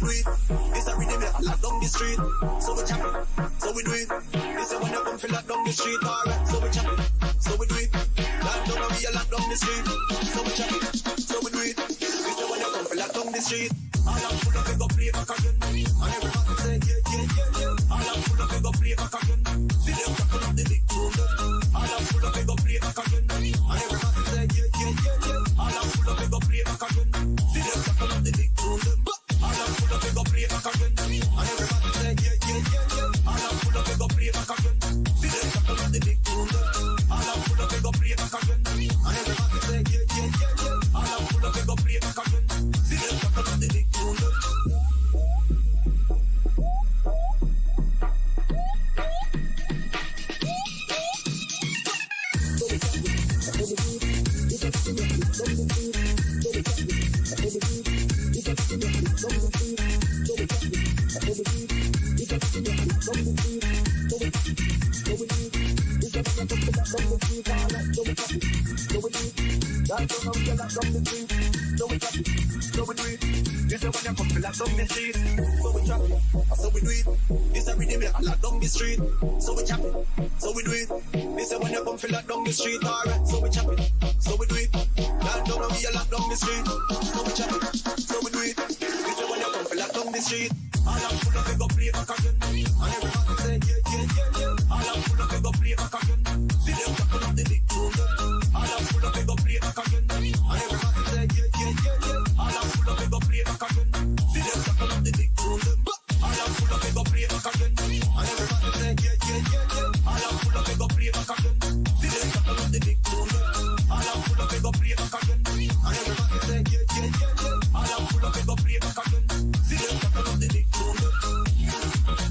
do it. It's a rhythm that lock down the street. So we chop it, so we do it. It's a when you come feel lock down the street. Alright, so we chop it, so we do it. Lock down and we a lock down the street. So we chop it, so we do it. It's a when you come feel lock down the street. All I'm full of it go play back again. And everybody say yeah, yeah, yeah, yeah. All I'm full of it go play back again. See them cracking up the big tune. All I'm full of it go play back again. And everybody say yeah, yeah, yeah, yeah. All I'm full of it go play back again. See them cracking up the big tune. All I'm full of it go play back again. And everybody say yeah, yeah, yeah, yeah. All I'm full of it go play back again. See them cracking up the big tune. All I'm full of it go play back again. And everybody say yeah, yeah, yeah, yeah. All I'm full of it go play back again. See them cracking up the big tune. So we do it. It's a rhythm that lock down the street. So we chop it, so we do it. This is when you come feel lock down the street. Alright, so we chop it, so we do it. Lock down and we a lock down the street. So we chop it, so we do it. This is when you come feel lock down the street. All I'm full of it go play back again. And everybody say yeah, yeah, yeah, yeah. All I'm full of it go play back again. See them cracking up the big tune. All I'm full of it go play back again. And everybody say yeah, yeah, yeah, yeah. All I'm full of it go play back again. See them cracking up the big tune. All I'm full of it go play back again. And everybody say yeah, yeah, yeah, yeah. All I'm full of it go play back again. See them cracking up the big tune. All I'm full of it go play back again. And everybody say yeah, yeah, yeah, yeah. All I'm full of it go play back again. See them cracking up the big tune.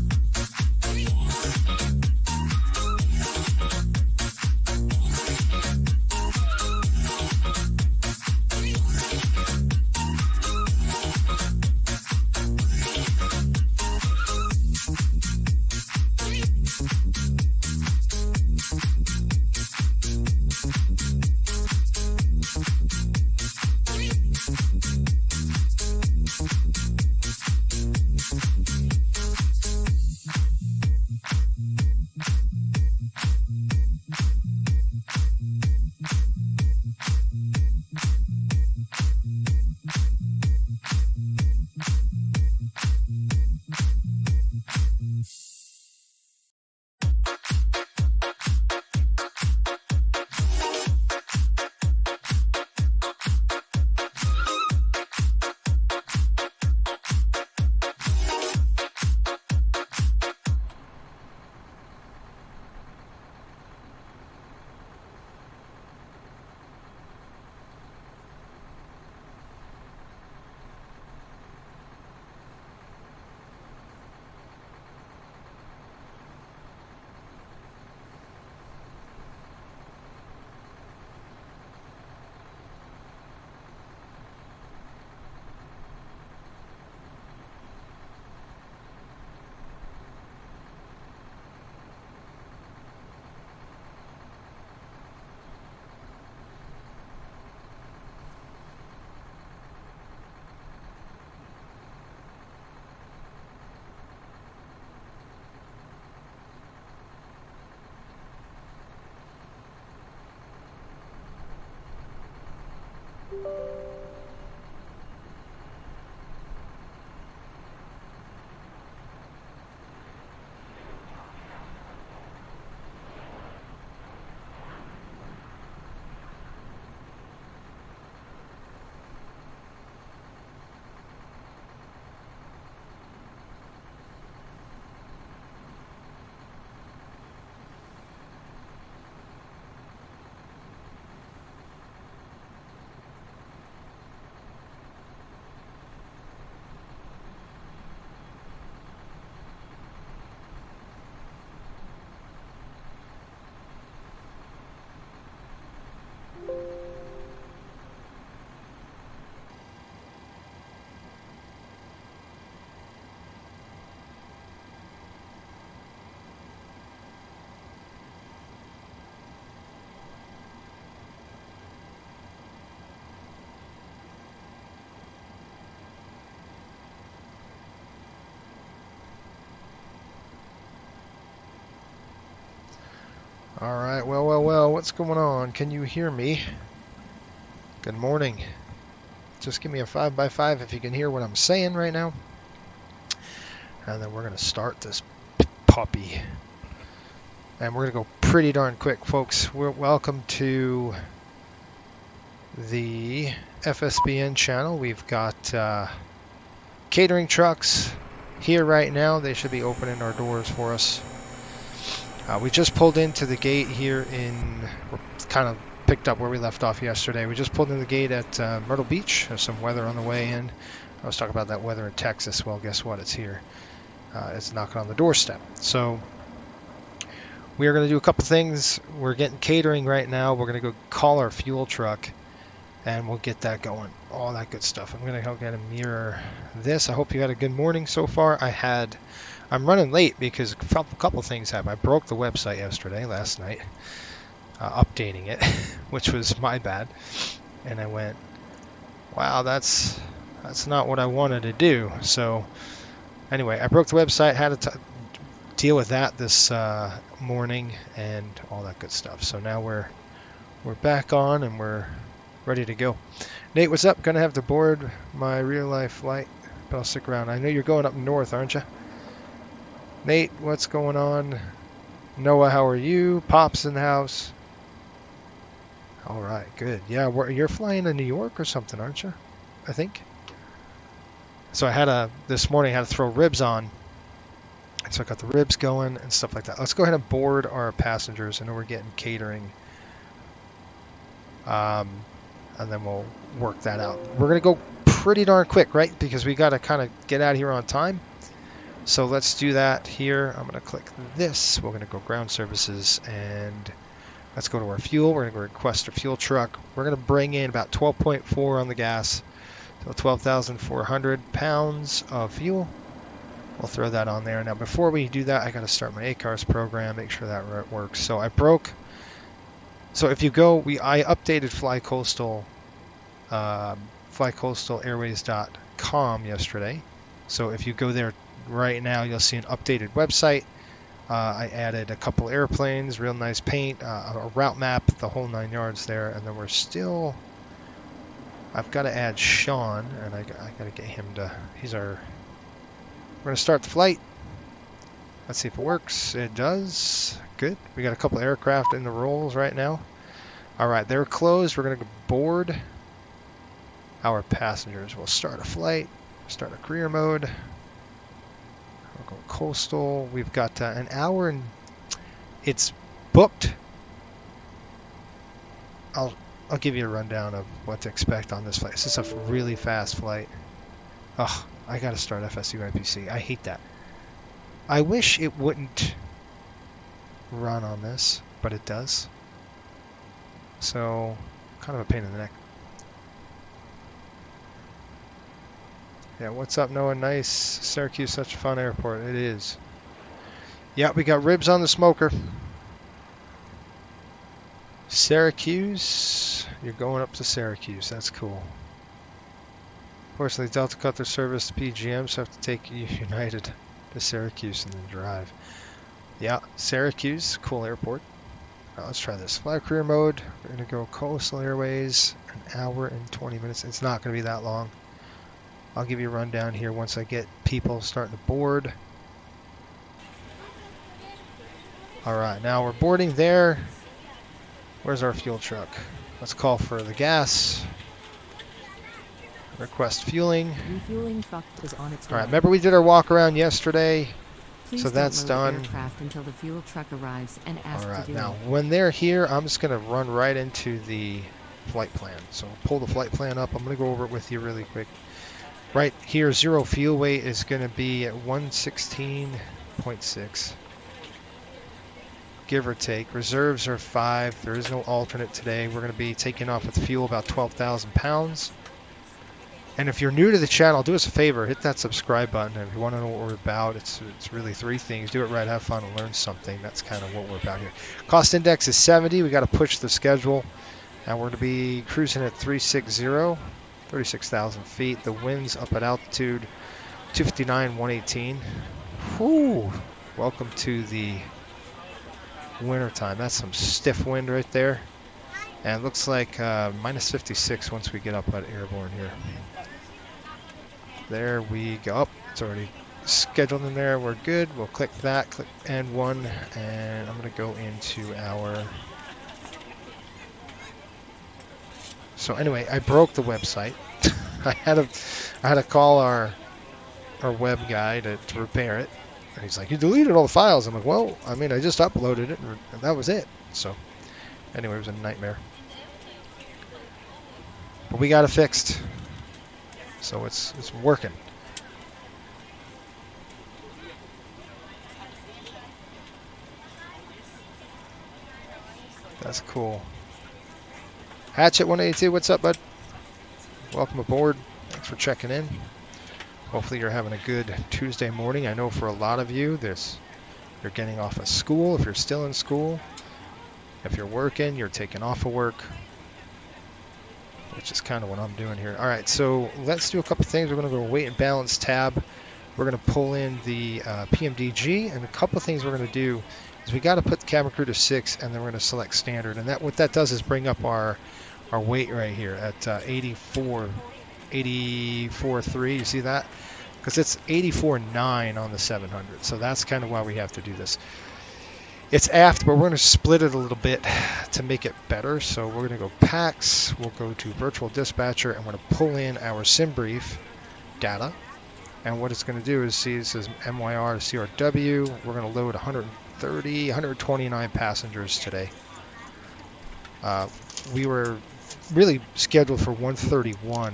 All right, well, what's going on? Can you hear me? Good morning. Just give me a 5x5 if you can hear what I'm saying right now. And then we're going to start this puppy. And we're going to go pretty darn quick, folks. Welcome to the FSBN channel. We've got catering trucks here right now. They should be opening our doors for us. We just pulled into the gate here kind of picked up where we left off yesterday. We just pulled in the gate at Myrtle Beach. There's some weather on the way in. I was talking about that weather in Texas. Well, guess what? It's here. It's knocking on the doorstep. So we are going to do a couple things. We're getting catering right now. We're going to go call our fuel truck, and we'll get that going. All that good stuff. I'm going to go get a mirror this. I hope you had a good morning so far. I'm running late because a couple things happened. I broke the website last night, updating it, which was my bad. And I went, wow, that's not what I wanted to do. So anyway, I broke the website, had to deal with that this morning and all that good stuff. So now we're back on and we're ready to go. Nate, what's up? Gonna have to board my real life flight, but I'll stick around. I know you're going up north, aren't you? Nate, what's going on? Noah, how are you? Pop's in the house. All right, good. Yeah, you're flying to New York or something, aren't you? I think. So this morning I had to throw ribs on. So I got the ribs going and stuff like that. Let's go ahead and board our passengers. I know we're getting catering. And then we'll work that out. We're going to go pretty darn quick, right? Because we got to kind of get out of here on time. So let's do that here. I'm going to click this. We're going to go ground services and let's go to our fuel. We're going to go request a fuel truck. We're going to bring in about 12.4 on the gas. So 12,400 pounds of fuel. We'll throw that on there. Now before we do that, I got to start my ACARS program, make sure that works. So so if you go, I updated flycoastalairways.com yesterday. So if you go there right now, you'll see an updated website. I added a couple airplanes, real nice paint, a route map, the whole 9 yards there. And then I've got to add Sean, and I got to get him to, we're going to start the flight. Let's see if it works. It does. Good. We got a couple aircraft in the rolls right now. All right, they're closed. We're going to board our passengers. We'll start a flight, start a career mode. We'll go coastal. We've got an hour and it's booked. I'll give you a rundown of what to expect on this flight. This is a really fast flight. Oh, I got to start FSUIPC. I hate that. I wish it wouldn't run on this, but it does. So, kind of a pain in the neck. Yeah, what's up, Noah? Nice. Syracuse, such a fun airport. It is. Yeah, we got ribs on the smoker. Syracuse. You're going up to Syracuse. That's cool. Fortunately, Delta cut their service to PGM, so I have to take United to Syracuse and then drive. Yeah, Syracuse, cool airport. Right, let's try this. Fly career mode. We're going to go Coastal Airways, an hour and 20 minutes. It's not going to be that long. I'll give you a rundown here once I get people starting to board. All right, now we're boarding there. Where's our fuel truck? Let's call for the gas. Request fueling. Refueling truck is on its way. All right, remember we did our walk around yesterday. Please so that's done. Aircraft until the fuel truck arrives and ask all right, to do now it. when they're here, I'm just going to run right into the flight plan. So pull the flight plan up. I'm going to go over it with you really quick. Right here, zero fuel weight is going to be at 116.6. Give or take. Reserves are 5. There is no alternate today. We're going to be taking off with fuel about 12,000 pounds. And if you're new to the channel, do us a favor, hit that subscribe button. And if you want to know what we're about, it's really 3 things. Do it right, have fun, and learn something. That's kind of what we're about here. Cost index is 70. We got to push the schedule. And we're going to be cruising at 360, 36,000 feet. The wind's up at altitude 259, 118. Whew. Welcome to the winter time. That's some stiff wind right there. And it looks like minus 56 once we get up at airborne here. There we go. Oh, it's already scheduled in there. We're good. We'll click that, click N1, and I'm going to go into our... So anyway, I broke the website. I had to call our web guy to repair it. And he's like, you deleted all the files. I'm like, well, I mean, I just uploaded it, and that was it. So anyway, it was a nightmare. But we got it fixed. So it's working. That's cool. Hatchet 182, what's up, bud? Welcome aboard. Thanks for checking in. Hopefully you're having a good Tuesday morning. I know for a lot of you, you're getting off of school. If you're still in school, if you're working, you're taking off of work, which is kind of what I'm doing here. All right, so let's do a couple things. We're going to go weight and balance tab. We're going to pull in the PMDG, and a couple of things we're going to do is we got to put the cabin crew to 6, and then we're going to select standard. And what that does is bring up our weight right here at 84.3. You see that? Because it's 84.9 on the 700. So that's kind of why we have to do this. It's aft, but we're going to split it a little bit to make it better. So we're going to go PAX. We'll go to virtual dispatcher, and we're going to pull in our sim brief data. And what it's going to do is see it says MYR-CRW. We're going to load 129 passengers today. We were really scheduled for 131,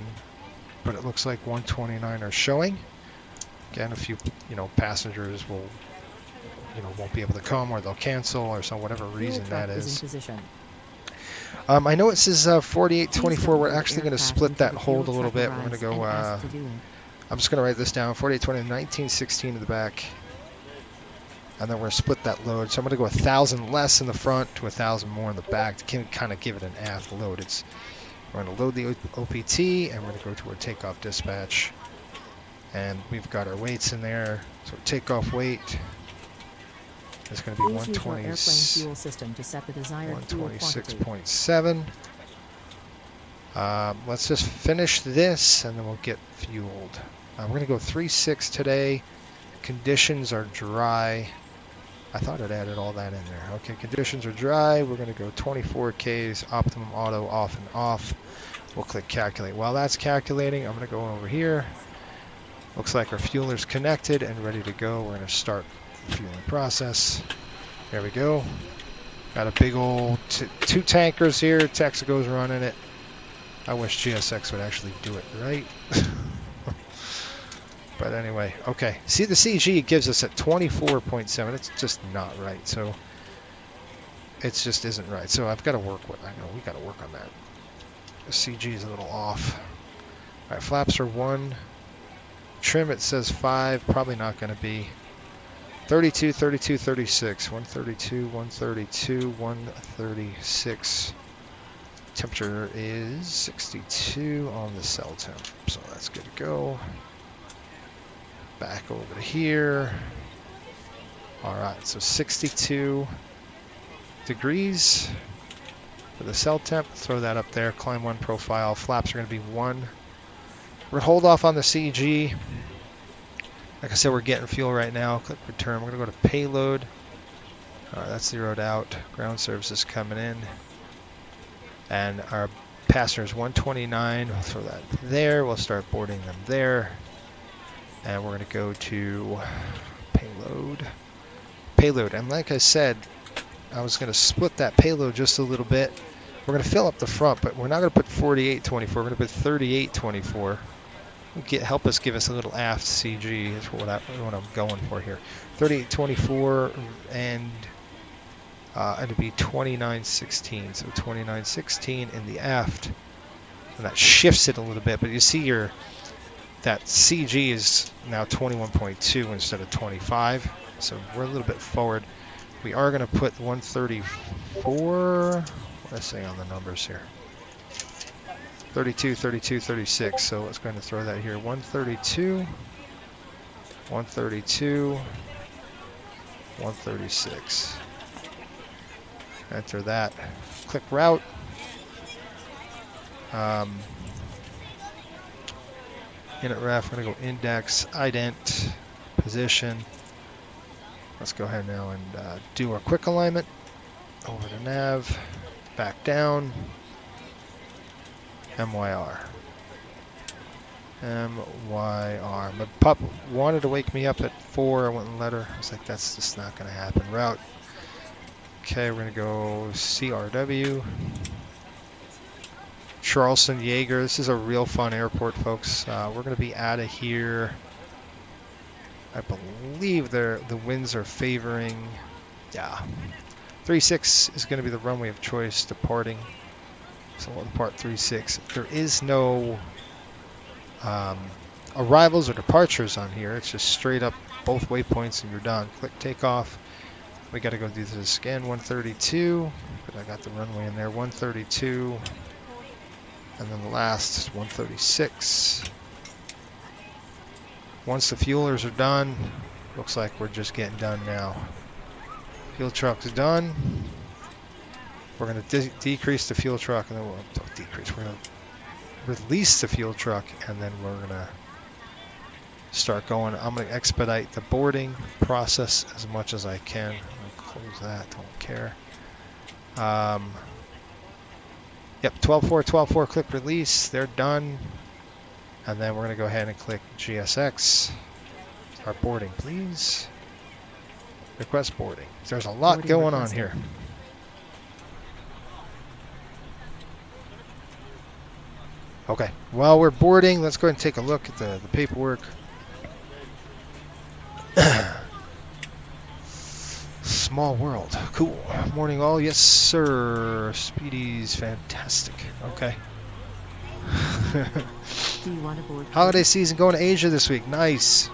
but it looks like 129 are showing. Again, a few passengers won't be able to come, or they'll cancel, or so whatever reason that is. I know it says 4824. We're actually going to split that hold a little bit. We're going to go. I'm just going to write this down. 4820, 1916 in the back, and then we're going to split that load. So I'm going to go 1,000 less in the front to 1,000 more in the back to kind of give it an aft load. We're going to load the OPT, and we're going to go to our takeoff dispatch, and we've got our weights in there. So takeoff weight is going to be 126.7. Let's just finish this, and then we'll get fueled. We're going to go 3.6 today. Conditions are dry. I thought I'd added all that in there. Okay, conditions are dry. We're going to go 24 Ks, optimum auto, off and off. We'll click calculate. While that's calculating, I'm going to go over here. Looks like our fueler's connected and ready to go. We're going to start the fueling process. There we go. Got a big old two tankers here. Texaco's running it. I wish GSX would actually do it right. But anyway, okay. See, the CG gives us at 24.7. It's just not right. So it just isn't right. So I've got to work with. I know we got to work on that. The CG is a little off. All right, flaps are 1. Trim it says 5. Probably not going to be. 32, 32, 36. 132, 132, 136. Temperature is 62 on the cell temp, so that's good to go. Back over to here. All right, so 62 degrees for the cell temp. Throw that up there. Climb 1 profile. Flaps are going to be 1. We're going to hold off on the CG. Like I said, we're getting fuel right now. Click return. We're going to go to payload. All right, that's zeroed out. Ground services coming in. And our passengers 129. We'll throw that there. We'll start boarding them there. And we're going to go to payload. Payload. And like I said, I was going to split that payload just a little bit. We're going to fill up the front, but we're not going to put 4824. We're going to put 3824. Help us give us a little aft CG is what I'm going for here. 3824 and it'll be 2916. So 2916 in the aft. And that shifts it a little bit, but you see that CG is now 21.2 instead of 25. So we're a little bit forward. We are going to put 134. What did I say on the numbers here? 32, 32, 36. So let's go ahead and throw that here. 132, 132, 136. Enter that. Click route. Init ref, we're going to go index, ident, position. Let's go ahead now and do our quick alignment. Over to nav, back down, MYR. MYR. My pup wanted to wake me up at 4. I wouldn't let her. I was like, that's just not going to happen. Route. Okay, we're going to go CRW. Charleston Yeager. This is a real fun airport, folks. We're going to be out of here. I believe the winds are favoring. Yeah. 36 is going to be the runway of choice departing. So we'll depart 36. There is no arrivals or departures on here. It's just straight up both waypoints and you're done. Click takeoff. We got to go do this again. 132. But I got the runway in there. 132. And then the last is 136. Once the fuelers are done, looks like we're just getting done now. Fuel truck's done. We're going to decrease the fuel truck, and then we'll decrease. We're going to release the fuel truck, and then we're going to start going. I'm going to expedite the boarding process as much as I can. I'll close that. Don't care. Yep, 12.4, 12.4, click release. They're done. And then we're going to go ahead and click GSX. Start boarding, please. Request boarding. There's a lot going on here. Okay, while we're boarding, let's go ahead and take a look at the paperwork. Small world. Cool. Morning all. Yes, sir. Speedy's fantastic. Okay. Do you want to board? Holiday season going to Asia this week. Nice.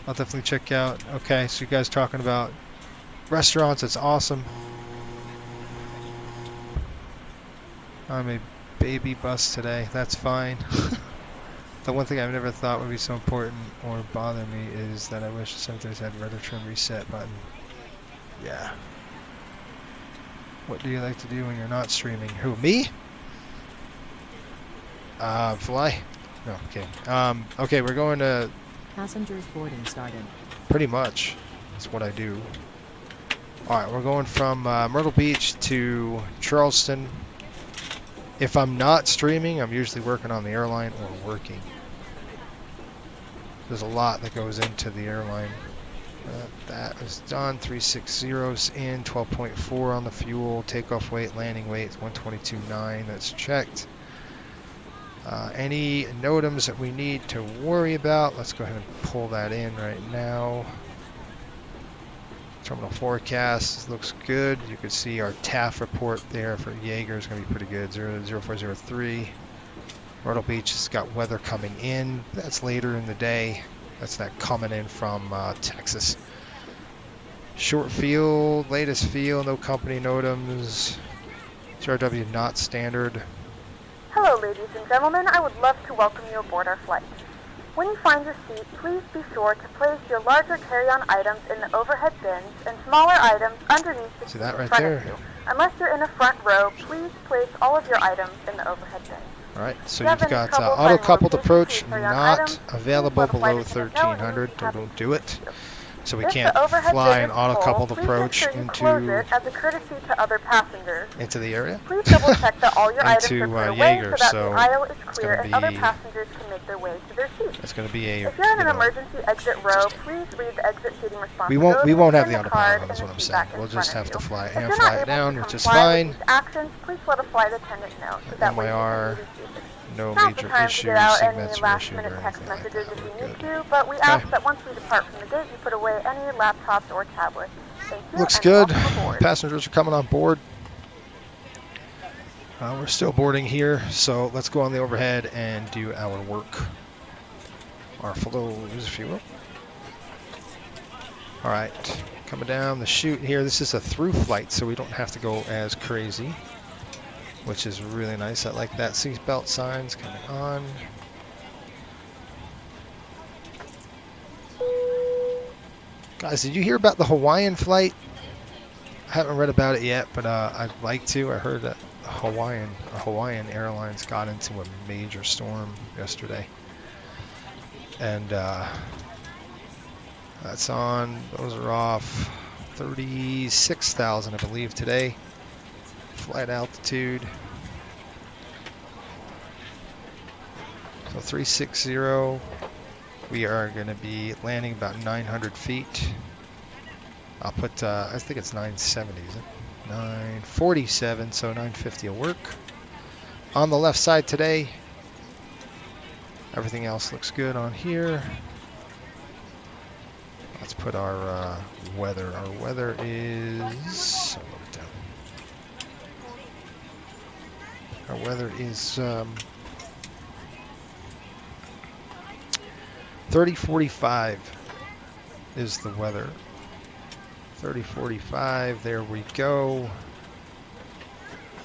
I'll definitely check out. Okay, so you guys talking about restaurants. It's awesome. I'm a baby bus today. That's fine. The one thing I've never thought would be so important or bother me is that I wish sometimes had rudder trim reset button. Yeah. What do you like to do when you're not streaming? Who, me? Fly? No, okay. Okay, we're going to... Passengers boarding started. Pretty much. That's what I do. Alright, we're going from Myrtle Beach to Charleston. If I'm not streaming, I'm usually working on the airline or working. There's a lot that goes into the airline. That is done. 360's in. 12.4 on the fuel. Takeoff weight, landing weight, 122.9. That's checked. Any NOTAMs that we need to worry about, let's go ahead and pull that in right now. Terminal forecast looks good. You can see our TAF report there for Yeager is going to be pretty good. 0403. Myrtle Beach has got weather coming in. That's later in the day. That's that coming in from Texas. Short field, latest field, no company NOTAMs. CRW not standard. Hello, ladies and gentlemen. I would love to welcome you aboard our flight. When you find your seat, please be sure to place your larger carry-on items in the overhead bins and smaller items underneath the seat in front of you. Unless you're in the front row, please place all of your items in the overhead bin. Alright, so you've got auto-coupled approach not available below 1300, so don't do it. So we can't fly an auto-coupled approach into the area. Please double check that all your items into are put away Yeager, so that so the aisle is it's clear gonna and other be passengers can make their way to their seats. it's going to be a If you're in an emergency exit row, please read the exit seating we responsibilities won't have in the the card autopilot, that's and what the I'm seat back saying. in We'll front just of have you. to fly If and you're fly not it able down, to which is comply with fine. these actions, please let a flight attendant know so that way you MYR, can leave your seat. no Now's the major time to issues, get out any signature issues, last-minute or text anything like messages that. if you We're need good. to, but we ask that once we depart from the gate, you put away any laptops or tablets. Thank you, Looks and good. welcome aboard. Passengers are coming on board. We're still boarding here, so let's go on the overhead and do our work. Our flows, if you will. Alright, coming down the chute here. This is a through flight, so we don't have to go as crazy, which is really nice. I like that. Seatbelt signs coming on. Guys, did you hear about the Hawaiian flight? I haven't read about it yet, but I'd like to. I heard that Hawaiian Airlines got into a major storm yesterday, and that's on. Those are off 36,000, I believe, today. Flight altitude. So 360. We are going to be landing about 900 feet. I'll put, I think it's 970, is it? 947, so 950 will work. On the left side today, everything else looks good on here. Let's put our weather. Our weather is, I'll look it down. Our weather is 3045 is the weather. 3045, there we go.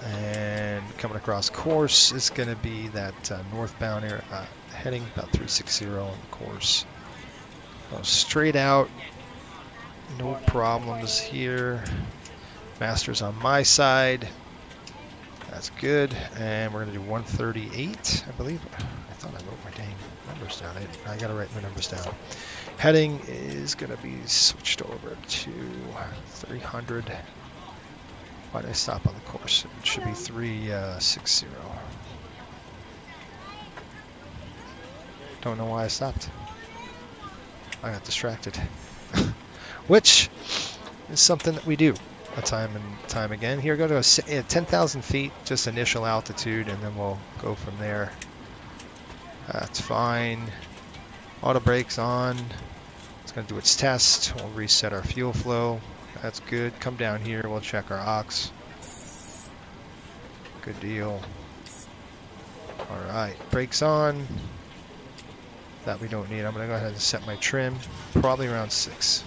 And coming across course is going to be that northbound air, heading about 360 on the course. Go straight out, no problems here. Master's on my side. That's good. And we're going to do 138, I believe. I thought I wrote my dang numbers down. I got to write my numbers down. Heading is going to be switched over to 300. Why did I stop on the course? It should be 360. Don't know why I stopped. I got distracted. Which is something that we do time and time again. Here, go to 10,000 feet, just initial altitude, and then we'll go from there. That's fine. Auto brakes on. It's going to do its test. We'll reset our fuel flow. That's good. Come down here. We'll check our aux. Good deal. All right. Brakes on. That we don't need. I'm going to go ahead and set my trim. Probably around 6.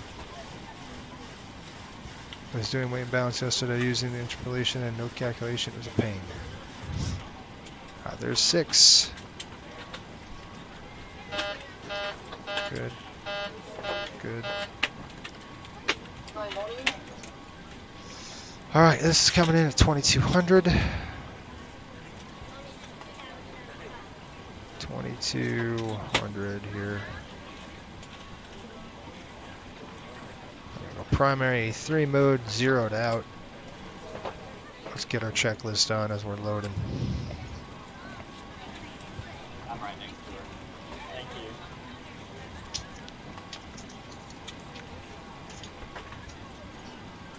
I was doing weight and balance yesterday using the interpolation and no calculation. It was a pain. There's 6. Good. Good. All right, this is coming in at 2200. 2200 here. Primary 3 mode zeroed out. Let's get our checklist done as we're loading. I'm right next to her. Thank you.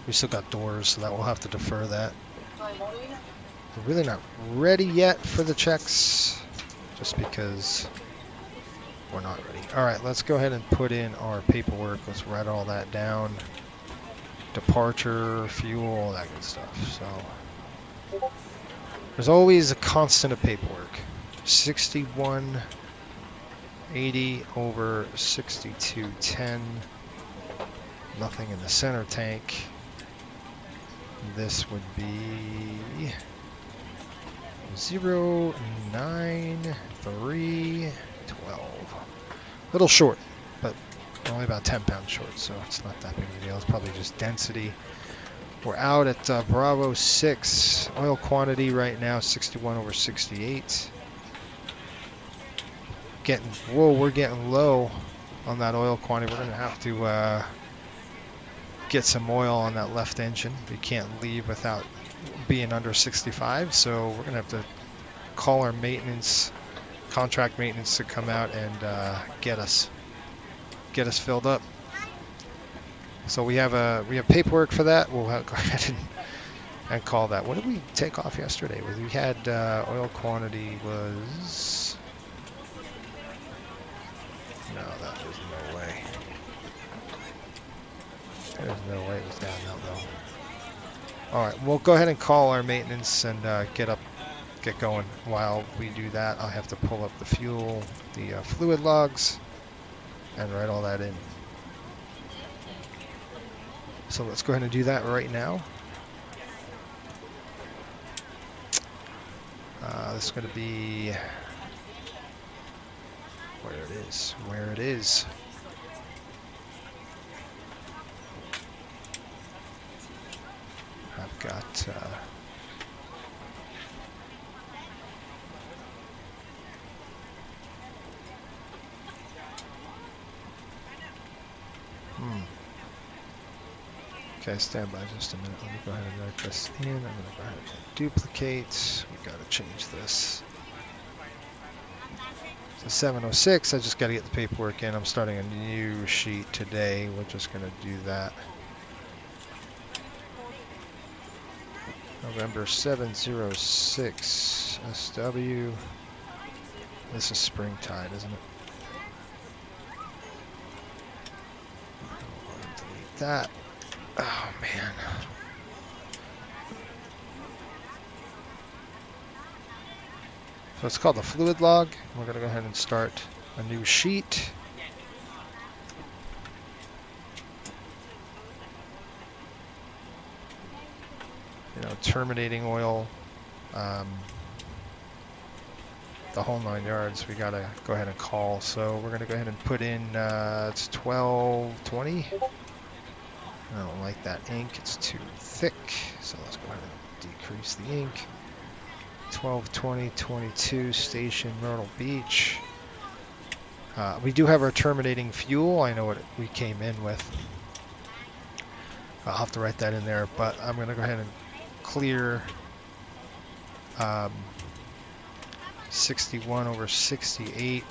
We still got doors, so that we'll have to defer that. We're really not ready yet for the checks, just because we're not ready. All right, let's go ahead and put in our paperwork. Let's write all that down. Departure, fuel, all that good stuff. So there's always a constant of paperwork. 6180 over 6210. Nothing in the center tank. This would be 09312. Little short, but only about 10 pounds short, so it's not that big of a deal. It's probably just density. We're out at Bravo 6. Oil quantity right now 61 over 68. We're getting low on that oil quantity. We're gonna have to get some oil on that left engine. We can't leave without being under 65, so we're gonna have to call our maintenance, contract maintenance, to come out and get us filled up. So we have paperwork for that. We'll go ahead and call that. What did we take off yesterday? We had oil quantity was, no, that was no way. There's no way it was down that low. All right, we'll go ahead and call our maintenance and get going. While we do that, I'll have to pull up the fuel, the fluid logs, and write all that in. So let's go ahead and do that right now. This is going to be where it is. got Okay, stand by just a minute. Let me go ahead and write this in. I'm going to go ahead and duplicate. We got to change this. So 706, I just got to get the paperwork in. I'm starting a new sheet today. We're just going to do that. November 706 SW. This is springtide, isn't it? Delete that. Oh man. So it's called the fluid log. We're going to go ahead and start a new sheet. You know, terminating oil, the whole 9 yards. We got to go ahead and call. So we're going to go ahead and put in, it's 1220. I don't like that ink, it's too thick. So let's go ahead and decrease the ink. 122022 Station Myrtle Beach. We do have our terminating fuel. I know what we came in with. I'll have to write that in there, but I'm going to go ahead and clear 61 over 68.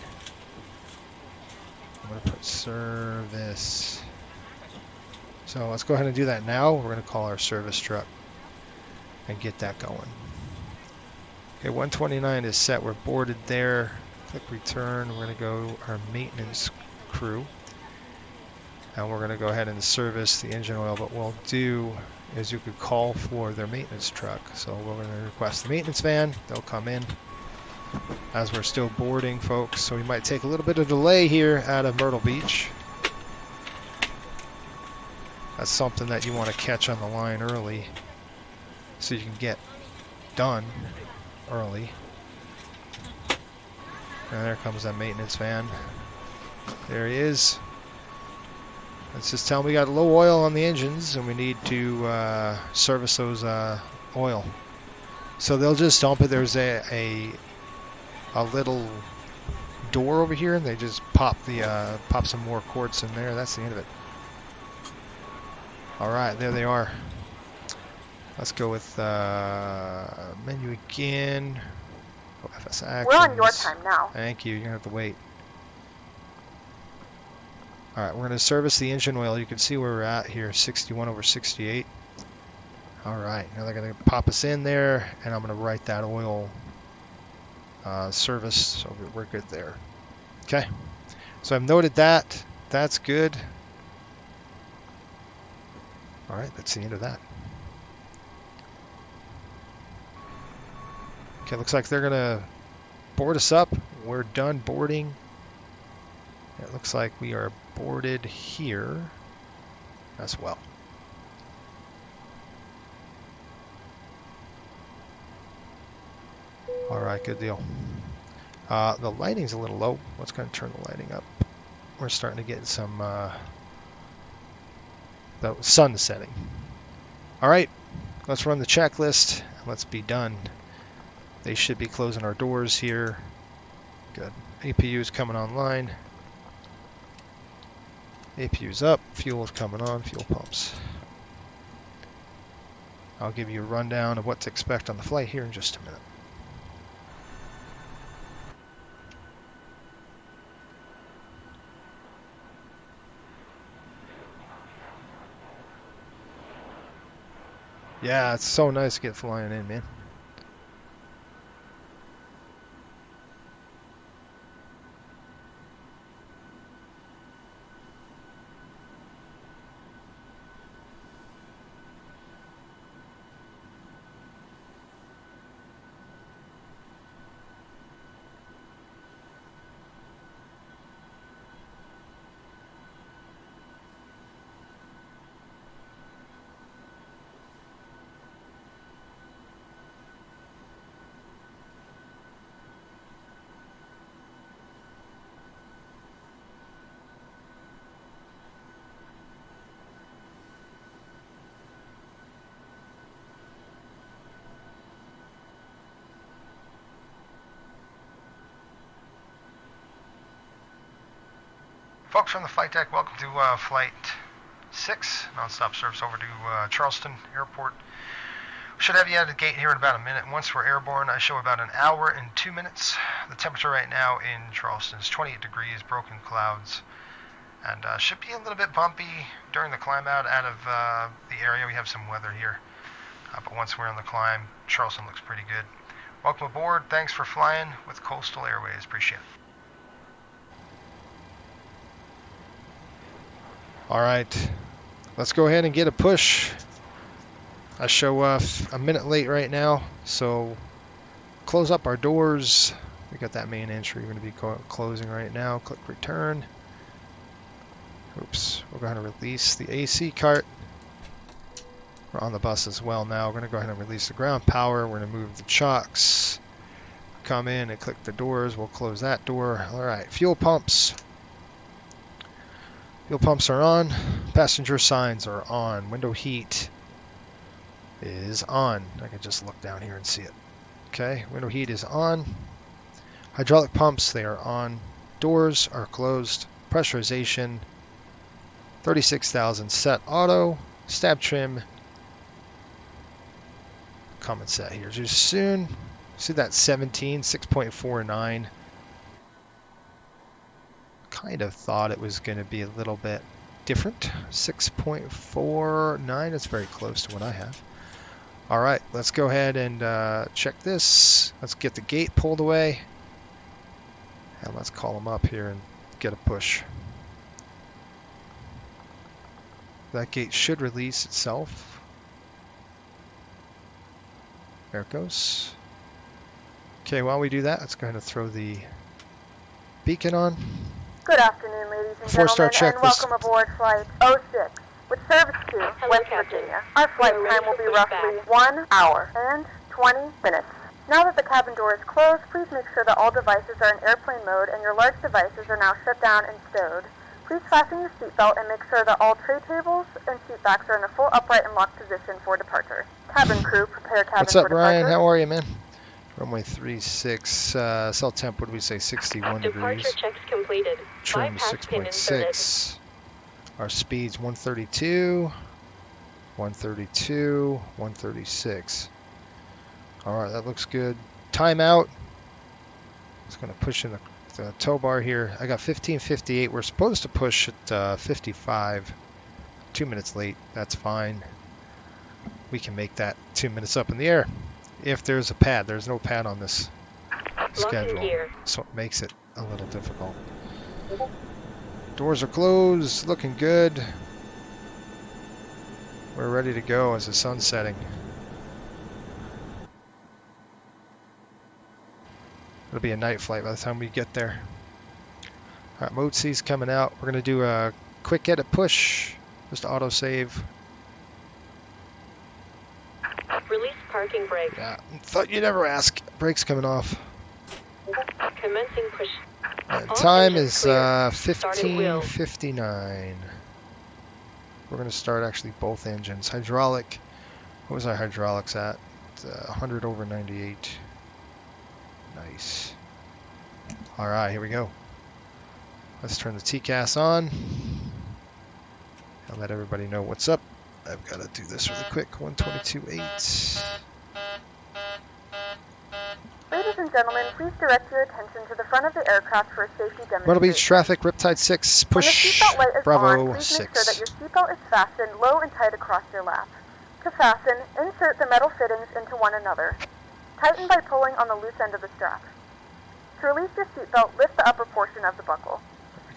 I'm going to put service. So let's go ahead and do that now. We're going to call our service truck and get that going. Okay, 129 is set. We're boarded there. Click return. We're going to go our maintenance crew. And we're going to go ahead and service the engine oil. But what we'll do is you could call for their maintenance truck. So we're going to request the maintenance van. They'll come in as we're still boarding, folks. So we might take a little bit of delay here out of Myrtle Beach. That's something that you want to catch on the line early so you can get done early. And there comes that maintenance van. There he is. Let's just tell him we got low oil on the engines and we need to service those oil. So they'll just dump it. There's a little door over here and they just pop some more quarts in there. That's the end of it. All right, there they are. Let's go with menu again. Oh, FS Actions. We're on your time now. Thank you. You're going to have to wait. All right, we're going to service the engine oil. You can see where we're at here, 61 over 68. All right, now they're going to pop us in there, and I'm going to write that oil service, so we're good there. Okay, so I've noted that. That's good. All right, that's the end of that. Okay, looks like they're gonna board us up. We're done boarding. It looks like we are boarded here as well. All right, good deal. The lighting's a little low. Let's go and turn the lighting up. We're starting to get some the sun setting. All right, let's run the checklist. Let's be done. They should be closing our doors here. Good. APU is coming online. APU's up. Fuel is coming on. Fuel pumps. I'll give you a rundown of what to expect on the flight here in just a minute. Yeah, it's so nice to get flying in, man. Folks from the flight deck, welcome to Flight 6, non-stop service over to Charleston Airport. We should have you out of the gate here in about a minute. Once we're airborne, I show about an hour and 2 minutes. The temperature right now in Charleston is 28 degrees, broken clouds, and should be a little bit bumpy during the climb out of the area. We have some weather here, but once we're on the climb, Charleston looks pretty good. Welcome aboard. Thanks for flying with Coastal Airways. Appreciate it. All right, let's go ahead and get a push. I show a minute late right now, so close up our doors. We got that main entry going to be closing right now. Click return. Oops, we're going to release the AC cart. We're on the bus as well now. We're going to go ahead and release the ground power. We're going to move the chocks. Come in and click the doors. We'll close that door. All right, fuel pumps. Fuel pumps are on. Passenger signs are on. Window heat is on. I can just look down here and see it. Okay, window heat is on. Hydraulic pumps, they are on. Doors are closed. Pressurization, 36,000 set auto. Stab trim, common set here. Just soon, see that 17, 6.49. Kind of thought it was going to be a little bit different. 6.49, it's very close to what I have. All right, let's go ahead and check this. Let's get the gate pulled away. And let's call them up here and get a push. That gate should release itself. There it goes. Okay, while we do that, let's go ahead and throw the beacon on. Good afternoon, ladies and Four-star gentlemen, and checklist. welcome aboard Flight 06 with service to West Virginia. Our flight time will be roughly 1 hour and 20 minutes. Now that the cabin door is closed, please make sure that all devices are in airplane mode and your large devices are now shut down and stowed. Please fasten your seatbelt and make sure that all tray tables and seat backs are in a full upright and locked position for departure. Cabin crew, prepare cabin What's up, for Ryan? departure. How are you, man? Runway 36, cell temp, what did we say, 61 degrees. Departure checks completed. Trim Bypass pin inserted. 6.6. Our speed's 132, 132, 136. Alright, that looks good. Timeout. Just going to push in the tow bar here. I got 15:58. We're supposed to push at 55. 2 minutes late. That's fine. We can make that 2 minutes up in the air. If there's a pad. There's no pad on this schedule, so it makes it a little difficult. Doors are closed, looking good. We're ready to go as the sun's setting. It'll be a night flight by the time we get there. Alright, mode C's coming out. We're going to do a quick edit push, just auto save. Release parking brake. Yeah, thought you'd never ask. Brakes coming off. Commencing push. And All time engines is clear. Starting wheel. 15:59. We're going to start actually both engines. Hydraulic. What was our hydraulics at? 100 over 98. Nice. All right, here we go. Let's turn the TCAS on. I'll let everybody know what's up. I've got to do this really quick. 122.8. Ladies and gentlemen, please direct your attention to the front of the aircraft for a safety demonstration. Myrtle Beach traffic, Riptide 6, When the push, seatbelt light is Bravo on, please 6. make sure that your seatbelt is fastened low and tight across your lap. To fasten, insert the metal fittings into one another. Tighten by pulling on the loose end of the strap. To release your seatbelt, lift the upper portion of the buckle.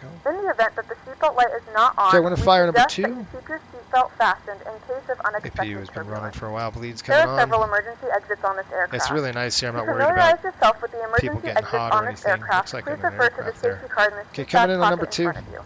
There we go. In the event that the seatbelt light is not on, Okay, we're gonna we fire number suggest 2. that you keep your seatbelt fastened in case of unexpected APU has been running turbulence. for a while. Bleeds There coming are several on. emergency exits on this aircraft. It's really nice here. I'm To not worried about familiarize yourself with the people emergency getting exits hot or on this anything. aircraft, Looks like please I'm in an refer to the aircraft there. safety card in the Okay, seat coming back in on pocket number in 2. front of you.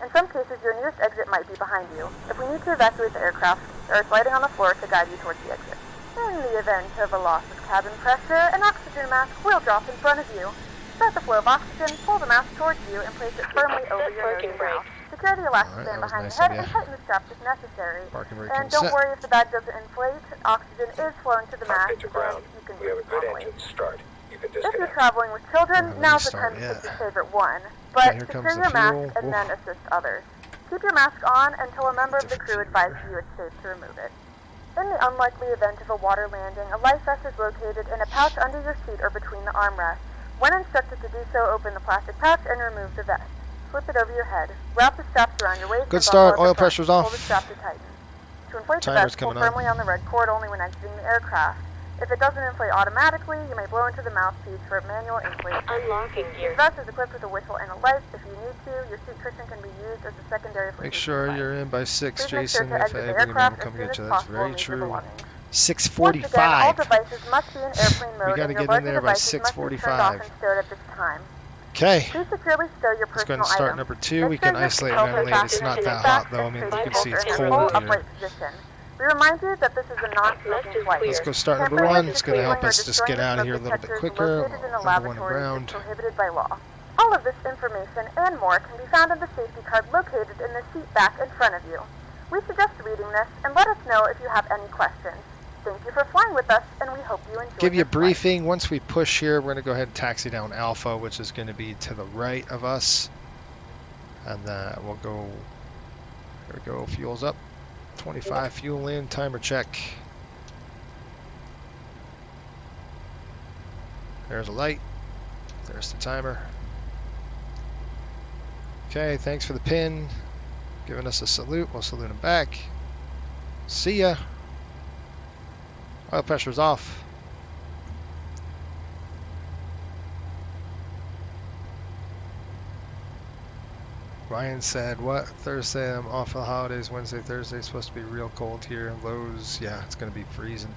In some cases, your nearest exit might be behind you. If we need to evacuate the aircraft, there is lighting on the floor to guide you towards the exit. In the event of a loss of cabin pressure, an oxygen mask will drop in front of you. Start the flow of oxygen, pull the mask towards you, and place it firmly over your nose parking and brake. mouth. Secure the elastic Alright, band that was behind nice the head of and ya. tighten the straps if necessary. Parking brake And comes don't set. worry if the bag doesn't inflate. Oxygen is flowing to the mask Cockpit to as ground. you can We have a breathe good normally. engine start. If If you're traveling with children, Let me now's the start, time to pick yeah. your favorite one. Okay, But here secure comes the your mask fuel. and then Oof. assist others. Keep your mask on until a member of the Different crew fuel advises here. you it's safe to remove it. In the unlikely event of a water landing, a life vest is located in a pouch under your seat or between the armrests. When instructed to do so, open the plastic pouch and remove the vest. Slip it over your head. Wrap the straps around your waist. Good and start. buckle at Oil the front. pressure's Pull off. the strap to tighten. To inflate the Timer's vest, pull coming on. firmly on the red cord only when exiting the aircraft. If it doesn't inflate automatically, you may blow into the mouthpiece for manual inflation. Unlocking This gear. vest is equipped with a whistle and a light. If you need to, your seat cushion can be used as a secondary Make flotation sure device. you're in by 6, Please make sure Jason. to If exit the I bring them, aircraft come as soon get as you. That's possible very and leave your true. belongings. Once again, all 6:45. devices must be in airplane mode We gotta and your get in larger there by devices must be turned off 6:45. and stowed at this time. Okay. Please securely stow your Let's go ahead personal and start items. number 2. Make We sure can your isolate seatbelt and ventilate. fastened It's not in that the hot back though. I and mean, you face can bolts see it's are in a cold full in here. upright position. We remind you that this is a non-smoking Left is flight. clear. Let's go start number Tampering 1. with It's going to help disabling or us just get destroying out of here a smoke little bit detectors quicker. located in a Number 1 laboratory is around. prohibited by law. All of this information and more can be found in the safety card located in the seat back in front of you. We suggest reading this and let us know if you have any questions. Thank you for flying with us, and we hope you enjoy Give you a your flight. briefing. Once we push here, we're going to go ahead and taxi down Alpha, which is going to be to the right of us. And we'll go, here we go, fuel's up. 25 fuel in, timer check. There's a light. There's the timer. Okay, thanks for the pin. Giving us a salute. We'll salute him back. See ya. Oil pressure's off. Ryan said, what? Thursday, I'm off for the holidays. Wednesday, Thursday, it's supposed to be real cold here. Lows, yeah, it's going to be freezing.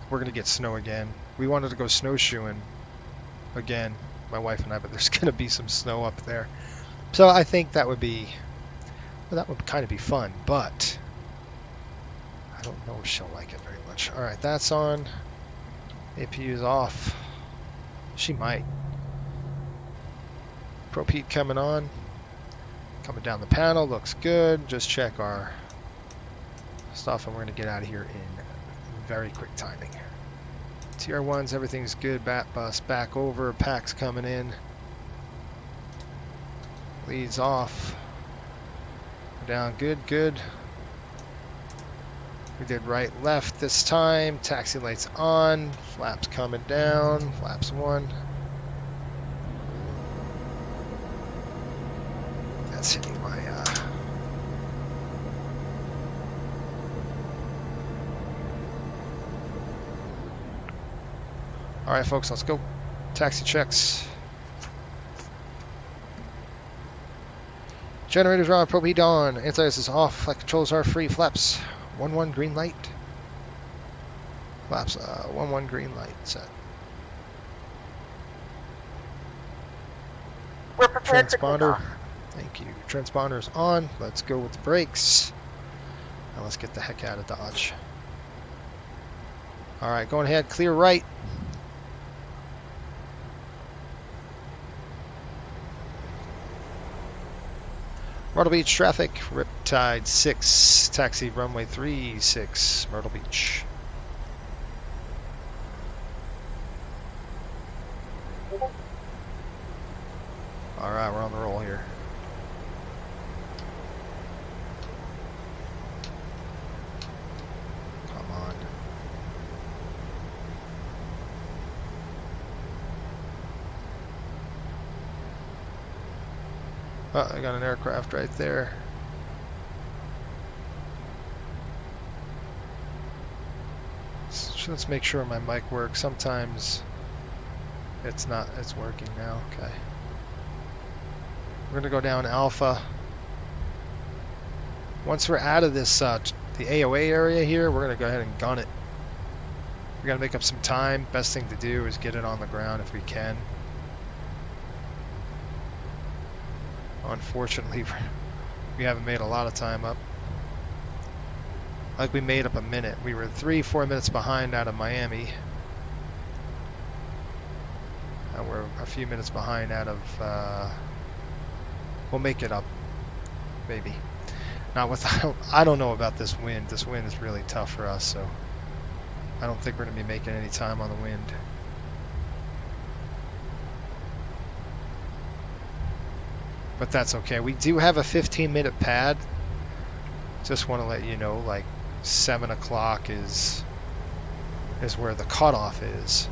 We're going to get snow again. We wanted to go snowshoeing again, my wife and I, but there's going to be some snow up there. So I think that would be, well, that would kind of be fun, but I don't know if she'll like it very much. All right, that's on. APU is off. She might. Prop heat coming on. Coming down the panel, looks good. Just check our stuff and we're going to get out of here in very quick timing. TR1s, everything's good. Bat bus back over. Pack's coming in. Leads off. Down, good, good. We did right, left this time. Taxi lights on. Flaps coming down. Flaps 1. That's hitting my All right, folks, let's go. Taxi checks. Generators are on. Probe heat on. Anti-ice is off. Flight controls are free. Flaps 1-1 green light. Flaps 1-1 green light set. We're prepared for Transponder. takeoff. Thank you. Transponder's on. Let's go with the brakes. And let's get the heck out of Dodge. All right, going ahead. Clear right. Myrtle Beach traffic. Riptide 6. Taxi runway 36. Myrtle Beach. All right, we're on the roll here. Come on. Oh, I got an aircraft right there. Let's make sure my mic works. Sometimes it's not, it's working now. Okay. We're gonna go down Alpha. Once we're out of this, the AOA area here, we're gonna go ahead and gun it. We gotta make up some time. Best thing to do is get it on the ground if we can. Unfortunately, we haven't made a lot of time up. Like we made up a minute. We were 3-4 minutes behind out of Miami. And we're a few minutes behind out of, we'll make it up, maybe. Not with, I don't know about this wind. This wind is really tough for us, so I don't think we're going to be making any time on the wind. but that's okay. We do have a 15-minute pad. Just want to let you know, like 7 o'clock is where the cutoff is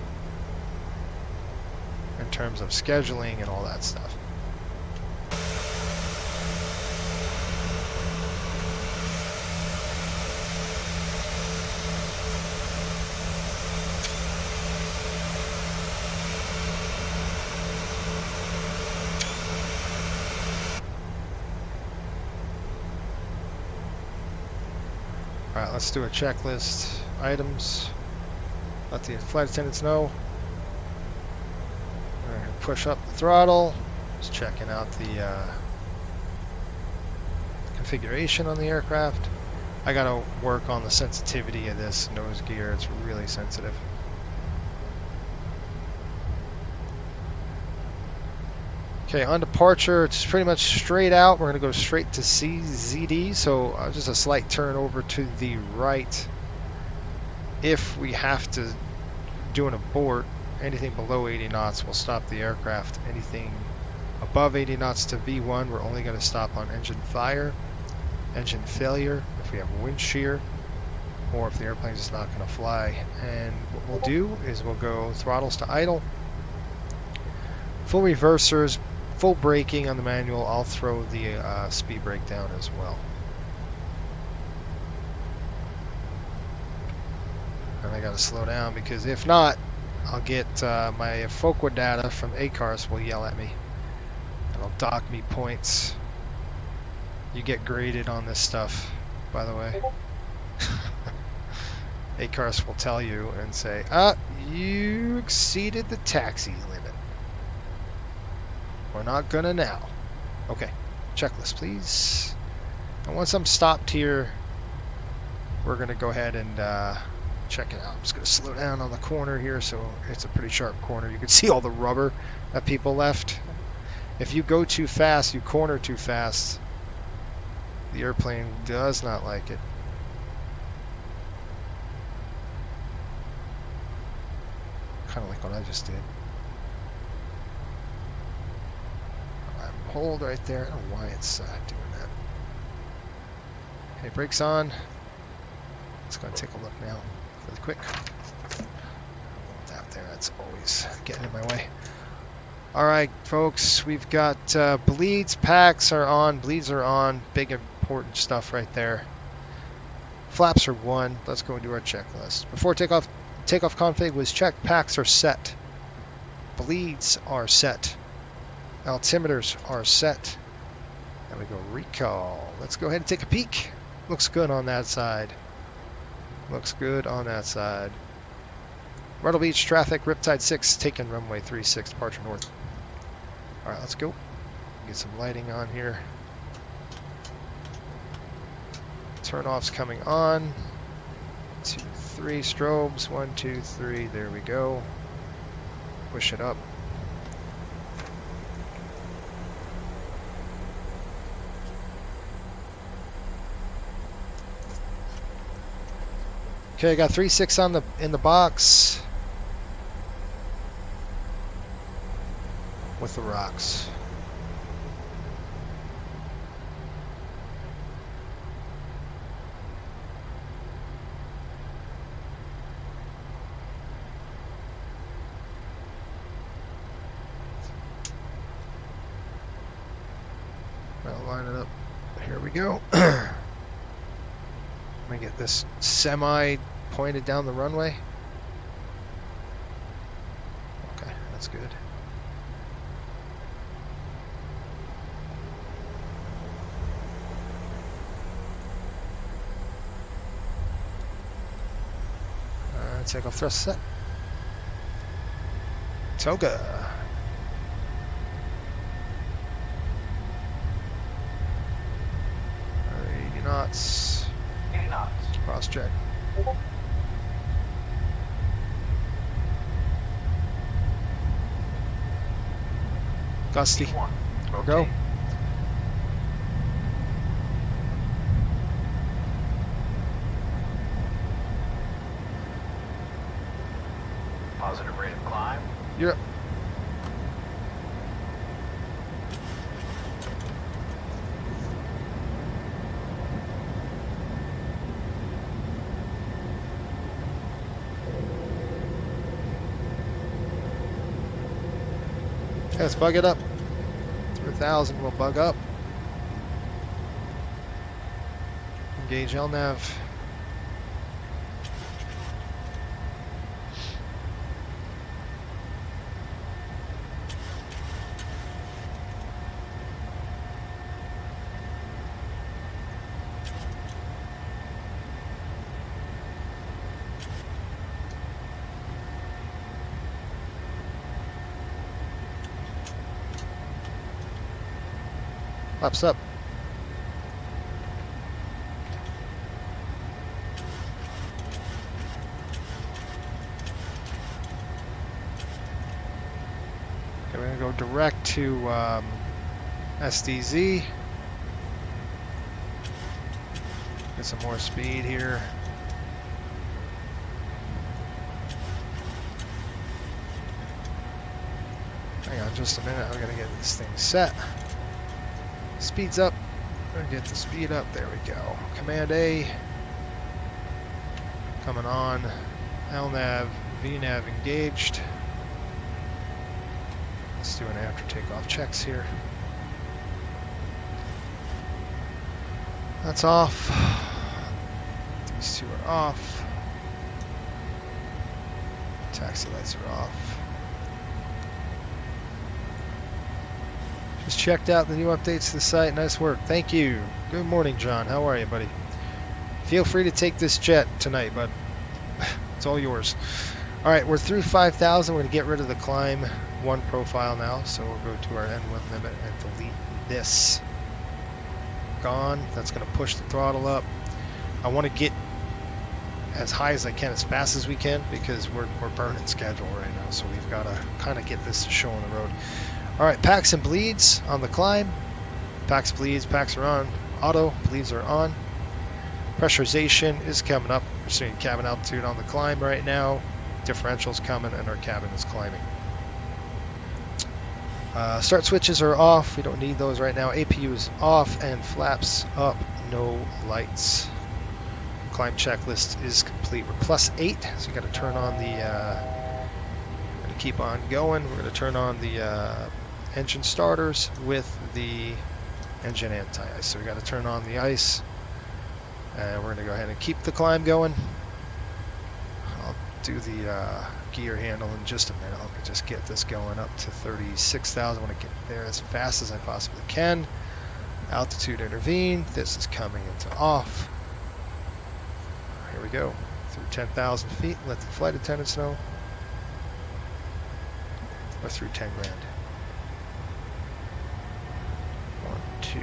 in terms of scheduling and all that stuff. Alright, let's do a checklist. Items. Let the flight attendants know. We're going to push up the throttle. Just checking out the configuration on the aircraft. I got to work on the sensitivity of this nose gear. It's really sensitive. Okay, on departure, it's pretty much straight out. We're going to go straight to CZD, so just a slight turn over to the right. If we have to do an abort, anything below 80 knots, we'll stop the aircraft. Anything above 80 knots to V1, we're only going to stop on engine fire, engine failure, if we have wind shear, or if the airplane's just not going to fly. And what we'll do is we'll go throttles to idle, full reversers, full braking on the manual. I'll throw the speed brake down as well. And I gotta slow down because if not, I'll get my FOQA data from ACARS will yell at me. And it'll dock me points. You get graded on this stuff, by the way. ACARS will tell you and say, you exceeded the taxi limit. We're not gonna now. Okay, checklist please. And once I'm stopped here, we're gonna go ahead and check it out. I'm just gonna slow down on the corner here, so it's a pretty sharp corner. You can see all the rubber that people left. If you go too fast, you corner too fast, the airplane does not like it. Kind of like what I just did. Hold right there. I don't know why it's doing that. Okay, brakes on. Let's go and take a look now, really quick. That there, that's always getting in my way. All right, folks, we've got bleeds, packs are on, bleeds are on. Big important stuff right there. Flaps are 1. Let's go and do our checklist. Before takeoff config was checked. Packs are set. Bleeds are set. Altimeters are set. There we go, recall. Let's go ahead and take a peek. Looks good on that side. Looks good on that side. Myrtle Beach traffic, Riptide 6, taking runway 36, departure north. Alright, let's go. Get some lighting on here. Turn-offs coming on. 2, 3 strobes. 1, 2, 3. There we go. Push it up. Okay, I got 3.6 in the box with the rocks. I'll line it up. Here we go. Let me get this semi pointed down the runway. Okay, that's good. Take off thrust set. Toga. $80 knots. 80 knots. Cross check. Gusty. Go. Positive rate of climb. You're up. Yeah, let's bug it up. 3000 will bug up. Engage LNAV. Flaps up. Okay, we're gonna go direct to SDZ. Get some more speed here. Hang on just a minute, I'm gonna get this thing set. Speeds up. Gonna get the speed up. There we go. Command A. Coming on. LNAV, VNAV engaged. Let's do an after takeoff checks here. That's off. These two are off. Taxi lights are off. Just checked out the new updates to the site. Nice work. Thank you. Good morning, John. How are you, buddy? Feel free to take this jet tonight, bud. It's all yours. All right, we're through 5,000. We're going to get rid of the climb one profile now. So we'll go to our N1 limit and delete this. Gone. That's going to push the throttle up. I want to get as high as I can, as fast as we can, because we're burning schedule right now. So we've got to kind of get this show on the road. All right, packs and bleeds on the climb. Packs, bleeds, packs are on. Auto, bleeds are on. Pressurization is coming up. We're seeing cabin altitude on the climb right now. Differential's coming and our cabin is climbing. Start switches are off. We don't need those right now. APU is off and flaps up. No lights. Climb checklist is complete. We're +8, so you got to turn on the... keep on going. We're going to turn on the engine starters with the engine anti-ice. So we got to turn on the ice, and we're going to go ahead and keep the climb going. I'll do the gear handle in just a minute. Let me just get this going up to 36,000. I want to get there as fast as I possibly can. Altitude intervene. This is coming into off. Here we go. Through 10,000 feet. Let the flight attendants know. Or through 10 grand. 1, 2.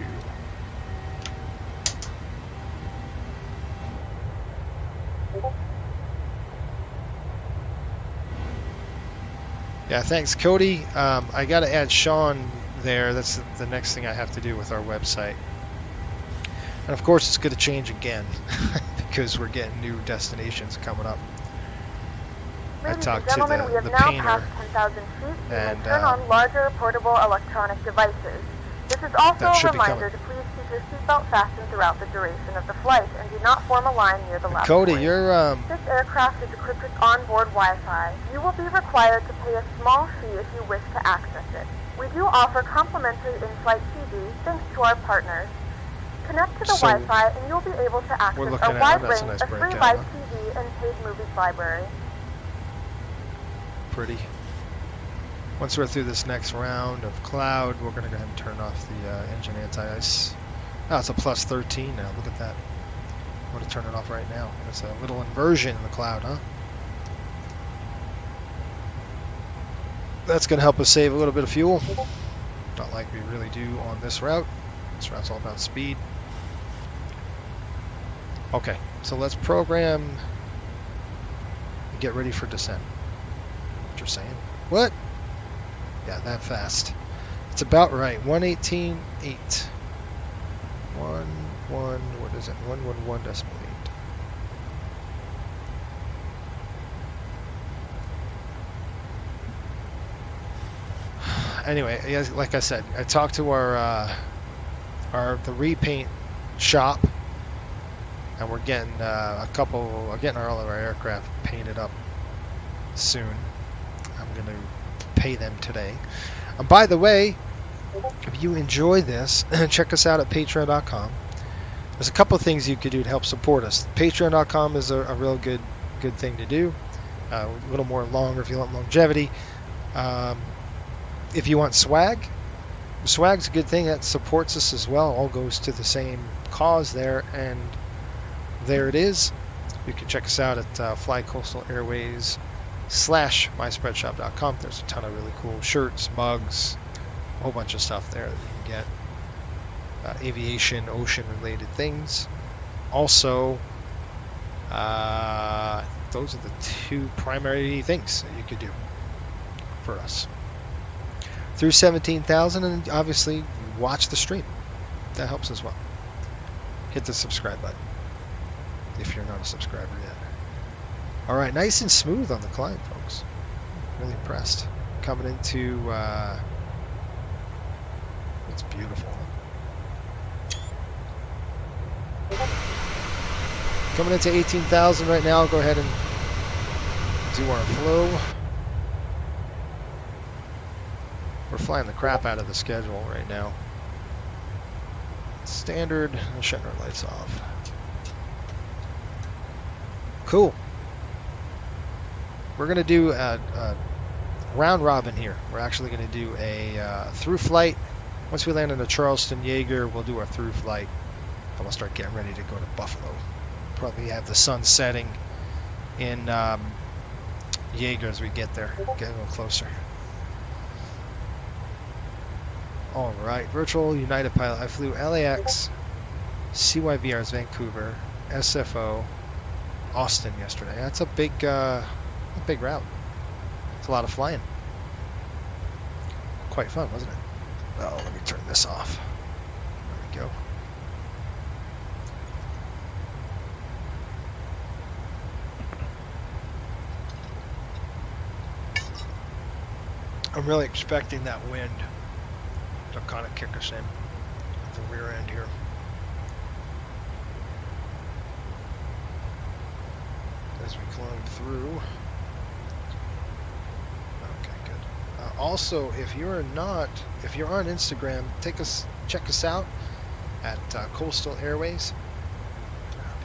Yeah, thanks, Cody. I got to add Sean there. That's the next thing I have to do with our website. And of course, it's going to change again because we're getting new destinations coming up. Ladies I and talked to gentlemen, we have the now painter, passed 10,000 feet. You may and turn on larger portable electronic devices. This is also that a should be reminder to please keep your seatbelt fastened throughout the duration of the flight and do not form a line near the lavatory. Cody, you're This aircraft is equipped with onboard Wi-Fi. You will be required to pay a small fee if you wish to access it. We do offer complimentary in-flight TV thanks to our partners. Connect to the So, Wi-Fi and you'll be able to access looking a at wide that's a range nice of free breakout, live huh? TV and paid movies library. pretty. Once we're through this next round of cloud, we're going to go ahead and turn off the engine anti-ice. Oh, it's a +13 now. Look at that. I'm going to turn it off right now. It's a little inversion in the cloud, huh? That's going to help us save a little bit of fuel. Not like we really do on this route. This route's all about speed. Okay, so let's program and get ready for descent. What you're saying? What? Yeah, that fast. It's about right. 118.8. 1, what is it? 111.8. Anyway, yes, like I said, I talked to the repaint shop, and we're getting getting all of our aircraft painted up soon. I'm going to pay them today. I'm By the way, if you enjoy this, check us out at patreon.com. There's a couple of things you could do to help support us. Patreon.com is a real good thing to do. A little more longer if you want longevity. If you want swag's a good thing that supports us as well. All goes to the same cause there, and there it is. You can check us out at Fly Coastal Airways /myspreadshop.com. There's a ton of really cool shirts, mugs, a whole bunch of stuff there that you can get. Aviation, ocean related things. Also, those are the two primary things that you could do for us. Through 17,000, and obviously watch the stream. That helps as well. Hit the subscribe button if you're not a subscriber yet. All right, nice and smooth on the climb, folks. Really impressed. Coming into, it's beautiful. Coming into 18,000 right now. I'll go ahead and do our flow. We're flying the crap out of the schedule right now. Standard, shutting our lights off. Cool. We're going to do a round robin here. We're actually going to do a through flight. Once we land in the Charleston Jaeger, we'll do our through flight. And we'll start getting ready to go to Buffalo. Probably have the sun setting in Jaeger as we get there. Get a little closer. All right, virtual United pilot. I flew LAX, CYVR's Vancouver, SFO, Austin yesterday. That's a big route. It's a lot of flying. Quite fun, wasn't it? Oh, let me turn this off. There we go. I'm really expecting that wind to kind of kick us in at the rear end here. As we climb through. Okay, good. Also, if you're on Instagram, check us out at Coastal Airways.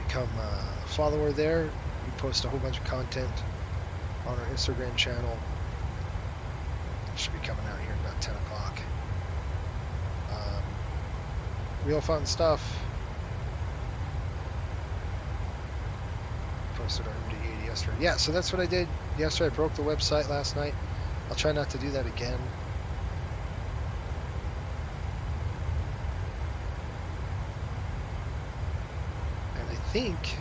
Become a follower there. We post a whole bunch of content on our Instagram channel. It should be coming out here in about 10 o'clock. Real fun stuff. Posted our MD-80 yesterday. Yeah, so that's what I did yesterday. I broke the website last night. I'll try not to do that again. And I think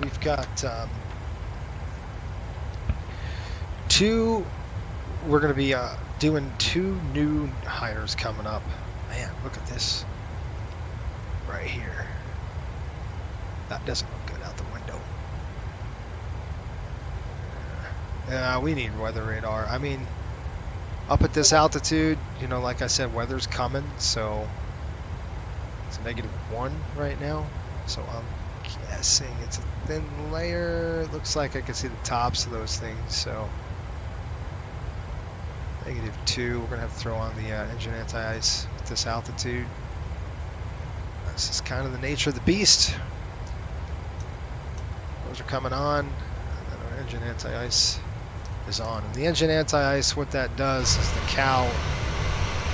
we've got we're going to be doing 2 new hires coming up. Man, look at this right here. That doesn't look good out the window. Yeah, we need weather radar. I mean, up at this altitude, you know, like I said, weather's coming, so it's -1 right now. So I'm guessing it's a thin layer. It looks like I can see the tops of those things, so -2. We're going to have to throw on the engine anti-ice at this altitude. This is kind of the nature of the beast. Those are coming on, and then our engine anti-ice is on. And the engine anti-ice, what that does is the cowl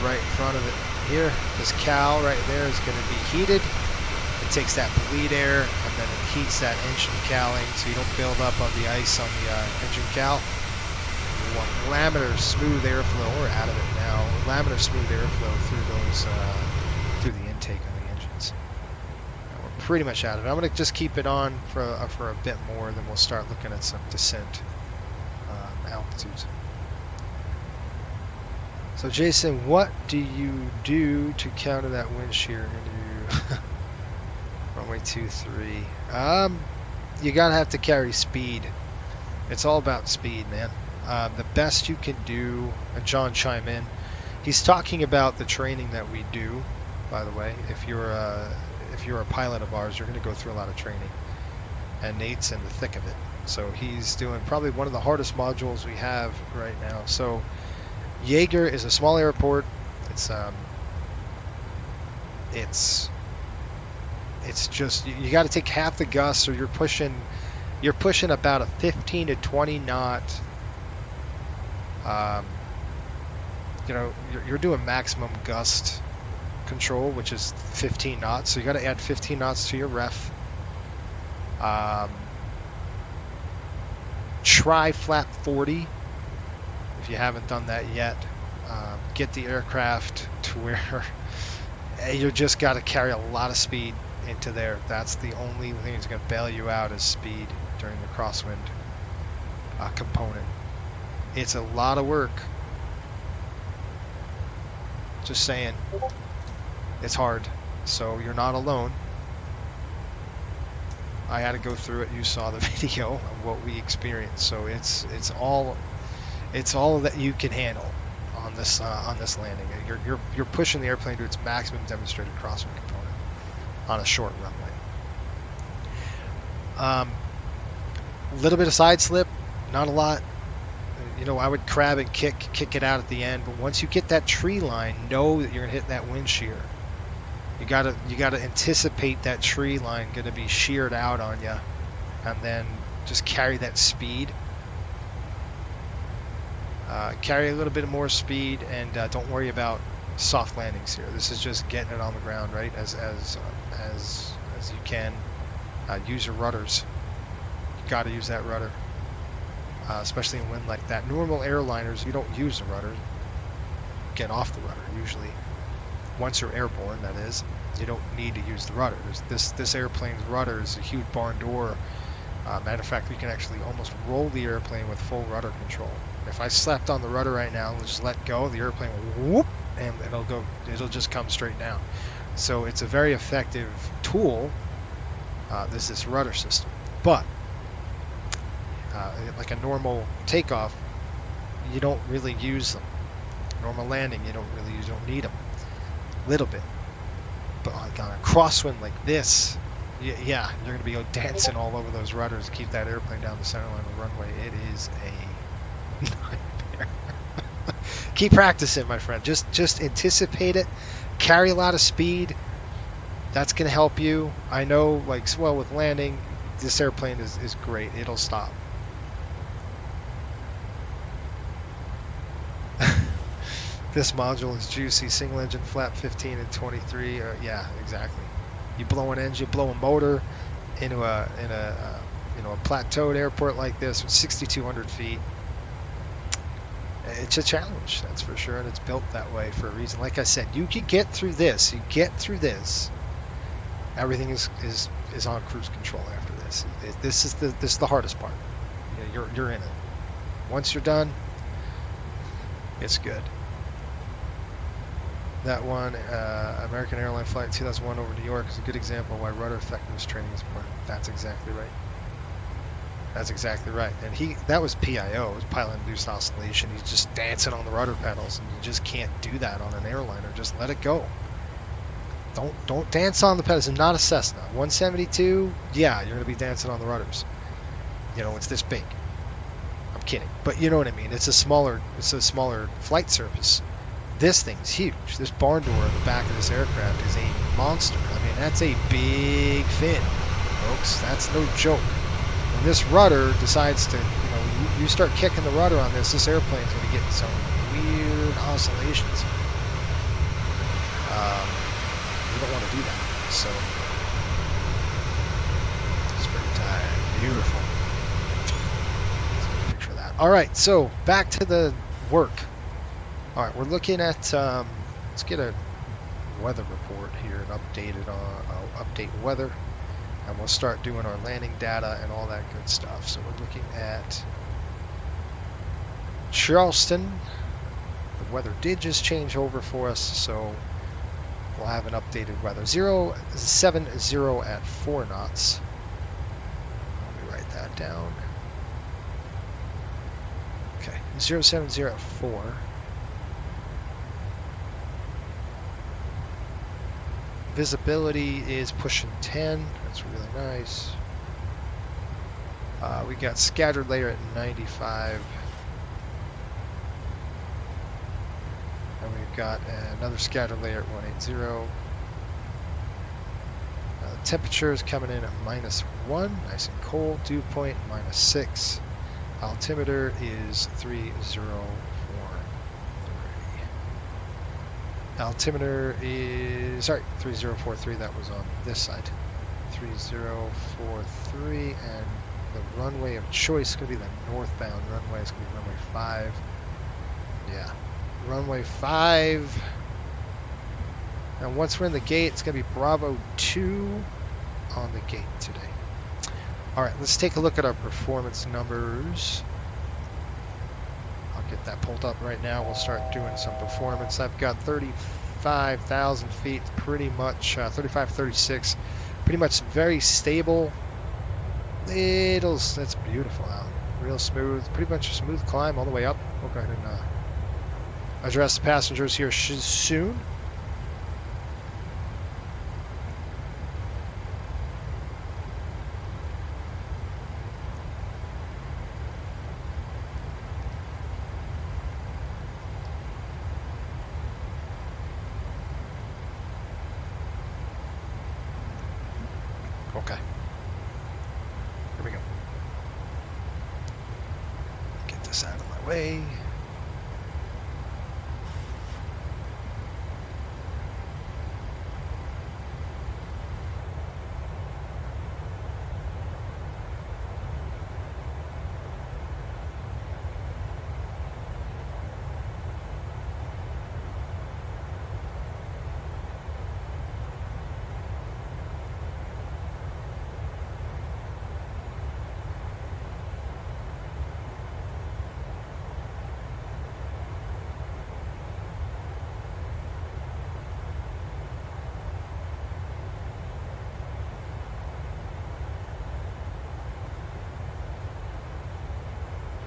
right in front of it here, this cowl right there is going to be heated. It takes that bleed air and then it heats that engine cowling so you don't build up on the ice on the engine cowl. You want laminar smooth airflow, or out of it now, laminar smooth airflow through those through the intake on the engines. We're pretty much out of it. I'm going to just keep it on for a bit more, then we'll start looking at some descent altitudes. So Jason, what do you do to counter that wind shear into runway 23? You gotta have to carry speed. It's all about speed, man. The best you can do, and John chime in, he's talking about the training that we do, by the way. If you're a pilot of ours, you're going to go through a lot of training, and Nate's in the thick of it. So he's doing probably one of the hardest modules we have right now. So Jaeger is a small airport. It's just you got to take half the gust, or you're pushing about a 15 to 20 knot. You're doing maximum gust control, which is 15 knots. So you got to add 15 knots to your ref. Try flap 40 if you haven't done that yet. Get the aircraft to where you just got to carry a lot of speed into there. That's the only thing that's going to bail you out is speed during the crosswind component. It's a lot of work. Just saying, it's hard. So you're not alone. I had to go through it. You saw the video of what we experienced. So it's all that you can handle on this landing. You're pushing the airplane to its maximum demonstrated crosswind component on a short runway. Little bit of side slip, not a lot. I would crab and kick it out at the end. But once you get that tree line, know that you're gonna hit that wind shear. You gotta anticipate that tree line gonna be sheared out on you, and then just carry that speed. Carry a little bit more speed, and don't worry about soft landings here. This is just getting it on the ground, right? As you can. Use your rudders. You got to use that rudder, especially in wind like that. Normal airliners, you don't use the rudder. Get off the rudder usually. Once you're airborne, that is, you don't need to use the rudder. This airplane's rudder is a huge barn door. Matter of fact, we can actually almost roll the airplane with full rudder control. If I slapped on the rudder right now and just let go, the airplane will whoop, and it'll just come straight down. So it's a very effective tool. This rudder system, but like a normal takeoff, you don't really use them. Normal landing, you don't need them. Little bit, but like on a crosswind like this, yeah, you're gonna be dancing all over those rudders to keep that airplane down the center line of the runway. It is a nightmare. Keep practicing, my friend. Just anticipate it. Carry a lot of speed. That's going to help you. I know, with landing, this airplane is great. It'll stop. This module is juicy. Single engine flap 15 and 23. Yeah, exactly. You blow an engine, blow a motor into a plateaued airport like this with 6,200 feet. It's a challenge, that's for sure, and it's built that way for a reason. Like I said, you can get through this. You get through this. Everything is on cruise control after this. This is the hardest part. You're in it. Once you're done, it's good. That one, American Airline Flight 2001 over New York, is a good example of why rudder effectiveness training is important. That's exactly right. That's exactly right. And that was PIO, it was pilot-induced oscillation. He's just dancing on the rudder pedals, and you just can't do that on an airliner. Just let it go. Don't dance on the pedals. It's not a Cessna. 172, yeah, you're going to be dancing on the rudders. It's this big. I'm kidding, but you know what I mean. It's a smaller flight surface. This thing's huge. This barn door in the back of this aircraft is a monster. I mean, that's a big fin, folks. That's no joke. When this rudder decides to, you start kicking the rudder on this airplane's going to get some weird oscillations. You don't want to do that. So, springtime, beautiful. Let's picture that. All right, so back to the work. All right, we're looking at. Let's get a weather report here and I'll update weather. And we'll start doing our landing data and all that good stuff. So we're looking at Charleston. The weather did just change over for us, so we'll have an updated weather. 070 at 4 knots. Let me write that down. Okay, 070 at 4. Visibility is pushing 10. That's really nice. We got scattered layer at 95. And we've got another scattered layer at 180. Temperature is coming in at -1, nice and cold. Dew point -6. Altimeter is 3043. Altimeter is, sorry, 3043. That was on this side. 3043, and the runway of choice is going to be the northbound runway. It's going to be runway 5. Yeah, runway 5. And once we're in the gate, it's going to be Bravo 2 on the gate today. All right, let's take a look at our performance numbers. I'll get that pulled up right now. We'll start doing some performance. I've got 35,000 feet, pretty much 35, 36, pretty much very stable. That's beautiful out. Real smooth, pretty much a smooth climb all the way up. We'll go ahead and address the passengers here soon. Okay. Here we go. Get this out of my way.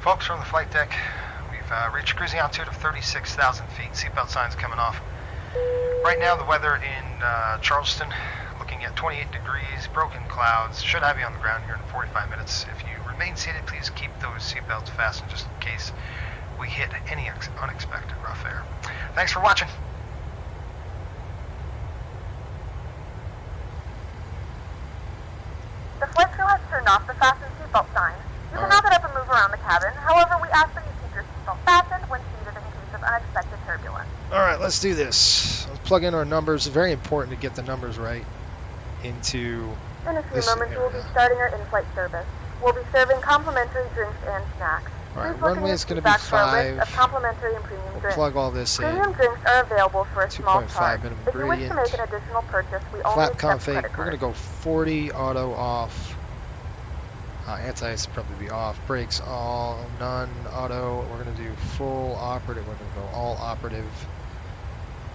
Folks, from the flight deck, we've reached cruising altitude of 36,000 feet. Seatbelt signs coming off. Right now, the weather in Charleston, looking at 28 degrees, broken clouds. Should have you on the ground here in 45 minutes. If you remain seated, please keep those seatbelts fastened just in case we hit any unexpected rough air. Thanks for watching. The flight crew has turned off the fasten seatbelt sign. You can now get up and move around the cabin. However, we ask that you keep your seatbelt fastened when seated in case of unexpected turbulence. All right, let's do this. Let's plug in our numbers. It's very important to get the numbers right into In a few this moments, we will be area. starting our in-flight service. We'll be serving complimentary drinks and snacks. All right, Please look in runway your is going to seat be back for a list 5. of complimentary and premium We'll drinks. plug all this in. Premium drinks are available for a small 2.5 charge. minimum If you wish to gradient. make an additional purchase, we only Flap accept config, credit we're going to cards. go 40, auto off. Anti-ice will probably be off. Brakes all, none, auto. We're going to do full operative. We're going to go all operative.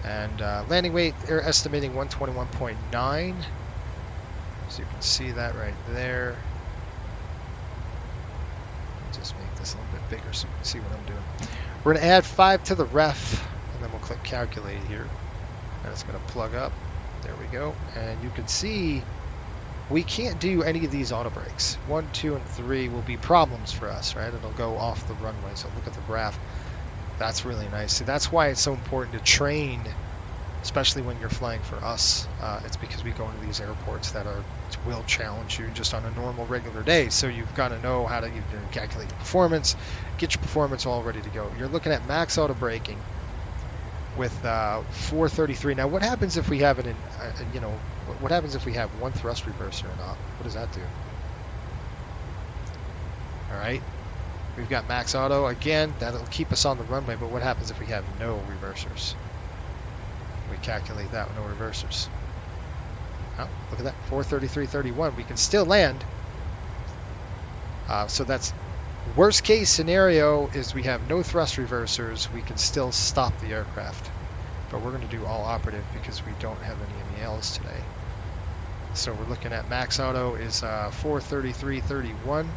And landing weight, they're estimating 121.9. So you can see that right there. Just make this a little bit bigger so you can see what I'm doing. We're going to add 5 to the ref, and then we'll click calculate here. And it's going to plug up. There we go. And you can see we can't do any of these auto brakes. 1, 2, and 3 will be problems for us, right? It'll go off the runway. So look at the graph. That's really nice. See, that's why it's so important to train, especially when you're flying for us. It's because we go into these airports that will challenge you just on a normal, regular day. So you've got to know how to calculate your performance, get your performance all ready to go. You're looking at max auto braking with 433. Now, what happens if we have what happens if we have one thrust reverser or not? What does that do? All right, we've got max auto again. That'll keep us on the runway. But what happens if we have no reversers? We calculate that with no reversers. Oh, look at that, 433.31. We can still land. So that's worst case scenario is we have no thrust reversers. We can still stop the aircraft. But we're going to do all operative because we don't have any MELs today. So we're looking at max auto is 433.31.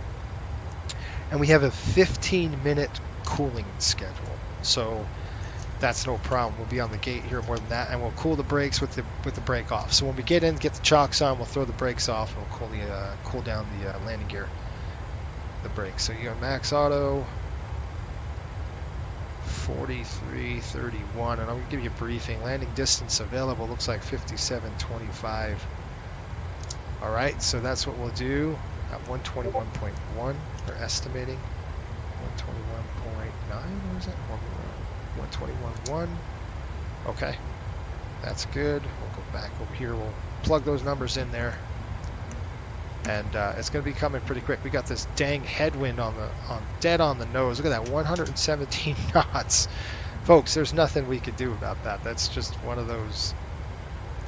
And we have a 15-minute cooling schedule. So that's no problem. We'll be on the gate here more than that, and we'll cool the brakes with the brake off. So when we get in, get the chocks on, we'll throw the brakes off, and we'll cool down the landing gear. the brakes. So you got max auto, 43.31, and I'm gonna give you a briefing. Landing distance available looks like 57.25. All right, so that's what we'll do. At 121.1, we're estimating 121.9. Or is that 121.1? Okay, that's good. We'll go back over here. We'll plug those numbers in there, and it's going to be coming pretty quick. We got this dang headwind dead on the nose. Look at that, 117 knots, folks. There's nothing we could do about that. That's just one of those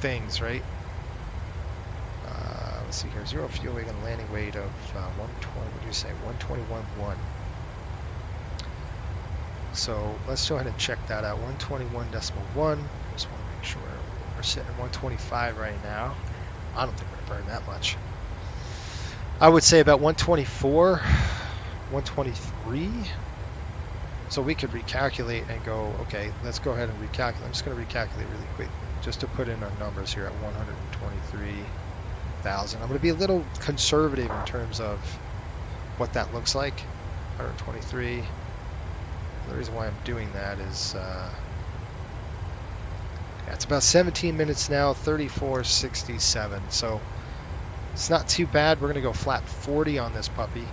things, right? Let's see here. Zero fuel weight and landing weight of 120. What do you say? 121.1. So let's go ahead and check that out. 121.1. Just want to make sure we're sitting at 125 right now. I don't think we're going to burn that much. I would say about 124, 123. So we could recalculate and go, okay, let's go ahead and recalculate. I'm just going to recalculate really quick just to put in our numbers here at 123,000. I'm going to be a little conservative in terms of what that looks like. 123. The reason why I'm doing that is yeah, it's about 17 minutes now, 34.67. So it's not too bad. We're going to go flat 40 on this puppy.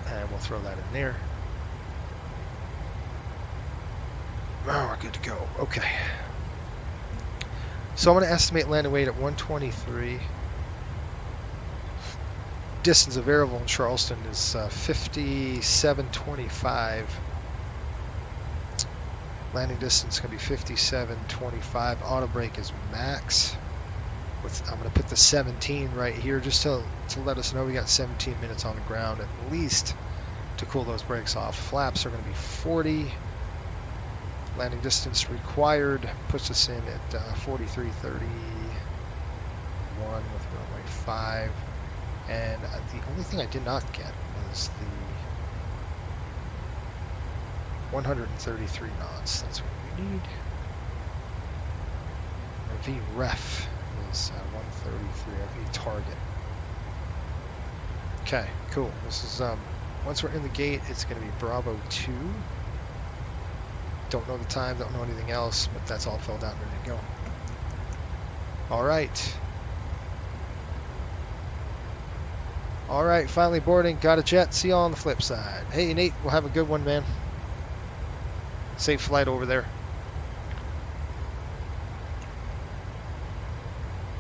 And we'll throw that in there. Oh, we're good to go. Okay. So I'm going to estimate landing weight at 123. Distance of variable in Charleston is 57.25. Landing distance can be 57.25. Auto brake is max. I'm going to put the 17 right here just to let us know we got 17 minutes on the ground at least to cool those brakes off. Flaps are going to be 40. Landing distance required puts us in at 43.31 with runway 5. And the only thing I did not get was the 133 knots. That's what we need. Our VREF is 133, our V target. Okay, cool. This is, once we're in the gate, it's going to be Bravo 2. Don't know the time, don't know anything else, but that's all filled out and ready to go. All right. All right, finally boarding. Got a jet. See you all on the flip side. Hey, Nate, we'll have a good one, man. Safe flight over there.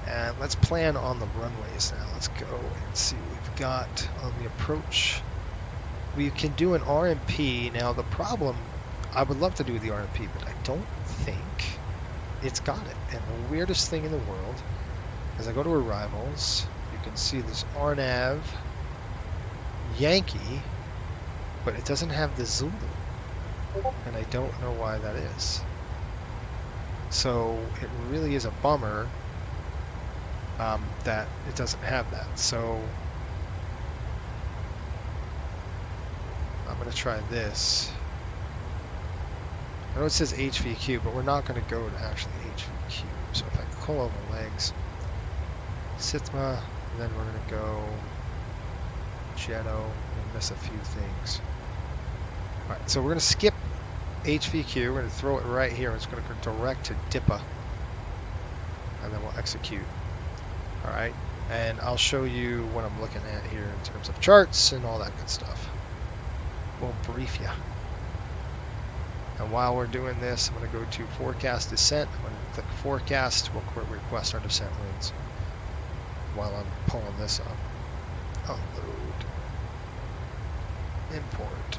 And let's plan on the runways now. Let's go and see what we've got on the approach. We can do an RMP. Now, the problem, I would love to do the RMP, but I don't think it's got it. And the weirdest thing in the world, as I go to arrivals, you can see this RNAV Yankee, but it doesn't have the Zulu, and I don't know why that is. So it really is a bummer that it doesn't have that. So I'm going to try this. I know it says HVQ, but we're not going to go to actually HVQ. So if I pull over legs, Sitma, and then we're going to go Jetto, and miss a few things. Alright, so we're going to skip HVQ, we're going to throw it right here, it's going to go direct to DIPA, and then we'll execute. Alright, and I'll show you what I'm looking at here in terms of charts and all that good stuff. We'll brief you. And while we're doing this, I'm going to go to Forecast Descent. I'm going to click Forecast. We'll request our descent winds while I'm pulling this up. Unload. Import.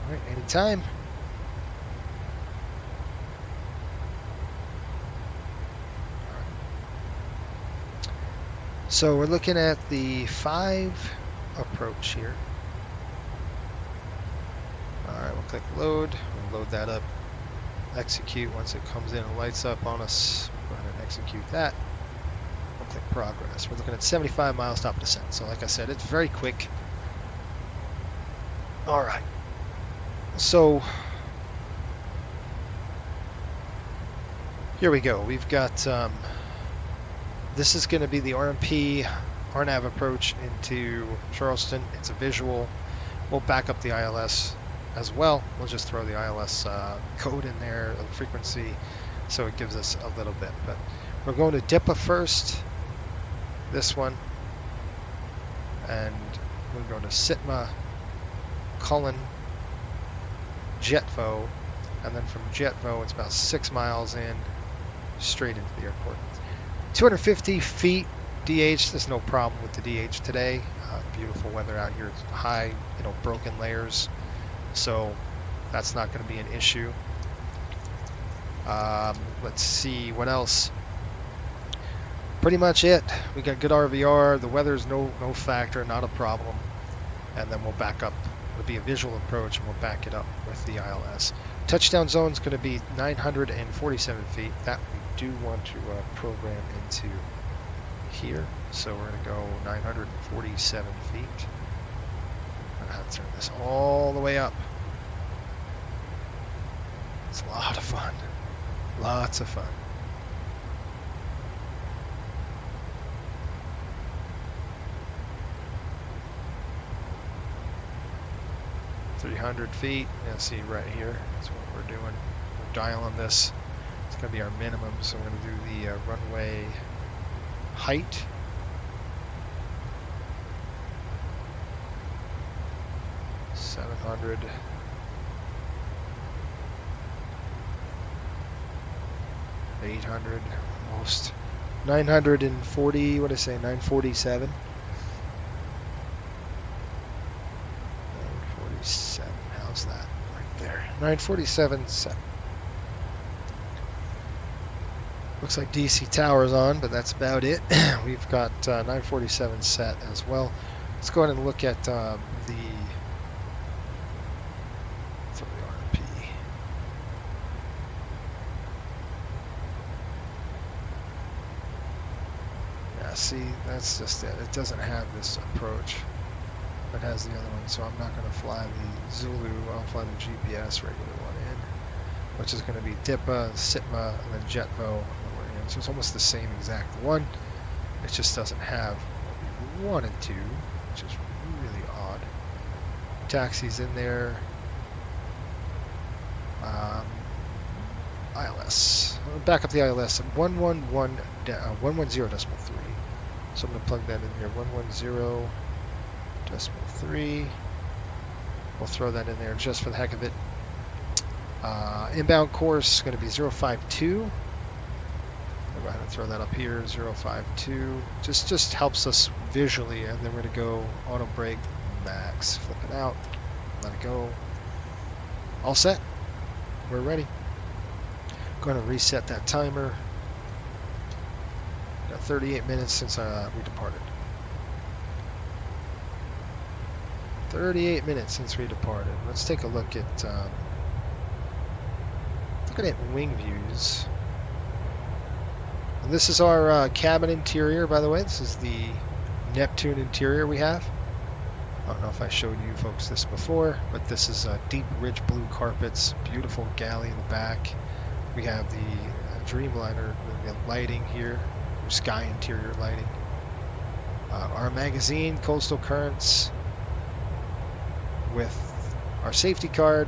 Alright, anytime. So we're looking at the 5 approach here. Alright, we'll click load. We'll load that up. Execute. Once it comes in and lights up on us, we'll go ahead and execute that. We'll click progress. We're looking at 75 miles top descent. So like I said, it's very quick. Alright. So Here we go. We've got, this is going to be the RMP RNAV approach into Charleston. It's a visual. We'll back up the ILS as well. We'll just throw the ILS code in there, the frequency, so it gives us a little bit. But we're going to DIPA first, this one, and we're going to SITMA, Cullen, JETVO, and then from JETVO it's about 6 miles in, straight into the airport. 250 feet DH, there's no problem with the DH today. Beautiful weather out here. It's high, broken layers, so that's not going to be an issue. Let's see what else. Pretty much it. We got good RVR. The weather's no factor, not a problem. And then we'll back up. It'll be a visual approach, and we'll back it up with the ILS. Touchdown zone is going to be 947 feet. That we do want to program into here. So we're going to go 947 feet. I'm going to have to turn this all the way up. It's a lot of fun. Lots of fun. .300 feet. You'll see right here. That's what we're doing. We're dialing this. It's going to be our minimum. So we're going to do the runway height. .700. 800 almost. 940. What did I say? 947. 947. How's that? Right there. 947. Looks like DC Tower's on, but that's about it. We've got 947 set as well. Let's go ahead and look at the RMP. Yeah, see, that's just it. It doesn't have this approach. It has the other one, so I'm not going to fly the Zulu. I'll fly the GPS regular one in, which is going to be DIPA, SITMA, and then JETVO. So it's almost the same exact one. It just doesn't have what we wanted to, which is really odd. Taxis in there. ILS. I'll back up the ILS at 110.3. So I'm going to plug that in here. 110.3. We'll throw that in there just for the heck of it. Inbound course is going to be 052. I'll go ahead and throw that up here, 052. Just helps us visually, and then we're going to go auto brake max. Flip it out, let it go. All set. We're ready. Going to reset that timer. Got 38 minutes since we departed. 38 minutes since we departed. Let's take a look at looking at wing views. And this is our cabin interior, by the way. This is the Neptune interior we have. I don't know if I showed you folks this before, but this is deep, rich blue carpets, beautiful galley in the back. We have the Dreamliner, the lighting here, sky interior lighting. Our magazine, Coastal Currents, with our safety card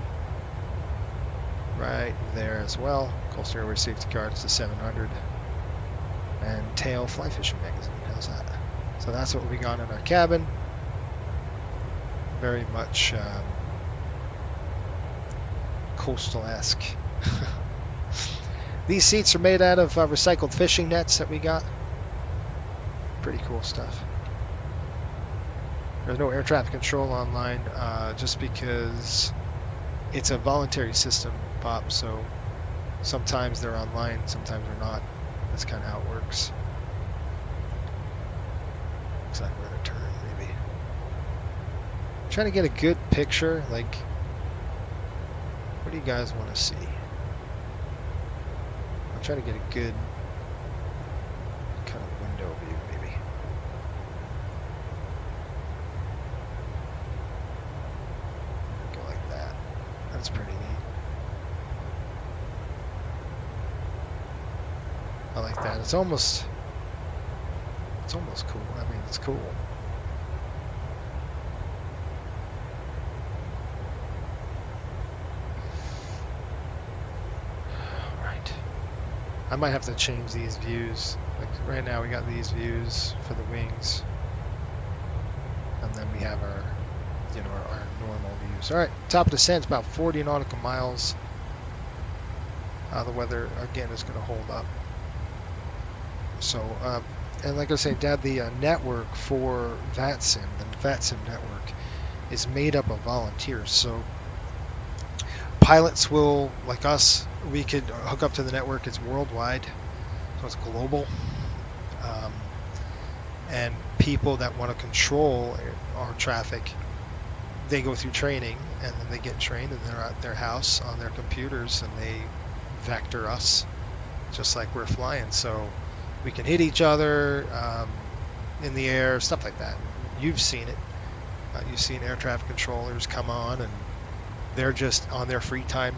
right there as well. Coastal Airways safety card, it's the 700. And tail fly fishing magazine. How's that? So that's what we got in our cabin. Very much coastal-esque. These seats are made out of recycled fishing nets that we got. Pretty cool stuff. There's no air traffic control online, just because it's a voluntary system, Pop. So sometimes they're online, sometimes they're not. That's kind of how it works. Looks like we're going to turn, maybe. I'm trying to get a good picture. Like, what do you guys want to see? I'm trying to get a good kind of window view, maybe. Go like that. That's pretty neat. I like that. It's almost cool. I mean, it's cool. Alright. I might have to change these views. Like right now we got these views for the wings. And then we have our, you know, our normal views. Alright, top of descent is about 40 nautical miles. The weather, again, is going to hold up. So, and like I was saying, Dad, the network for VATSIM, the VATSIM network, is made up of volunteers. So pilots will, like us, we could hook up to the network. It's worldwide, so it's global. And people that want to control our traffic, they go through training, and then they get trained, and they're at their house on their computers, and they vector us just like we're flying. So we can hit each other in the air, stuff like that. You've seen it. You've seen air traffic controllers come on, and they're just on their free time,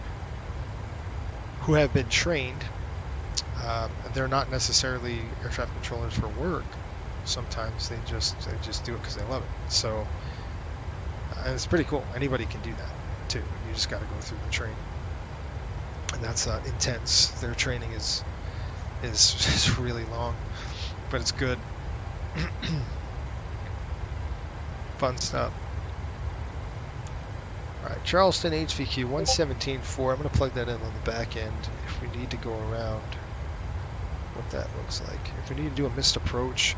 who have been trained. They're not necessarily air traffic controllers for work. Sometimes they just do it because they love it. So and it's pretty cool. Anybody can do that too. You just got to go through the training, and that's intense. Their training is really long, but it's good. Fun stuff. Alright, Charleston HVQ 117.4. I'm going to plug that in on the back end if we need to go around, what that looks like. If we need to do a missed approach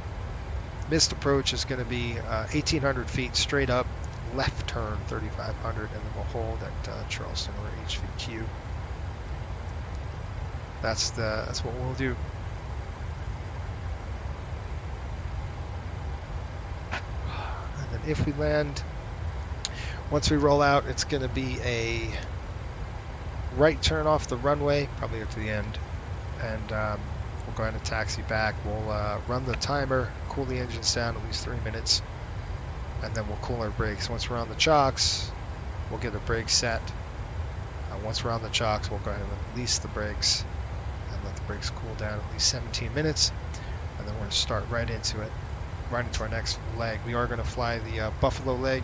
is going to be 1,800 feet straight up, left turn 3,500, and then we'll hold at Charleston or HVQ. That's what we'll do. And then if we land, once we roll out, it's going to be a right turn off the runway, probably up to the end, and we'll go ahead and taxi back. We'll run the timer, cool the engines down at least 3 minutes, and then we'll cool our brakes. Once we're on the chocks, we'll get the brakes set. Once we're on the chocks, we'll go ahead and release the brakes and let the brakes cool down at least 17 minutes, and then we're going to start right into it, right into our next leg. We are going to fly the Buffalo leg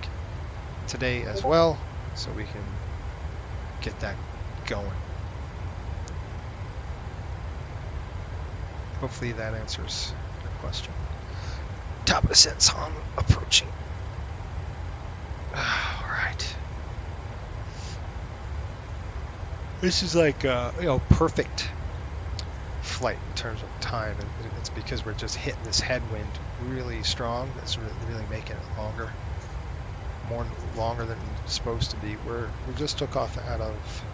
today as well, so we can get that going. Hopefully that answers your question. Top of the set song approaching. Alright. This is like perfect flight in terms of time, and it's because we're just hitting this headwind really strong. That's really making it longer. More longer than it's supposed to be. We just took off out of,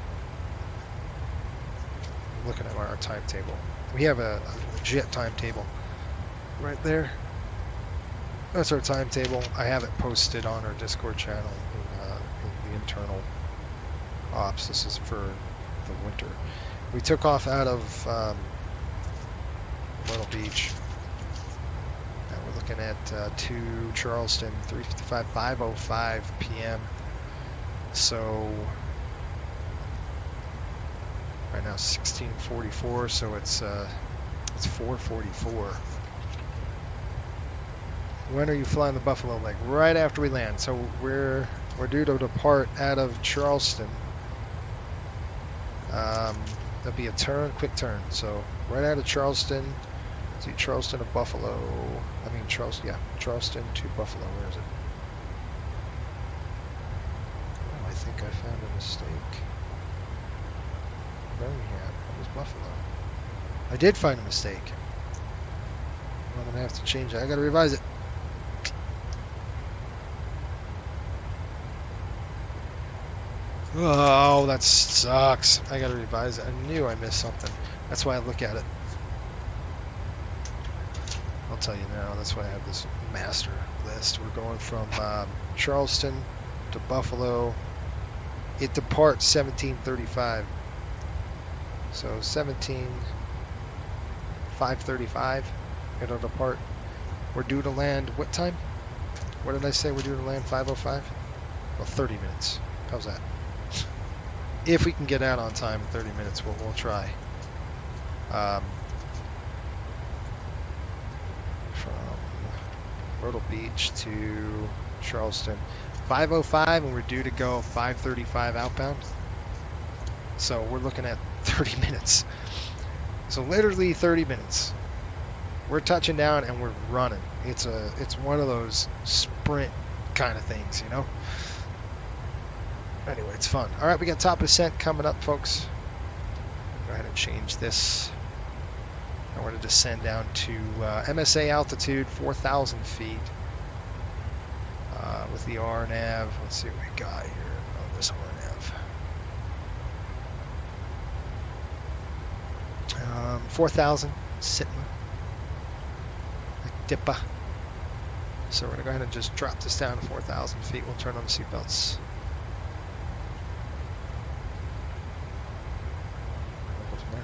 I'm looking at our timetable. We have a legit timetable right there. That's our timetable. I have it posted on our Discord channel in the internal ops. This is for the winter. We took off out of Myrtle Beach. We're looking at to Charleston, 3:55, 5:05 p.m. So right now 16:44, so it's 4:44. When are you flying the Buffalo leg? Right after we land. So we're due to depart out of Charleston. There'll be a quick turn. So right out of Charleston. See, Charleston to Buffalo. Charleston to Buffalo. Where is it? Oh, I think I found a mistake. Birmingham. That was Buffalo. I did find a mistake. I'm gonna have to change it. I gotta revise it. Oh, that sucks. I gotta revise it. I knew I missed something. That's why I look at it. I'll tell you now. That's why I have this master list. We're going from Charleston to Buffalo. It departs 17:35. So 5:35. It'll depart. We're due to land. What time? What did I say? We're due to land 5:05. Well, 30 minutes. How's that? If we can get out on time in 30 minutes, we'll try. Myrtle Beach to Charleston. 5:05, and we're due to go 5:35 outbound. So we're looking at 30 minutes. So literally 30 minutes. We're touching down and we're running. It's one of those sprint kind of things, you know. Anyway, it's fun. All right, we got top ascent coming up, folks. Go ahead and change this. I want to descend down to MSA altitude, 4,000 feet. With the RNAV, let's see what we got here on this RNAV. 4,000, sitting like Dippa. So we're going to go ahead and just drop this down to 4,000 feet. We'll turn on the seatbelts. Go from there.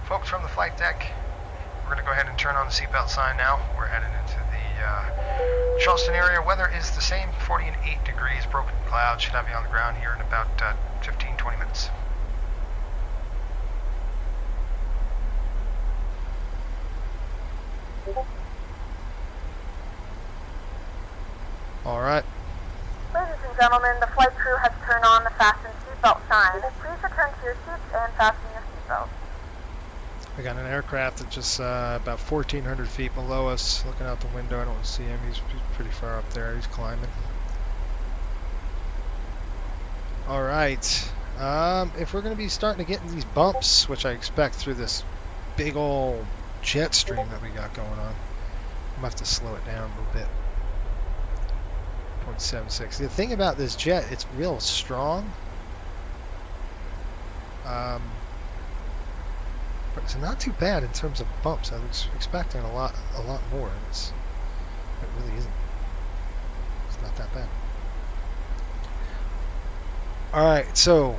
Folks from the flight deck, we're going to go ahead and turn on the seatbelt sign now. We're heading into the Charleston area. Weather is the same, 40 and 8 degrees, broken clouds. Should have you on the ground here in about 15-20 minutes. All right. Ladies and gentlemen, the flight crew has turned on the fasten seatbelt sign. Please return to your seats and fasten your seatbelts. We got an aircraft that's just about 1,400 feet below us. Looking out the window, I don't see him. He's pretty far up there. He's climbing. All right. If we're going to be starting to get in these bumps, which I expect through this big old jet stream that we got going on, I'm going to have to slow it down a little bit. 0.76. The thing about this jet, it's real strong. But it's not too bad in terms of bumps. I was expecting a lot more. It really isn't. It's not that bad. All right, so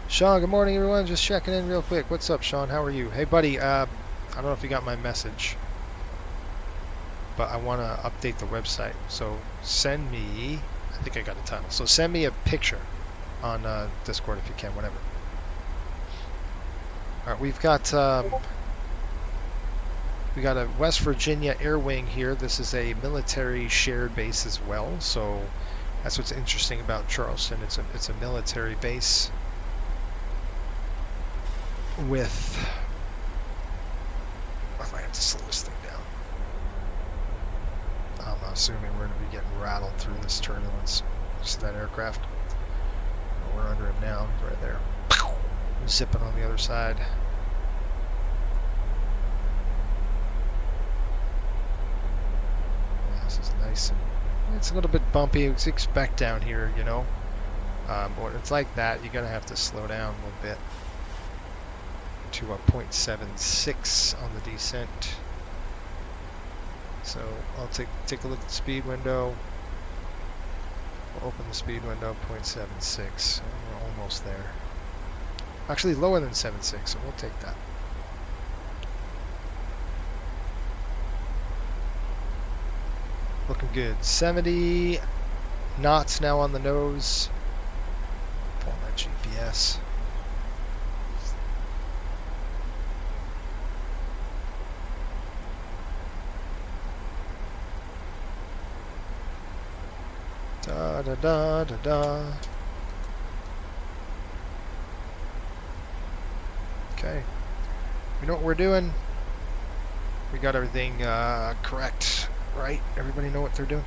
Sean, good morning, everyone. Just checking in real quick. What's up, Sean? How are you? Hey, buddy. I don't know if you got my message, but I want to update the website. So send me. I think I got a title. So send me a picture on Discord if you can, whatever. All right, we've got a West Virginia Air Wing here. This is a military shared base as well, so that's what's interesting about Charleston. It's a military base with. I might have to slow this thing down. I'm assuming we're going to be getting rattled through this turbulence. See that aircraft? We're under him now, right there. Zipping on the other side. Yeah, this is nice. And it's a little bit bumpy. It's expect down here, you know. But when it's like that, you're gonna have to slow down a little bit to a 0.76 on the descent. So I'll take a look at the speed window. We'll open the speed window, 0.76. We're almost there. Actually lower than 7.6, so we'll take that. Looking good. 70 knots now on the nose. Pulling that GPS. Da da da da da. Okay, we know what we're doing. We got everything correct, right? Everybody know what they're doing?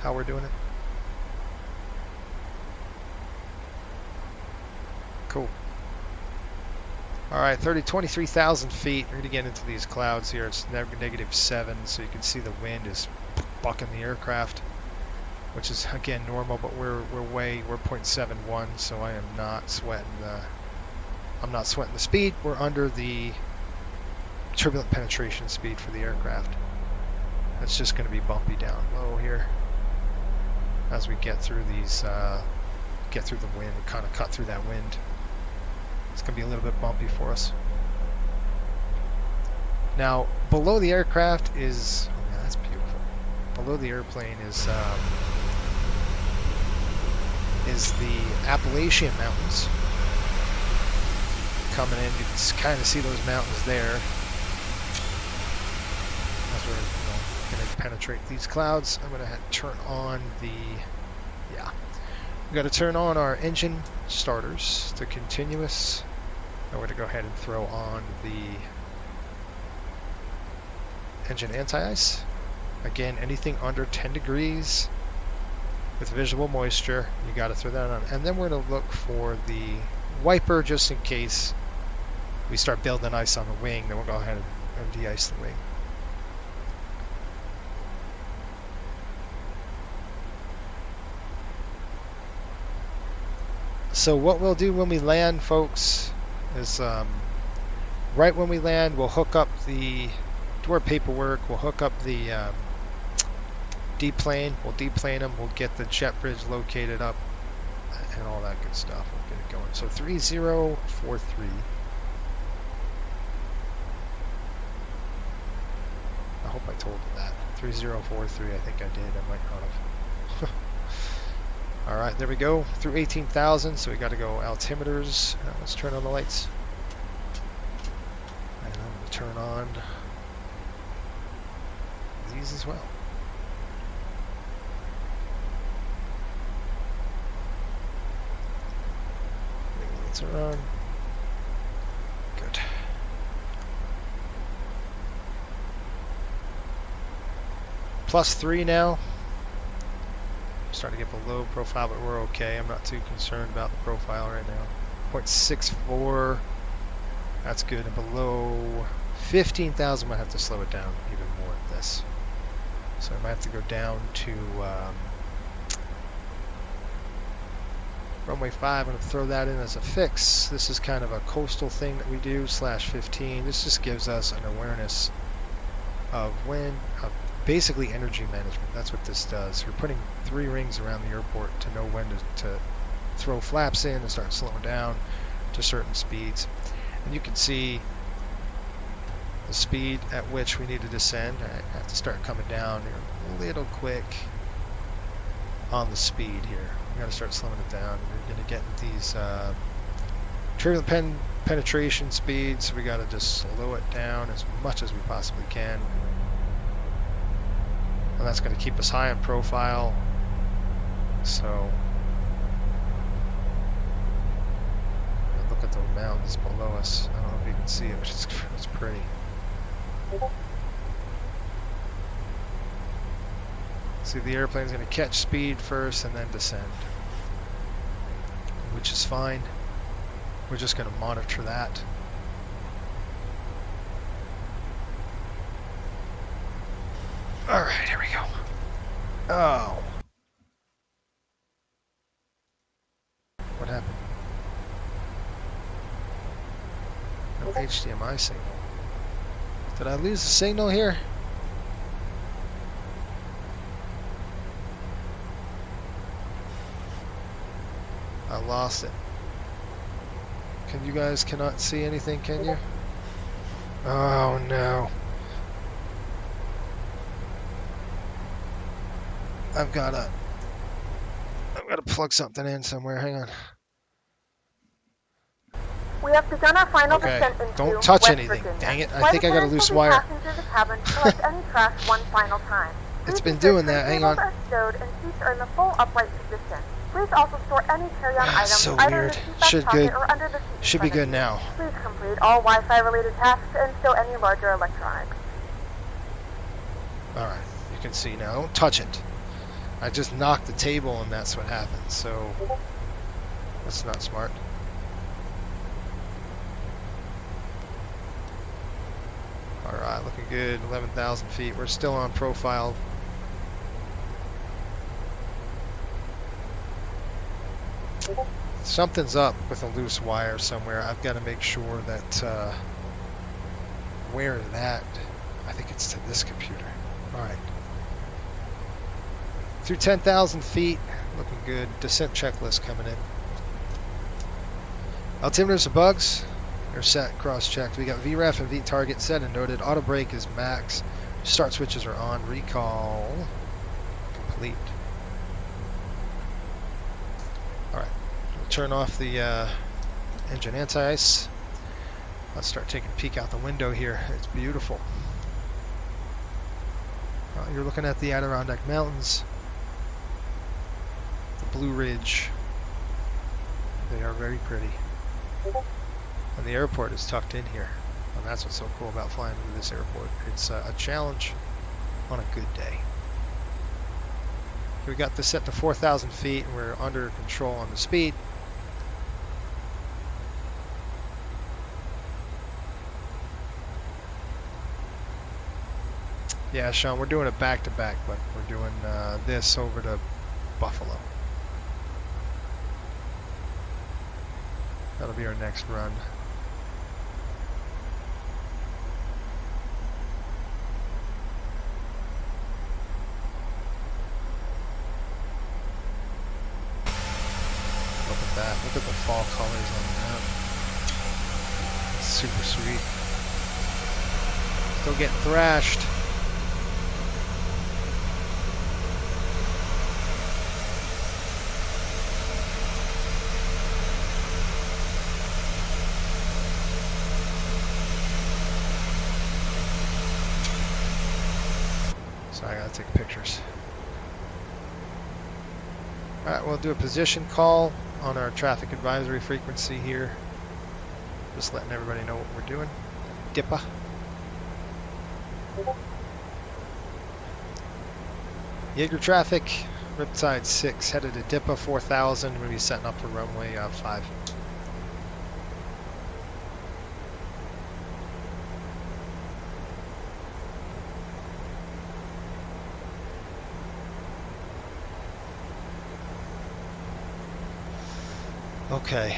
How we're doing it? Cool. All right, 23,000 feet. We're gonna get into these clouds here. It's -7, so you can see the wind is bucking the aircraft. which is again normal, but we're 0.71, so I am not sweating the speed. We're under the turbulent penetration speed for the aircraft. It's just going to be bumpy down low here as we get through these, get through the wind, and kind of cut through that wind. It's going to be a little bit bumpy for us. Now, below the aircraft is, oh yeah, that's beautiful. Below the airplane is the Appalachian Mountains coming in. You can kind of see those mountains there as we're going to penetrate these clouds. I'm going to turn on the, yeah, we got to turn on our engine starters to continuous. I'm going to go ahead and throw on the engine anti-ice. Again, anything under 10 degrees with visual moisture, you got to throw that on. And then we're going to look for the wiper just in case we start building ice on the wing. Then we'll go ahead and de-ice the wing. So what we'll do when we land, folks, is right when we land, we'll hook up the door paperwork. We'll hook up the deplane. We'll deplane them. We'll get the jet bridge located up and all that good stuff. We'll get it going. So 3043. I hope I told you that. 3043. I think I did. I might not have. All right, there we go. Through 18,000. So we got to go altimeters. Let's turn on the lights. And I'm going to turn on these as well. Lights are on. Good. +3 now. Starting to get below profile, but we're okay. I'm not too concerned about the profile right now. 0.64. That's good. And below 15,000, I might have to slow it down even more than this. So I might have to go down to runway 5. I'm going to throw that in as a fix. This is kind of a coastal thing that we do, /15. This just gives us an awareness of wind, of basically energy management. That's what this does. You're putting 3 rings around the airport to know when to throw flaps in and start slowing down to certain speeds. And you can see the speed at which we need to descend. I have to start coming down. You're a little quick on the speed here. We got to start slowing it down. We're going to get these turbulent penetration speeds. So we got to just slow it down as much as we possibly can. And that's going to keep us high in profile. So look at the mountains below us. I don't know if you can see it, but it's pretty. See, the airplane's going to catch speed first and then descend, which is fine. We're just going to monitor that. All right, here we go. Oh. What happened? No HDMI signal. Did I lose the signal here? I lost it. You guys cannot see anything, can you? Oh no. I've got to plug something in somewhere. Hang on. We have begun our final Okay, descent into don't touch West anything. Virginia. Dang it, I Flight think I got a attendants loose will be wire. passing through the cabin to collect any trash one final time. It's Please been ensure doing tray that. Hang tables on. are stowed and seats are in the full upright position. Please also store any carry-on items So either weird. in the seat back Should pocket good. or under the seat. Should be in front good of now. you. Please complete all Wi-Fi related tasks and stow any larger electronics. All right, you can see now. Don't touch it. I just knocked the table and that's what happened. So that's not smart. All right, looking good. 11,000 feet. We're still on profile. Something's up with a loose wire somewhere. I've got to make sure that where that, I think it's to this computer. All right. Through 10,000 feet, looking good. Descent checklist coming in. Altimeters and bugs are set, cross-checked. We got VREF and VTarget set and noted. Auto brake is max. Start switches are on. Recall complete. All right. We'll turn off the engine anti-ice. Let's start taking a peek out the window here. It's beautiful. You're looking at the Adirondack Mountains. The Blue Ridge. They are very pretty. And the airport is tucked in here. And that's what's so cool about flying through this airport. It's a challenge on a good day. We got this set to 4,000 feet and we're under control on the speed. Yeah, Sean, we're doing it back-to-back, but we're doing this over to Buffalo. That'll be our next run. Look at that. Look at the fall colors on that. It's super sweet. Still getting thrashed. I gotta take pictures. Alright, we'll do a position call on our traffic advisory frequency here. Just letting everybody know what we're doing. DIPA. Jaeger traffic, Riptide 6, headed to DIPA 4000. We'll be setting up for runway 5. Okay.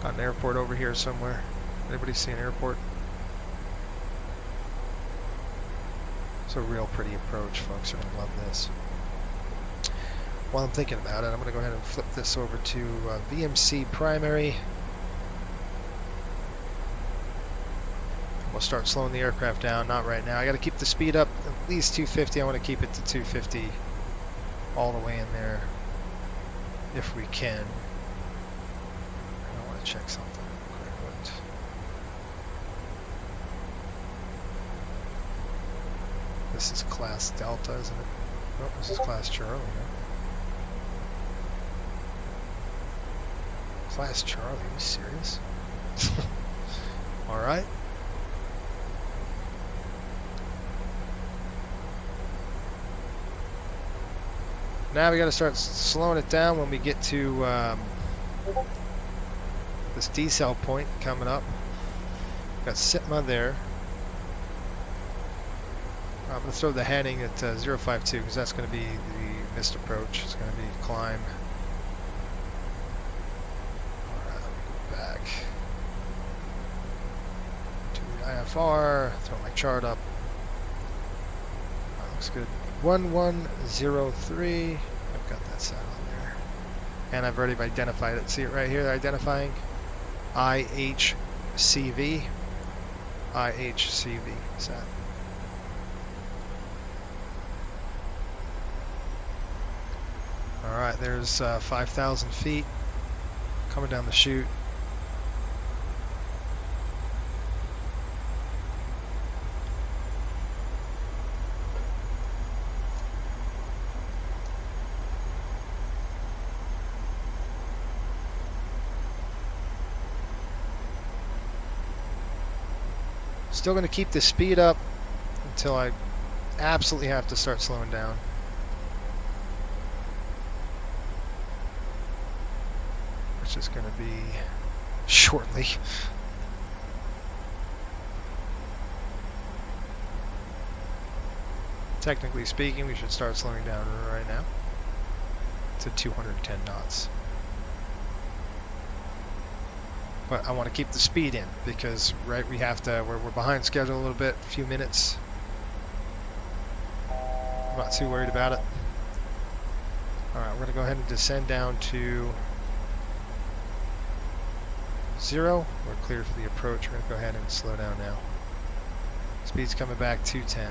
Got an airport over here somewhere. Anybody see an airport? It's a real pretty approach, folks. You're gonna love this. While I'm thinking about it, I'm gonna go ahead and flip this over to VMC primary. We'll start slowing the aircraft down. Not right now. I got to keep the speed up at least 250. I want to keep it to 250 all the way in there if we can. I want to check something real quick. This is class Delta, isn't it? Oh, this is class Charlie. Class Charlie? Are you serious? All right. Now we got to start slowing it down when we get to this decel point coming up. Got SITMA there. I'm going to throw the heading at 052 because that's going to be the missed approach. It's going to be climb. Alright, let me go back to the IFR, throw my chart up. That looks good. 1103. I've got that set on there. And I've already identified it. See it right here? They're identifying IHCV. IHCV set. Alright, there's 5,000 feet coming down the chute. Still going to keep the speed up until I absolutely have to start slowing down. Which is going to be shortly. Technically speaking, we should start slowing down right now to 210 knots. But I want to keep the speed in because we have to. We're behind schedule a little bit, a few minutes. I'm not too worried about it. All right, we're gonna go ahead and descend down to 0. We're clear for the approach. We're gonna go ahead and slow down now. Speed's coming back 210.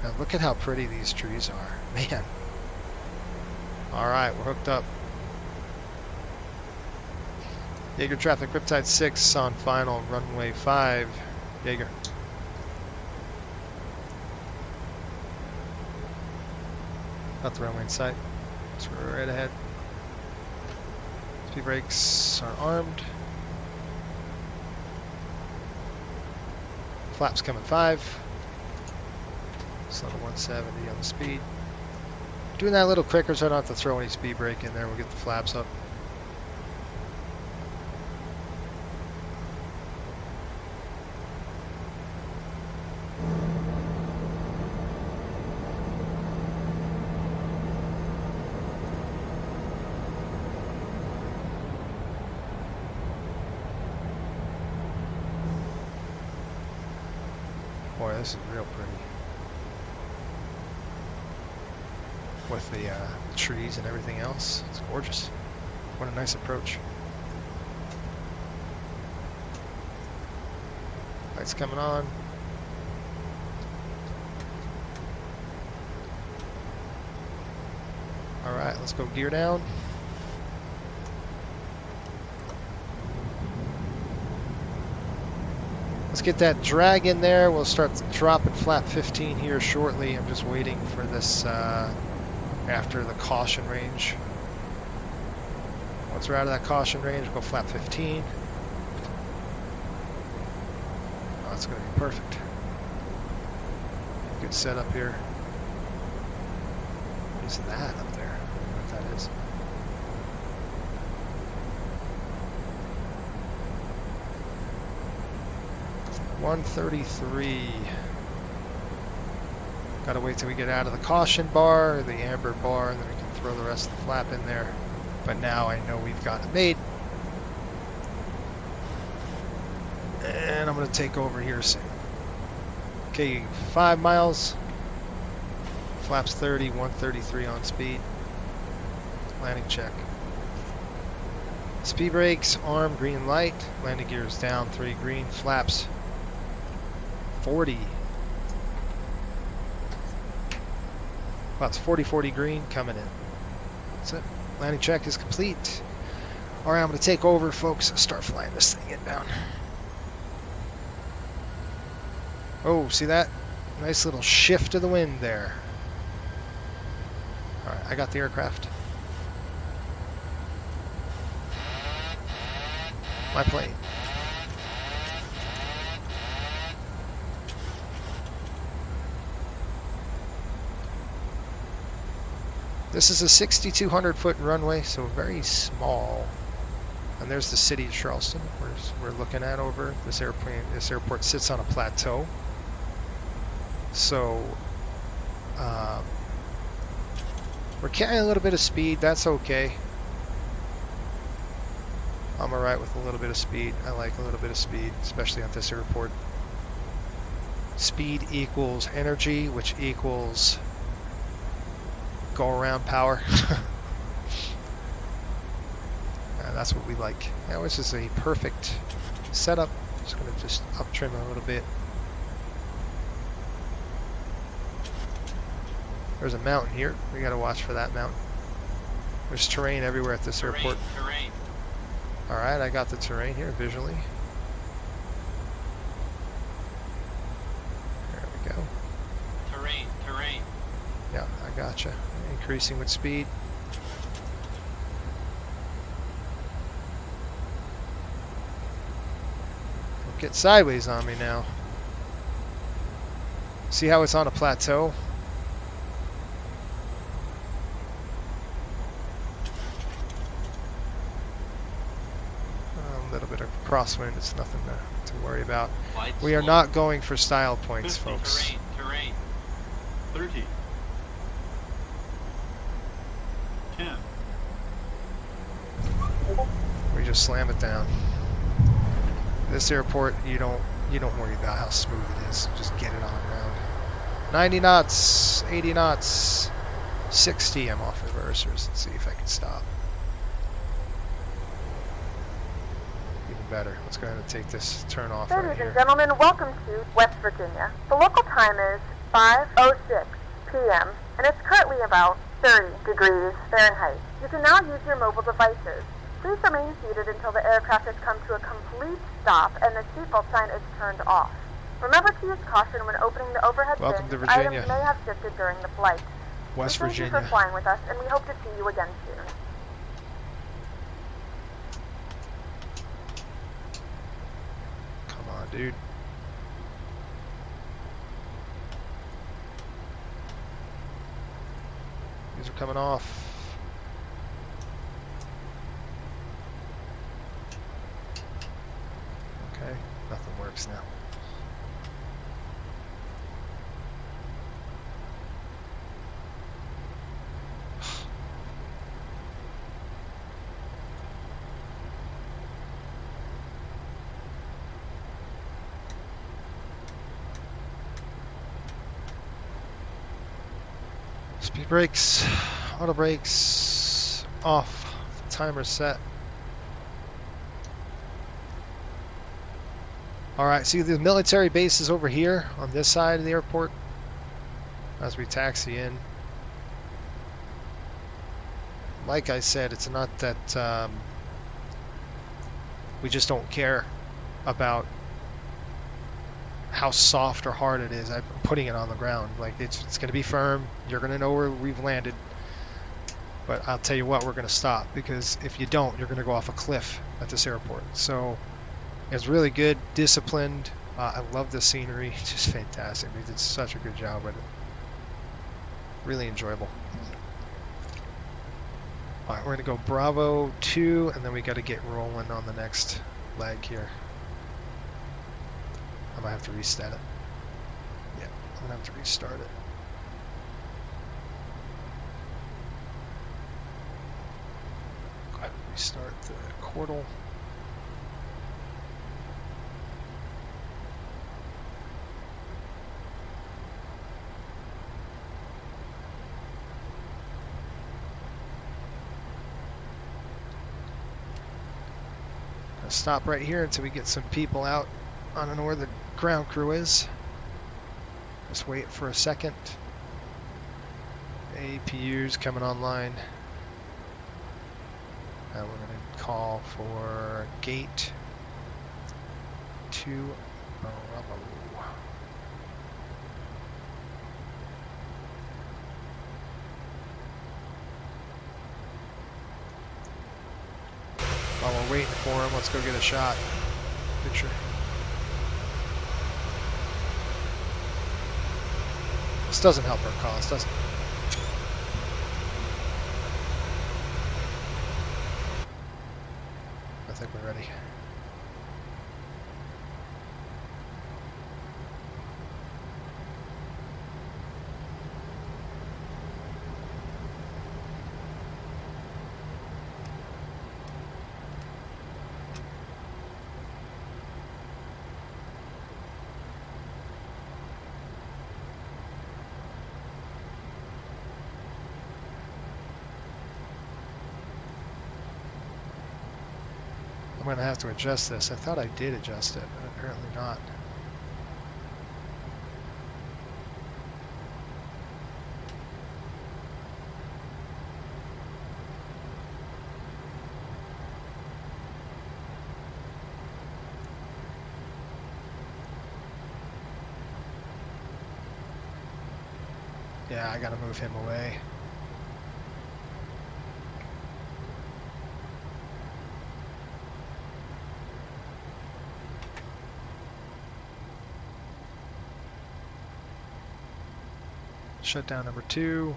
Now look at how pretty these trees are, man. All right, we're hooked up. Jaeger traffic, Riptide 6 on final, runway 5. Jaeger. Got the runway in sight. So we're right ahead. Speed brakes are armed. Flaps coming 5. Slow to 170 on the speed. Doing that a little quicker so I don't have to throw any speed brake in there. We'll get the flaps up. Boy, this is real pretty. With the trees and everything else. It's gorgeous. What a nice approach. Lights coming on. Alright, let's go gear down. Let's get that drag in there. We'll start dropping flap 15 here shortly. I'm just waiting for this after the caution range. Once we're out of that caution range, we'll go flap 15. Oh, that's going to be perfect. Good setup here. What is that up there? I don't know what that is. $133. Gotta wait till we get out of the caution bar, or the amber bar, and then we can throw the rest of the flap in there. But now I know we've got it made. And I'm gonna take over here soon. Okay, 5 miles. Flaps 30, 133 on speed. Landing check. Speed brakes, arm, green light. Landing gears down, 3 green. Flaps 40. Flaps 40, 40 green coming in. That's it. Landing check is complete. Alright, I'm going to take over, folks. Start flying this thing inbound. Oh, see that? Nice little shift of the wind there. Alright, I got the aircraft. My plane. This is a 6,200 foot runway, so very small. And there's the city of Charleston, we're looking at over. This airport sits on a plateau. So we're carrying a little bit of speed. That's okay. I'm alright with a little bit of speed. I like a little bit of speed, especially at this airport. Speed equals energy, which equals go around power. That's what we like. Now this is a perfect setup. Just gonna up trim a little bit. There's a mountain here. We gotta watch for that mountain. There's terrain everywhere at this airport. Terrain. Alright, I got the terrain here visually. There we go. Terrain. Yeah, I gotcha. Increasing with speed. Don't get sideways on me now. See how it's on a plateau? A little bit of crosswind. It's nothing to worry about. Light We are slope. not going for style points, 50, folks. terrain. 30. 10. We just slam it down. This airport, you don't worry about how smooth it is. Just get it on the ground. 90 knots, 80 knots, 60. I'm off reversers. Let's see if I can stop. Even better. Let's go ahead and take this turn off right Ladies and here. gentlemen, welcome to West Virginia. The local time is 5:06 p.m. and it's currently about 30 degrees Fahrenheit. You can now use your mobile devices. Please remain seated until the aircraft has come to a complete stop and the seatbelt sign is turned off. Remember to use caution when opening the overhead Welcome bins. to Virginia. Items may have shifted during the flight. West We thank you for Virginia. flying with us, and we hope to see you again soon. Come on, dude. These are coming off. Okay, nothing works now. Speed brakes, auto brakes, off, timer set. Alright, see the military base is over here on this side of the airport as we taxi in. Like I said, it's not that we just don't care about how soft or hard it is. I'm putting it on the ground. Like it's going to be firm. You're going to know where we've landed. But I'll tell you what, we're going to stop, because if you don't, you're going to go off a cliff at this airport. So it's really good, disciplined. I love the scenery. It's just fantastic. We did such a good job with it. Really enjoyable. All right, we're going to go Bravo 2, and then we got to get rolling on the next leg here. I might have to reset it. Yeah, I'm gonna have to restart it. Go ahead and restart the Coastal. Gonna stop right here until we get some people out. I don't know where the ground crew is. Just wait for a second. APU's coming online. We're going to call for gate 2 Bravo. While we're waiting for him, let's go get a shot. Picture. This doesn't help our cause, does it? I think we're ready. I'm going to have to adjust this. I thought I did adjust it, but apparently not. Yeah, I got to move him away. Shutdown number 2.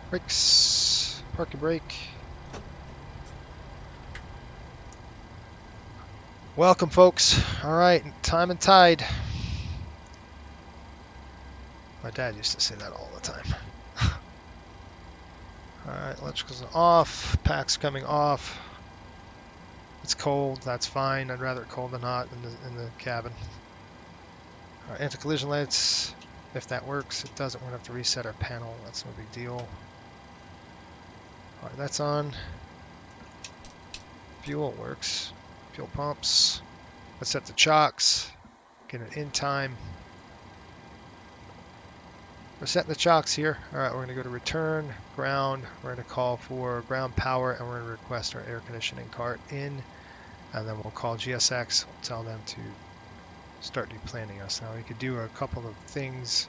Brakes. Parking brake. Welcome, folks. All right, time and tide. My dad used to say that all the time. All right, electricals off. Pack's coming off. It's cold. That's fine. I'd rather it cold than hot in the cabin. All right, anti-collision lights. If that works, it doesn't. We're gonna have to reset our panel. That's no big deal. All right, that's on. Fuel works. Fuel pumps. Let's set the chocks. Get it in time. We're setting the chocks here. All right, we're going to go to return, ground. We're going to call for ground power, and we're going to request our air conditioning cart in. And then we'll call GSX. We'll tell them to start deplanning us. Now we could do a couple of things.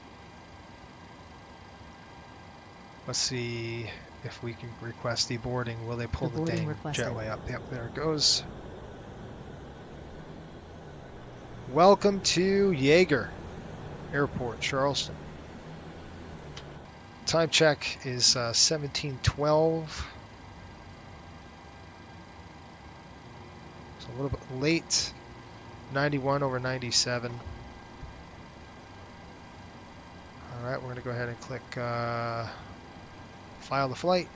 Let's see if we can request deboarding. Will they pull the Deboarding dang requested. jetway up? Yep, there it goes. Welcome to Yeager Airport, Charleston. Time check is 17:12. So a little bit late. 91 over 97. All right, we're going to go ahead and click file the flight.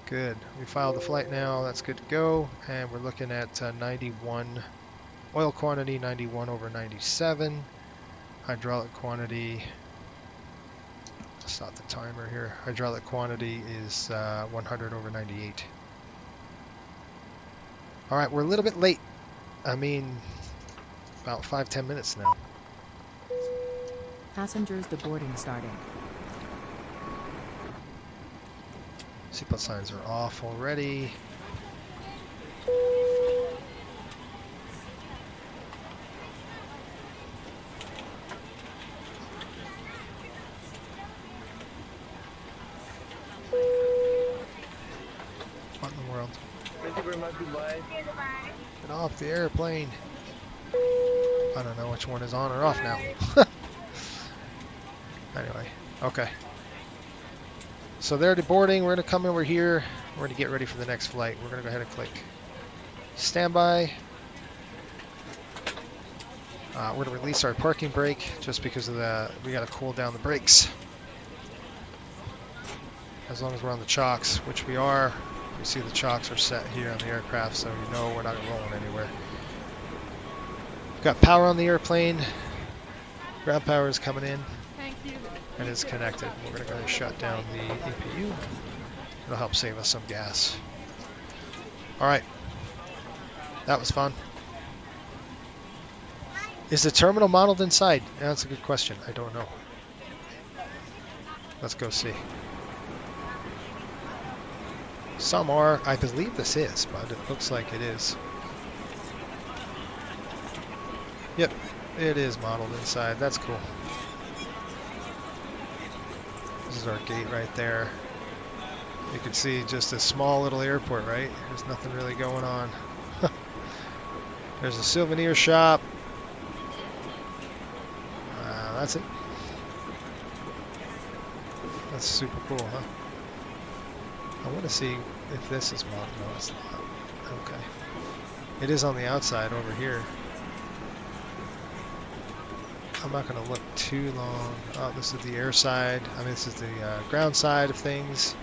Good. We filed the flight now. That's good to go. And we're looking at 91 oil quantity, 91 over 97. Hydraulic quantity. Stop the timer here. Hydraulic quantity is 100 over 98. All right, we're a little bit late. I mean, about 5-10 minutes now. Passengers deboarding starting. Seatbelt signs are off already. What in the world? Thank you very much. Goodbye. Get off the airplane. I don't know which one is on or off now. Anyway, okay. So they're deboarding. We're going to come over here. We're going to get ready for the next flight. We're going to go ahead and click standby. We're going to release our parking brake just because of we got to cool down the brakes. As long as we're on the chocks, which we are. You see the chocks are set here on the aircraft, so you know we're not rolling anywhere. We've got power on the airplane. Ground power is coming in. And it's connected. We're going to go ahead and shut down the EPU. It'll help save us some gas. All right. That was fun. Is the terminal modeled inside? Yeah, that's a good question. I don't know. Let's go see. Some are. I believe this is, but it looks like it is. Yep, it is modeled inside. That's cool. This is our gate right there. You can see just a small little airport, right? There's nothing really going on. There's a souvenir shop. That's it. That's super cool, huh? I want to see if this is modeled. No, it's not. Okay. It is on the outside over here. I'm not going to look too long. Oh, this is the air side. I mean, this is the ground side of things.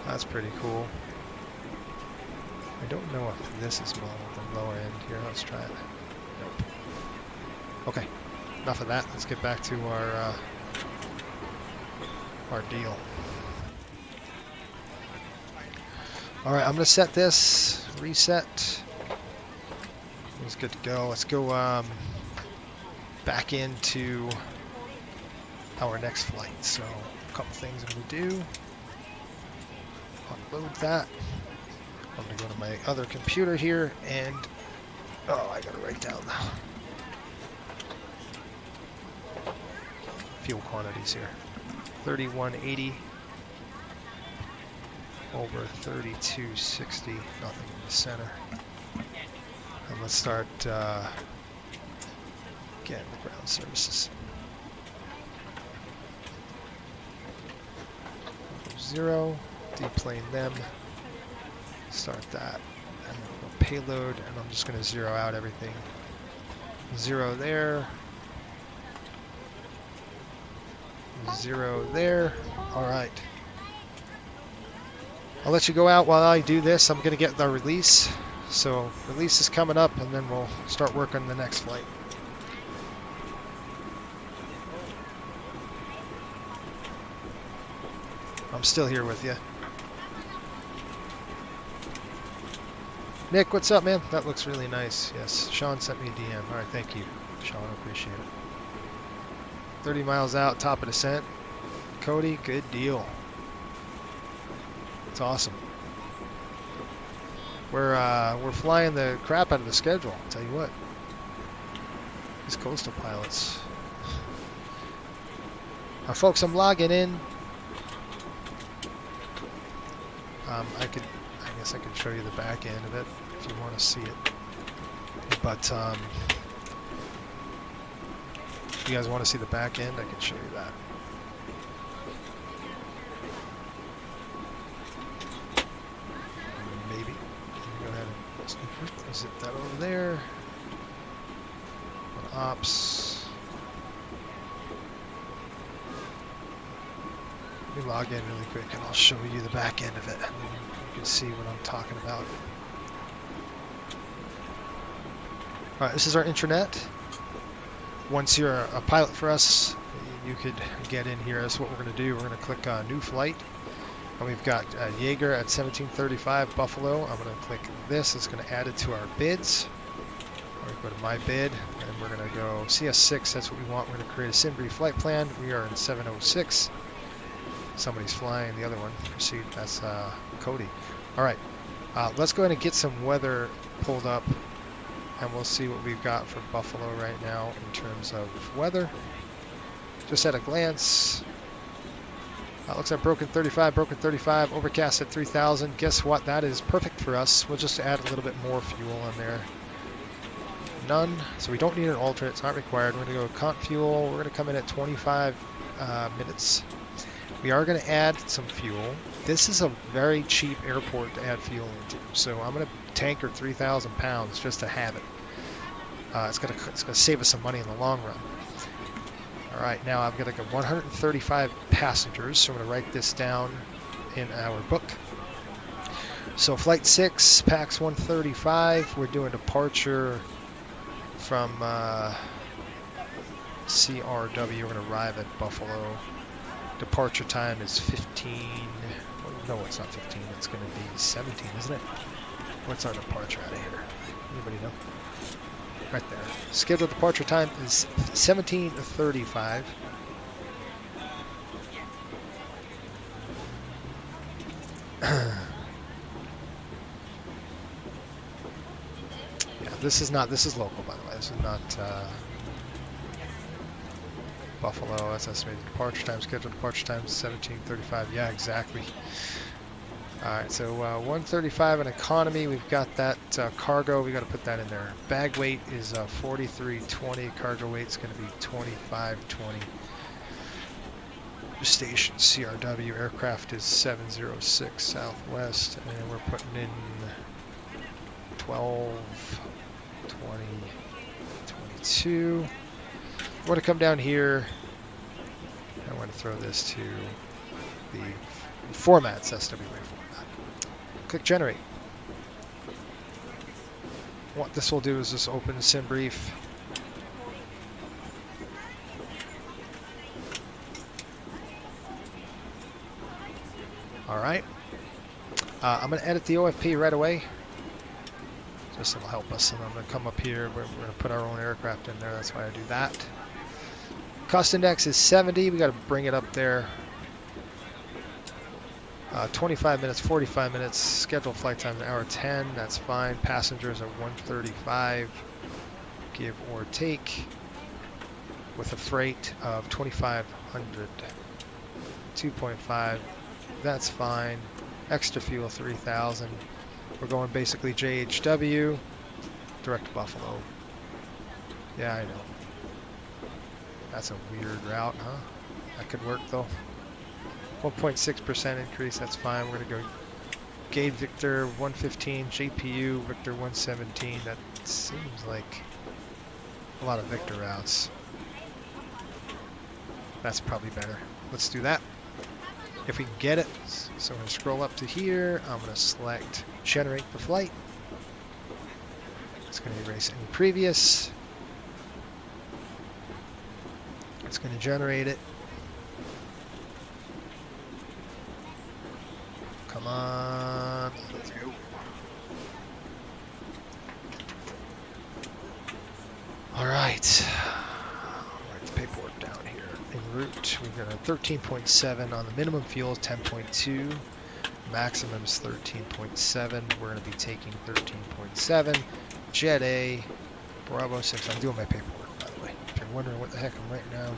That's pretty cool. I don't know if this is modeled the lower end here. Let's try it. Nope. Okay. Enough of that. Let's get back to our deal. All right, I'm going to set this. Reset. It's good to go. Let's go back into our next flight. So a couple things I'm going to do. Upload that. I'm going to go to my other computer here and oh, I got to write down fuel quantities here. 3180 over 3260, nothing in the center. And let's start getting the ground services. 0, deplane them, start that, and then we'll payload, and I'm just going to 0 out everything. 0 there, 0 there. All right. I'll let you go out while I do this. I'm going to get the release. So release is coming up, and then we'll start working the next flight. I'm still here with you. Nick, what's up, man? That looks really nice. Yes, Sean sent me a DM. All right, thank you, Sean. I appreciate it. 30 miles out, top of descent. Cody, good deal. It's awesome. We're flying the crap out of the schedule. I'll tell you what. These coastal pilots. Folks, I'm logging in. I guess I could show you the back end of it if you want to see it. But if you guys want to see the back end, I can show you that. Maybe. Go ahead and zip that over there. Ops. Let me log in really quick and I'll show you the back end of it. You can see what I'm talking about. Alright, this is our intranet. Once you're a pilot for us, you could get in here. That's what we're going to do. We're going to click New Flight. And we've got Jaeger at 1735 Buffalo. I'm going to click this. It's going to add it to our bids. We're going to go to My Bid, and we're going to go CS6. That's what we want. We're going to create a SimBrief flight plan. We are in 706. Somebody's flying the other one. Proceed. That's Cody. All right. Let's go ahead and get some weather pulled up, and we'll see what we've got for Buffalo right now in terms of weather. Just at a glance, looks like broken 35, overcast at 3,000. Guess what? That is perfect for us. We'll just add a little bit more fuel in there. None. So we don't need an alternate. It's not required. We're going to go comp fuel. We're going to come in at 25 minutes. We are going to add some fuel. This is a very cheap airport to add fuel into, so I'm going to tanker 3,000 pounds just to have it. It's going to save us some money in the long run. All right, now I've got to go 135 passengers, so I'm going to write this down in our book. So flight 6, PAX 135. We're doing departure from CRW. We're going to arrive at Buffalo. Departure time is 15. No, it's not 15. It's going to be 17, isn't it? What's our departure out of here? Anybody know? Right there. Scheduled departure time is 17:35. Yeah, this is local, by the way. This is not Buffalo. That's estimated departure time. Scheduled departure time is 17:35. Yeah, exactly. Alright, so 135 in economy. We've got that cargo. We got to put that in there. Bag weight is 4320. Cargo weight's going to be 2520. Station CRW. Aircraft is 706 Southwest, and we're putting in 12, 20, 22. I want to come down here. I want to throw this to the formats, SWA format. Click generate. What this will do is just open the SimBrief. All right. I'm going to edit the OFP right away. Just it'll help us. And I'm going to come up here. We're going to put our own aircraft in there. That's why I do that. Cost index is 70. We got to bring it up there. 25 minutes, 45 minutes. Scheduled flight time, 1 hour 10. That's fine. Passengers are 135, give or take, with a freight of 2,500. 2.5. That's fine. Extra fuel, 3,000. We're going basically JHW, direct to Buffalo. Yeah, I know. That's a weird route, huh? That could work though. 1.6% increase, that's fine. We're going to go Gate Victor 115, GPU Victor 117. That seems like a lot of Victor routes. That's probably better. Let's do that. If we can get it. So I'm going to scroll up to here. I'm going to select generate the flight. It's going to erase any previous. It's going to generate it. Come on. Let's go. All right. Write the paperwork down here. En route, we've got a 13.7 on the minimum fuel, 10.2. Maximum is 13.7. We're going to be taking 13.7. Jet A, Bravo 6. I'm doing my paperwork, by the way. If you're wondering what the heck I'm writing down,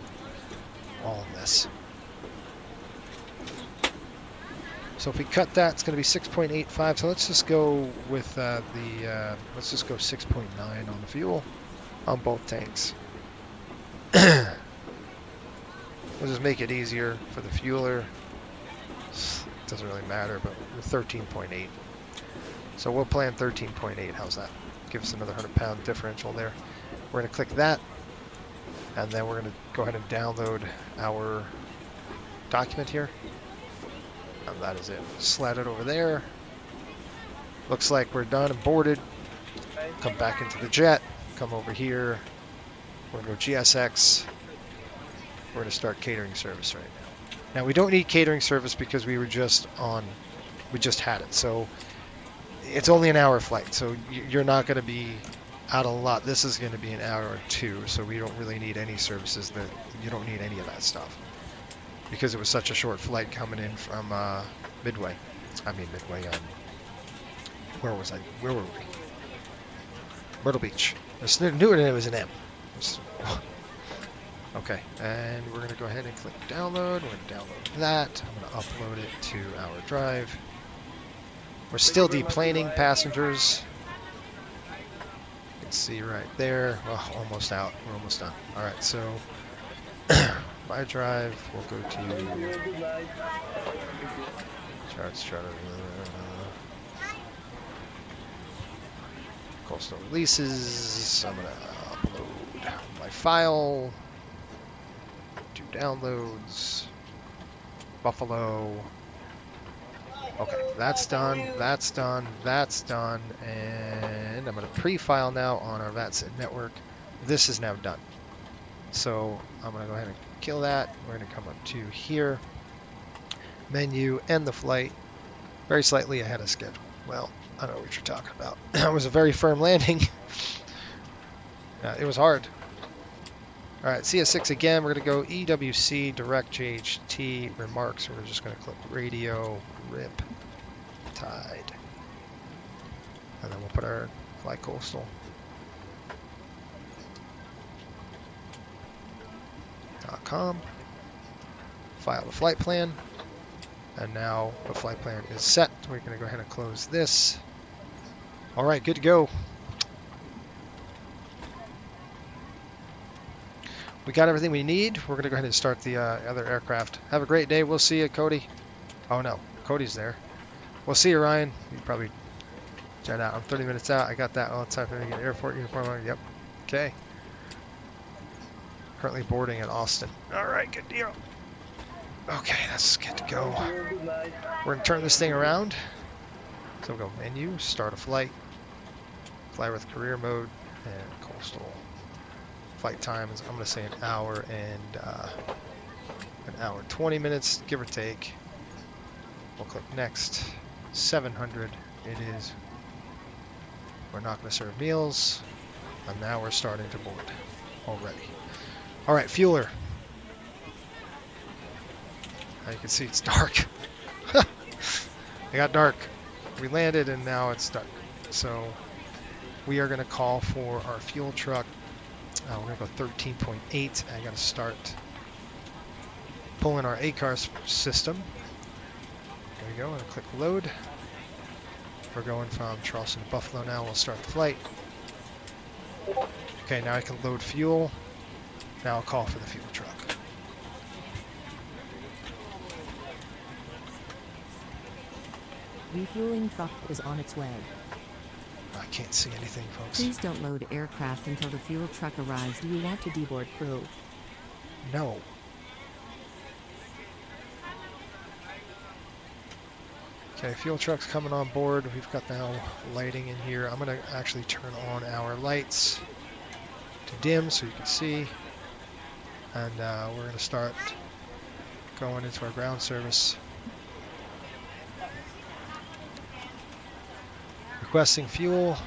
all of this. So if we cut that, it's going to be 6.85. So let's just go with let's just go 6.9 on the fuel on both tanks. We'll just make it easier for the fueler. It doesn't really matter, but we're 13.8. So we'll plan 13.8. How's that? Give us another 100-pound differential there. We're going to click that, and then we're going to go ahead and download our document here. And that is it. Slide it over there. Looks like we're done and boarded. Come back into the jet. Come over here. We're going to go GSX. We're going to start catering service right now. Now we don't need catering service because we just had it. So it's only an hour flight. So you're not going to be out a lot. This is going to be an hour or two. So we don't really need any services. You don't need any of that stuff. Because it was such a short flight coming in from Midway. I mean Midway. Where was I? Where were we? Myrtle Beach. I knew it was an M. Okay, and we're going to go ahead and click download. We're going to download that. I'm going to upload it to our drive. We're still deplaning passengers. You can see right there. Well, almost out. We're almost done. All right, so my drive, we'll go to charts, Coastal releases. I'm going to upload my file, do downloads, Buffalo. Okay, that's done, that's done, that's done, and I'm going to pre-file now on our VATSIT network. This is now done. So I'm going to go ahead and kill that. We're going to come up to here, menu, end the flight, very slightly ahead of schedule. Well, I don't know what you're talking about. It was a very firm landing. It was hard. All right, CS6 again. We're going to go EWC, direct JHT, remarks. We're just going to click radio, rip, tide. And then we'll put our fly coastal. .com. File the flight plan. And now the flight plan is set. We're going to go ahead and close this. All right, good to go. We got everything we need. We're going to go ahead and start the other aircraft. Have a great day. We'll see you, Cody. Oh, no. Cody's there. We'll see you, Ryan. You probably jet out. I'm 30 minutes out. I got that all the time. I'm going to get airport uniform on. Yep. Okay. Currently boarding in Austin. All right, good deal. Okay, that's good to go. We're going to turn this thing around. So we'll go menu, start a flight, fly with career mode, and coastal. Flight time is, I'm going to say an hour and 20 minutes, give or take. We'll click next. 700 it is. We're not going to serve meals. And now we're starting to board already. All right, fueler. Now you can see it's dark. It got dark. We landed and now it's dark. So we are going to call for our fuel truck. We're going to go 13.8. I got to start pulling our ACAR system. There we go. I'm going to click load. We're going from Charleston to Buffalo now. We'll start the flight. Okay, now I can load fuel. Now I'll call for the fuel truck. Refueling truck is on its way. I can't see anything, folks. Please don't load aircraft until the fuel truck arrives. Do you want to deboard crew? No. Okay, fuel truck's coming on board. We've got now lighting in here. I'm going to actually turn on our lights to dim so you can see. And we're going to start going into our ground service. Requesting fuel,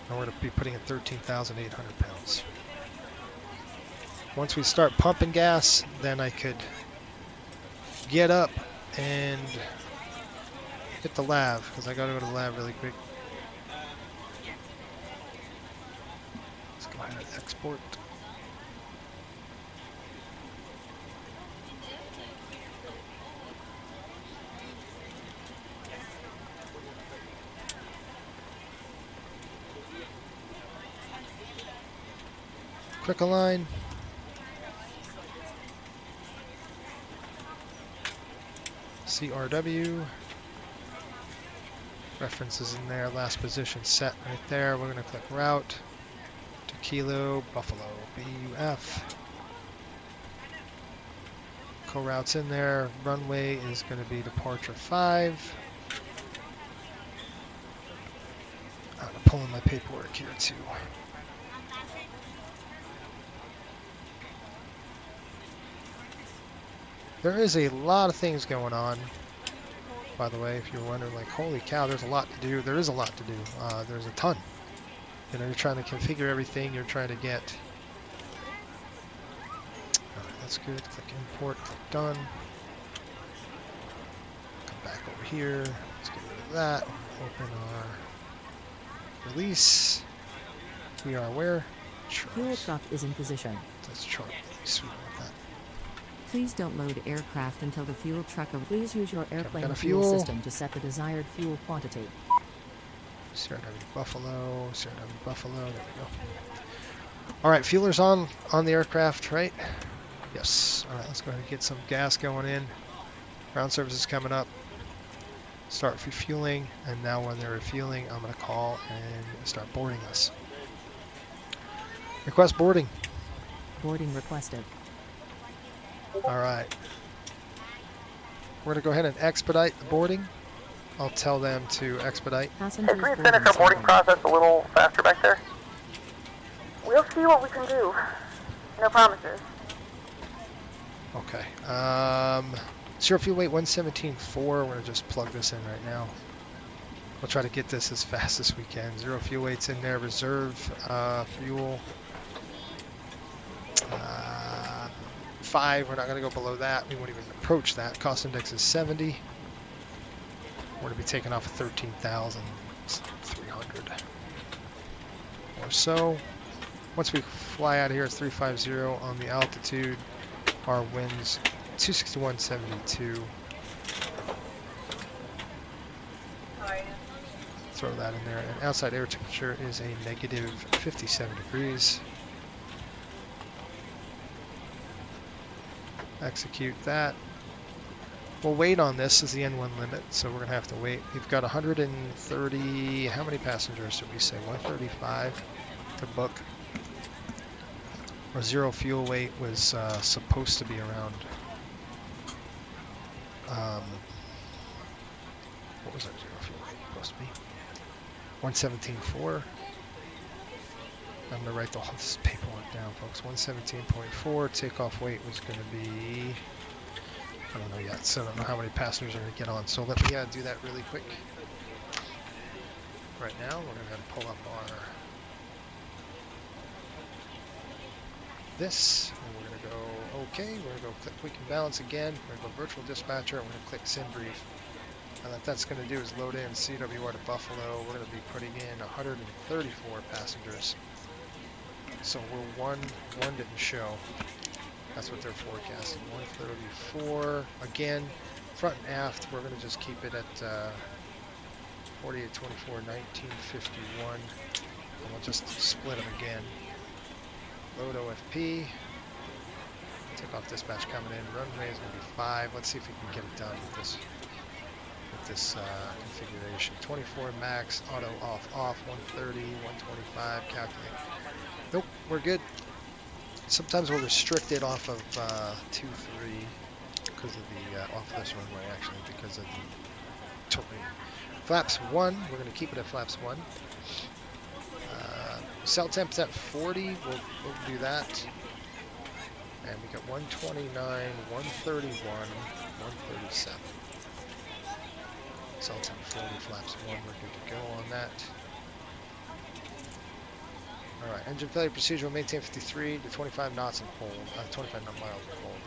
and we're going to be putting in 13,800 pounds. Once we start pumping gas, then I could get up and hit the lav, because I got to go to the lab really quick. Let's go ahead and export. Quick align. CRW. References in there. Last position set right there. We're going to click route to Kilo Buffalo BUF. Co-routes in there. Runway is going to be departure 5. I'm going to pull in my paperwork here too. There is a lot of things going on, by the way, if you're wondering, like, holy cow, there's a lot to do. There is a lot to do. There's a ton. You know, you're trying to configure everything. You're trying to get... Alright, that's good. Click import, click done. Come back over here. Let's get rid of that. Open our release. We are where? Fuel Charles. truck is in position. That's Charles. Sweet like that. Please don't load aircraft until the fuel truck arrives. Please use your airplane got a fuel fuel. system to set the desired fuel quantity. CRW Buffalo, CRW Buffalo, there we go. Alright, fueler's on the aircraft, right? Yes. Alright, let's go ahead and get some gas going in. Ground service is coming up. Start refueling, and now when they're refueling, I'm going to call and start boarding us. Request boarding. Boarding requested. Alright. We're going to go ahead and expedite the boarding. I'll tell them to expedite. Passengers Can we boarding finish our boarding started. process a little faster back there? We'll see what we can do. No promises. Okay. Zero fuel weight 117.4. We're going to just plug this in right now. We'll try to get this as fast as we can. Zero fuel weights in there. Reserve fuel. 5. We're not going to go below that. We won't even approach that. Cost index is 70. We're going to be taking off at 13,300 or so. Once we fly out of here, it's 350 on the altitude. Our winds 261.72. Throw that in there. And outside air temperature is a negative 57 degrees. Execute that. We'll wait on this as the N1 limit, so we're going to have to wait. We've got 130, how many passengers did we say? 135 to book. Our zero fuel weight was supposed to be around, what was our zero fuel weight supposed to be? 117.4. I'm going to write all this paperwork down, folks. 117.4. Takeoff weight was going to be, I don't know yet, so I don't know how many passengers are going to get on. So let me do that really quick. Right now, we're going to pull up our this, and we're going to go OK. We're going to go click quick and balance again. We're going to go virtual dispatcher, and we're going to click send brief. And what that's going to do is load in CWR to Buffalo. We're going to be putting in 134 passengers. So we're one didn't show. That's what they're forecasting. 134. Again, front and aft, we're going to just keep it at 4824, 1951. And we'll just split them again. Load OFP. Takeoff dispatch coming in. Runway is going to be 5. Let's see if we can get it done with this configuration. 24 max, auto off, 130, 125, calculate. Nope, we're good. Sometimes we're restricted off of 2, 3 because of the, off this runway actually, because of the terrain. Flaps 1, we're going to keep it at flaps 1. Cell temp's at 40, we'll do that. And we got 129, 131, 137. Cell temp 40, flaps 1, we're good to go on that. Alright, engine failure procedure will maintain 53 to 25 knots and hold, 25 miles and hold.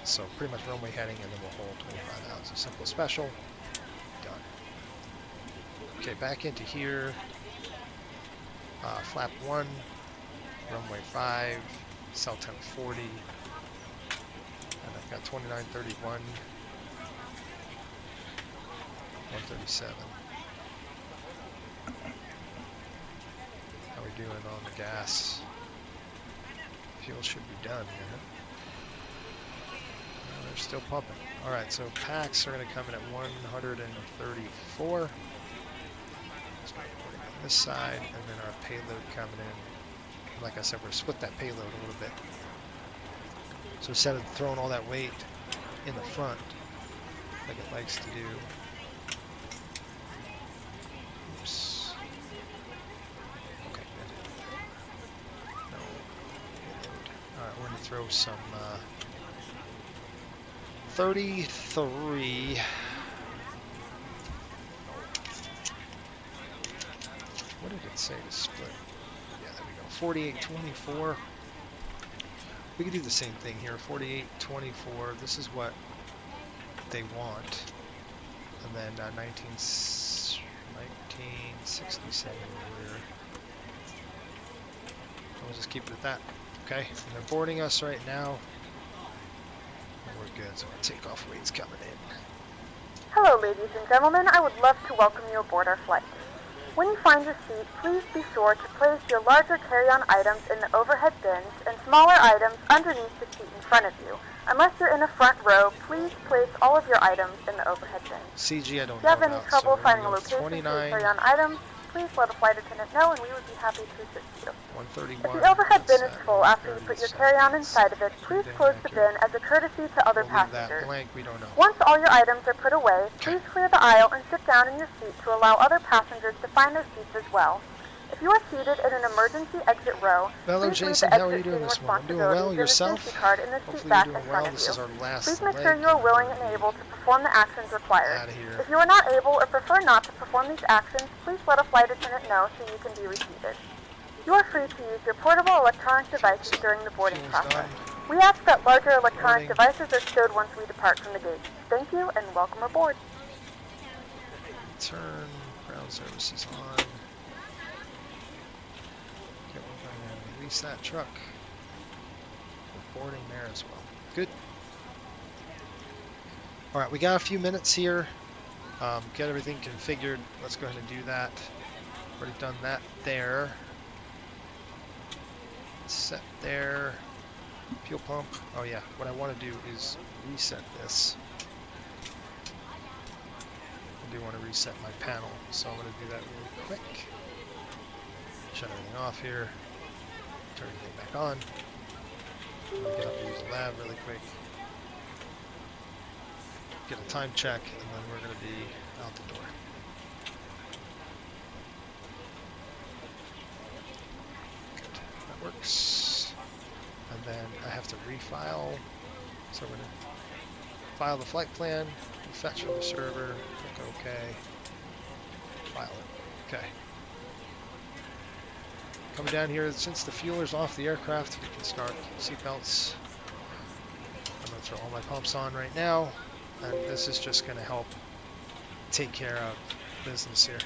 So pretty much runway heading and then we'll hold 25 knots. So simple special, done. Okay, back into here. Flap 1, runway 5, cell temp 40, and I've got 29, 31, 137. How are we doing on the gas? Fuel should be done here. They're still pumping. Alright, so packs are going to come in at 134. This side, and then our payload coming in. Like I said, we're split that payload a little bit. So instead of throwing all that weight in the front, like it likes to do. Oops. Okay, good. No. Alright, we're going to throw some 33. What did it say to split? Yeah, there we go. 48-24. We could do the same thing here. 48-24. This is what they want. And then 1967 here. We'll just keep it at that. Okay. And they're boarding us right now. And we're good. So our takeoff weight's coming in. Hello, ladies and gentlemen. I would love to welcome you aboard our flight. When you find your seat, please be sure to place your larger carry-on items in the overhead bins and smaller items underneath the seat in front of you. Unless you're in the front row, please place all of your items in the overhead bins. CG, I don't know. If you have any about, trouble so finding a go location for 29, your carry-on items, please let a flight attendant know and we would be happy to assist you. 131. If the overhead bin is that's full after you put your carry-on inside of it, please close the bin as a courtesy to other We'll leave that passengers. blank, we don't know. Once all your items are put away, please clear the aisle and sit down in your seat to allow other passengers to find their seats as well. If you are seated in an emergency exit row, Hello, please leave Jason. the How are you exit doing seating this morning? Doing well responsibilities in the yourself? safety card in the seat Hopefully back you're in doing front well. of This you. is our last Please make leg. sure you are willing and able to perform the actions required. Outta here. If you are not able or prefer not to perform these actions, please let a flight attendant know so you can be reseated. You are free to use your portable electronic devices during the boarding Fuel's process. done. We ask that larger electronic Boarding. devices are stowed once we depart from the gate. Thank you and welcome aboard. Turn. Ground services on. Okay, we're going to release that truck. We're boarding there as well. Good. Alright, we got a few minutes here. Get everything configured. Let's go ahead and do that. Already done that there. Set there. Fuel pump. Oh yeah, what I want to do is reset this. I do want to reset my panel, so I'm going to do that really quick. Shut everything off here. Turn everything back on. I'm going to get up and use the lab really quick. Get a time check, and then we're going to be out the door. Good. That works. And then I have to refile. So we're going to file the flight plan, fetch from the server, click OK, file it. Okay. Coming down here, since the fueler's off the aircraft, we can start seatbelts. I'm going to throw all my pumps on right now, and this is just going to help take care of business here.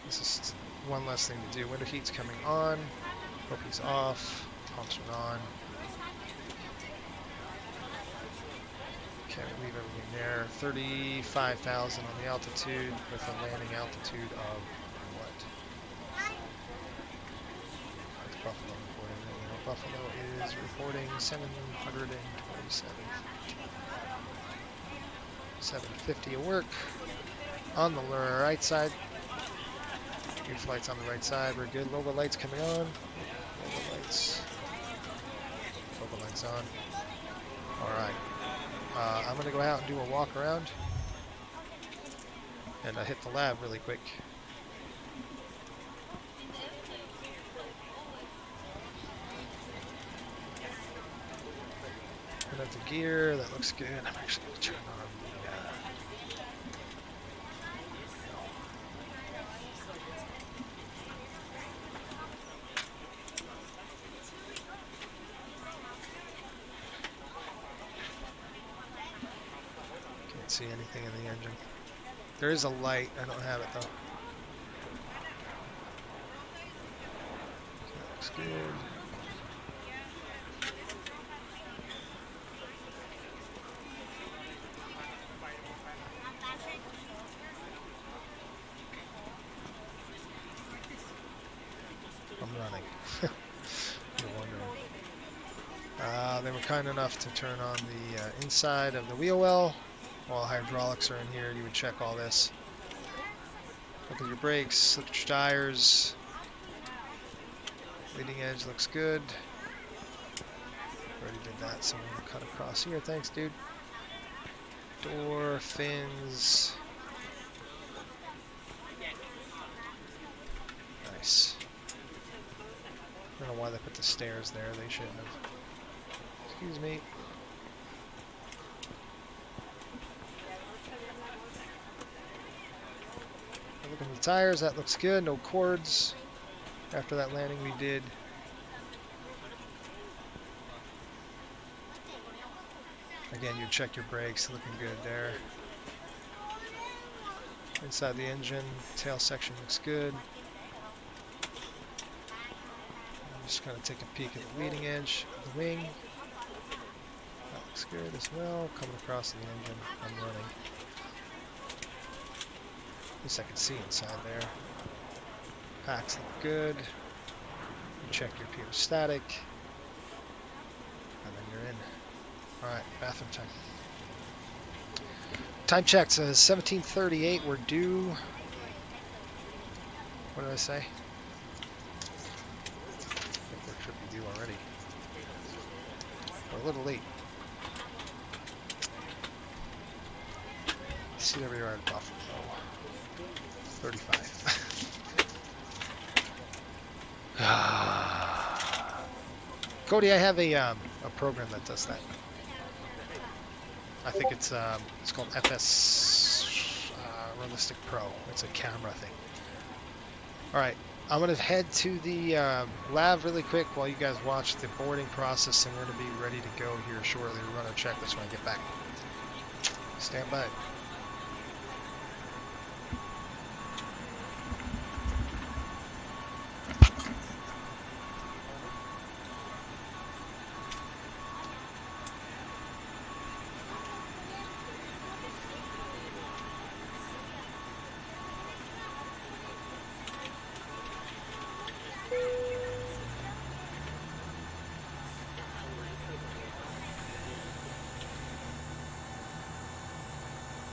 This is one less thing to do. Window heat's coming on. Hope he's off. Pumps are on. Okay, leave everything there. 35,000 on the altitude with a landing altitude of what? That's Buffalo reporting. Buffalo is reporting 727 feet. 750 at work. On the right side. Your flight's on the right side. We're good. Logo lights coming on. Logo lights. Logo lights on. Alright. I'm going to go out and do a walk around. And I hit the lab really quick. Put up the gear. That looks good. I'm actually going to turn on the... Can't see anything in the engine. There is a light. I don't have it though. That looks good. I'm running. You're wondering. They were kind enough to turn on the inside of the wheel well. While hydraulics are in here, you would check all this. Look at your brakes, look at your tires. Leading edge looks good. Already did that, so I'm gonna cut across here. Thanks, dude. Door, fins. Nice. I don't know why they put the stairs there. They shouldn't have. Excuse me. Look at the tires. That looks good. No cords. After that landing we did. Again, you check your brakes. Looking good there. Inside the engine, tail section looks good. I'm just going to take a peek at the leading edge of the wing. That looks good as well. Coming across the engine, I'm running. At least I can see inside there. Packs look good. You check your static. And then you're in. Alright, bathroom time. Time check says 17:38. We're due. What did I say? I think we should be due already. We're a little late. CWR Buffalo. 35. Cody, I have a program that does that. I think it's called FS Realistic Pro. It's a camera thing. All right, I'm gonna head to the lab really quick while you guys watch the boarding process, and we're gonna be ready to go here shortly. We're gonna check this when I get back. Stand by.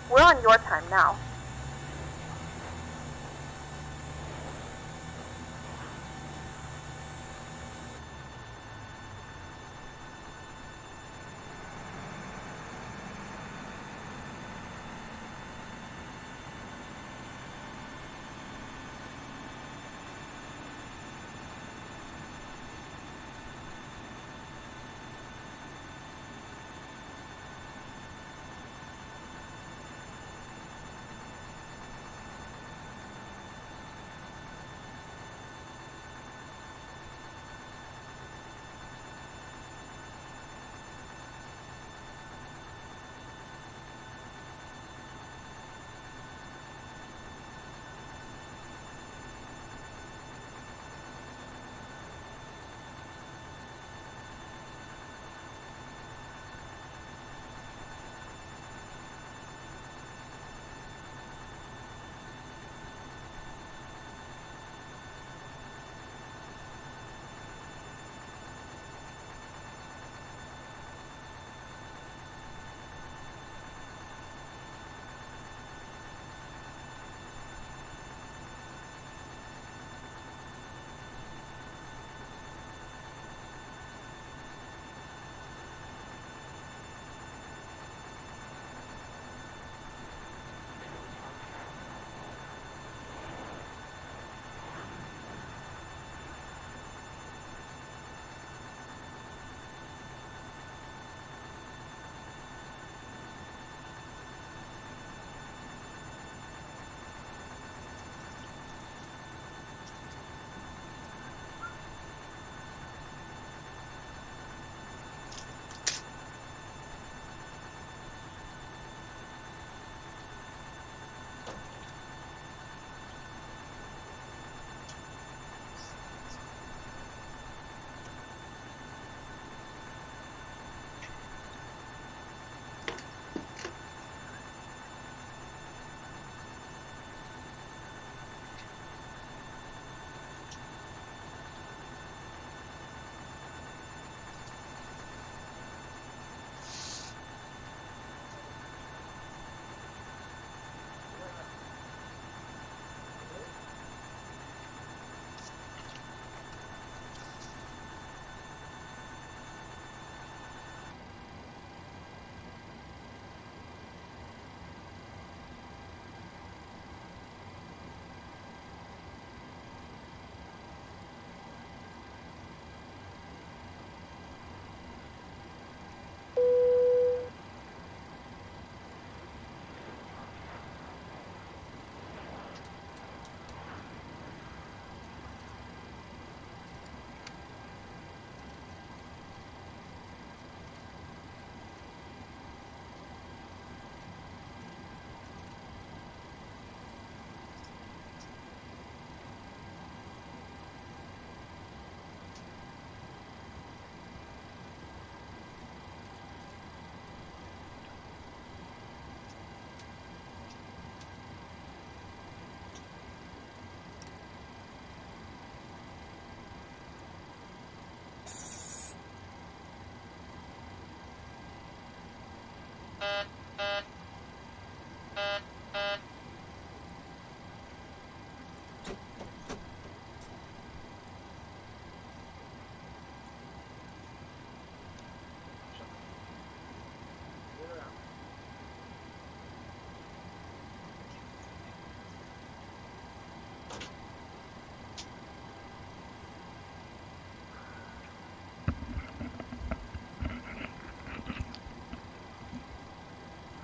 We're on your time now.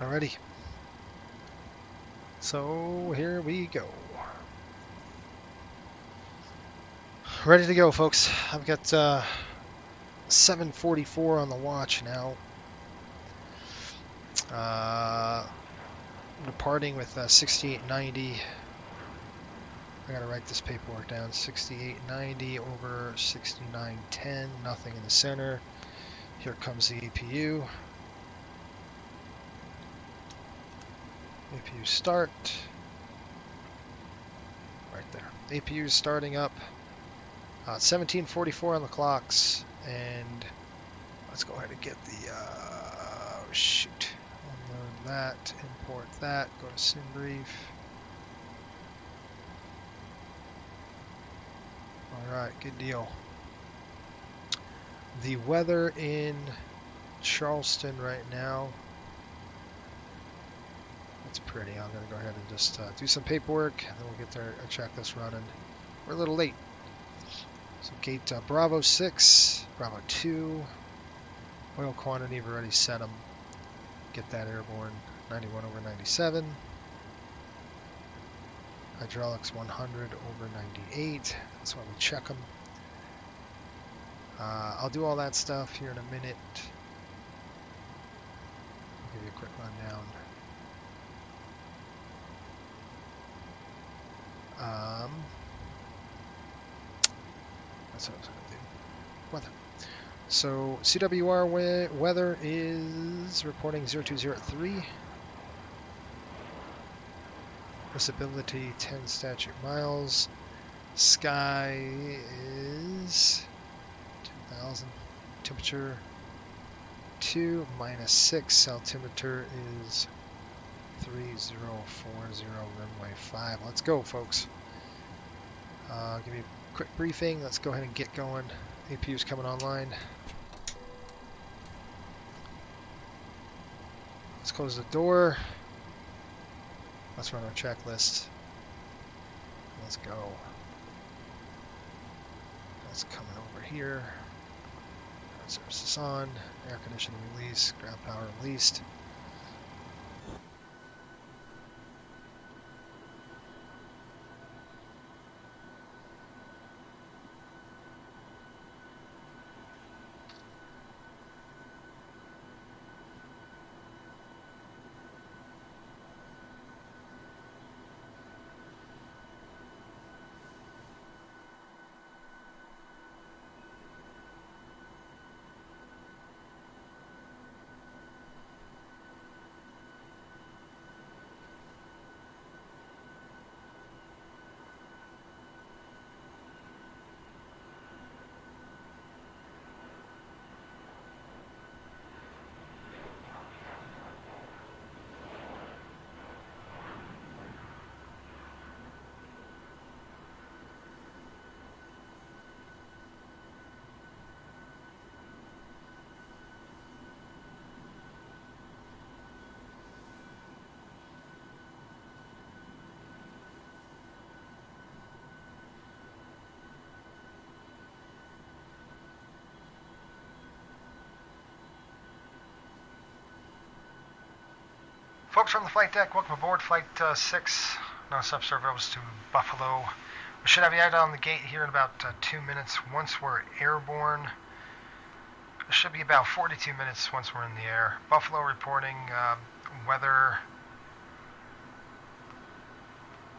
Alrighty. So here we go. Ready to go, folks. I've got 7:44 on the watch now. Departing with 6890. I gotta write this paperwork down. 6890 over 6910. Nothing in the center. Here comes the APU. APU start. Right there. APU is starting up. 17:44 on the clocks, and let's go ahead and get the shoot. Unload that, import that, go to sim brief. Alright, good deal. The weather in Charleston right now, it's pretty. I'm going to go ahead and just do some paperwork, and then we'll get there and check this running. We're a little late. So gate Bravo 6, Bravo 2, oil quantity, we've already set them. Get that airborne, 91 over 97. Hydraulics 100 over 98, that's why we check them. I'll do all that stuff here in a minute. I'll give you a quick rundown. That's what I was going to do. Weather. So CWR weather is reporting 0203. Visibility 10 statute miles. Sky is 10,000. Temperature 2 -6. Altimeter is 3040. Runway 5. Let's go, folks. I'll give you a quick briefing. Let's go ahead and get going. APU's coming online. Let's close the door. Let's run our checklist. Let's go. That's coming over here. Ground services on. Air conditioning release. Ground power released. Folks from the flight deck, welcome aboard Flight 6, non-stop service to Buffalo. We should have you out on the gate here in about 2 minutes once we're airborne. It should be about 42 minutes once we're in the air. Buffalo reporting weather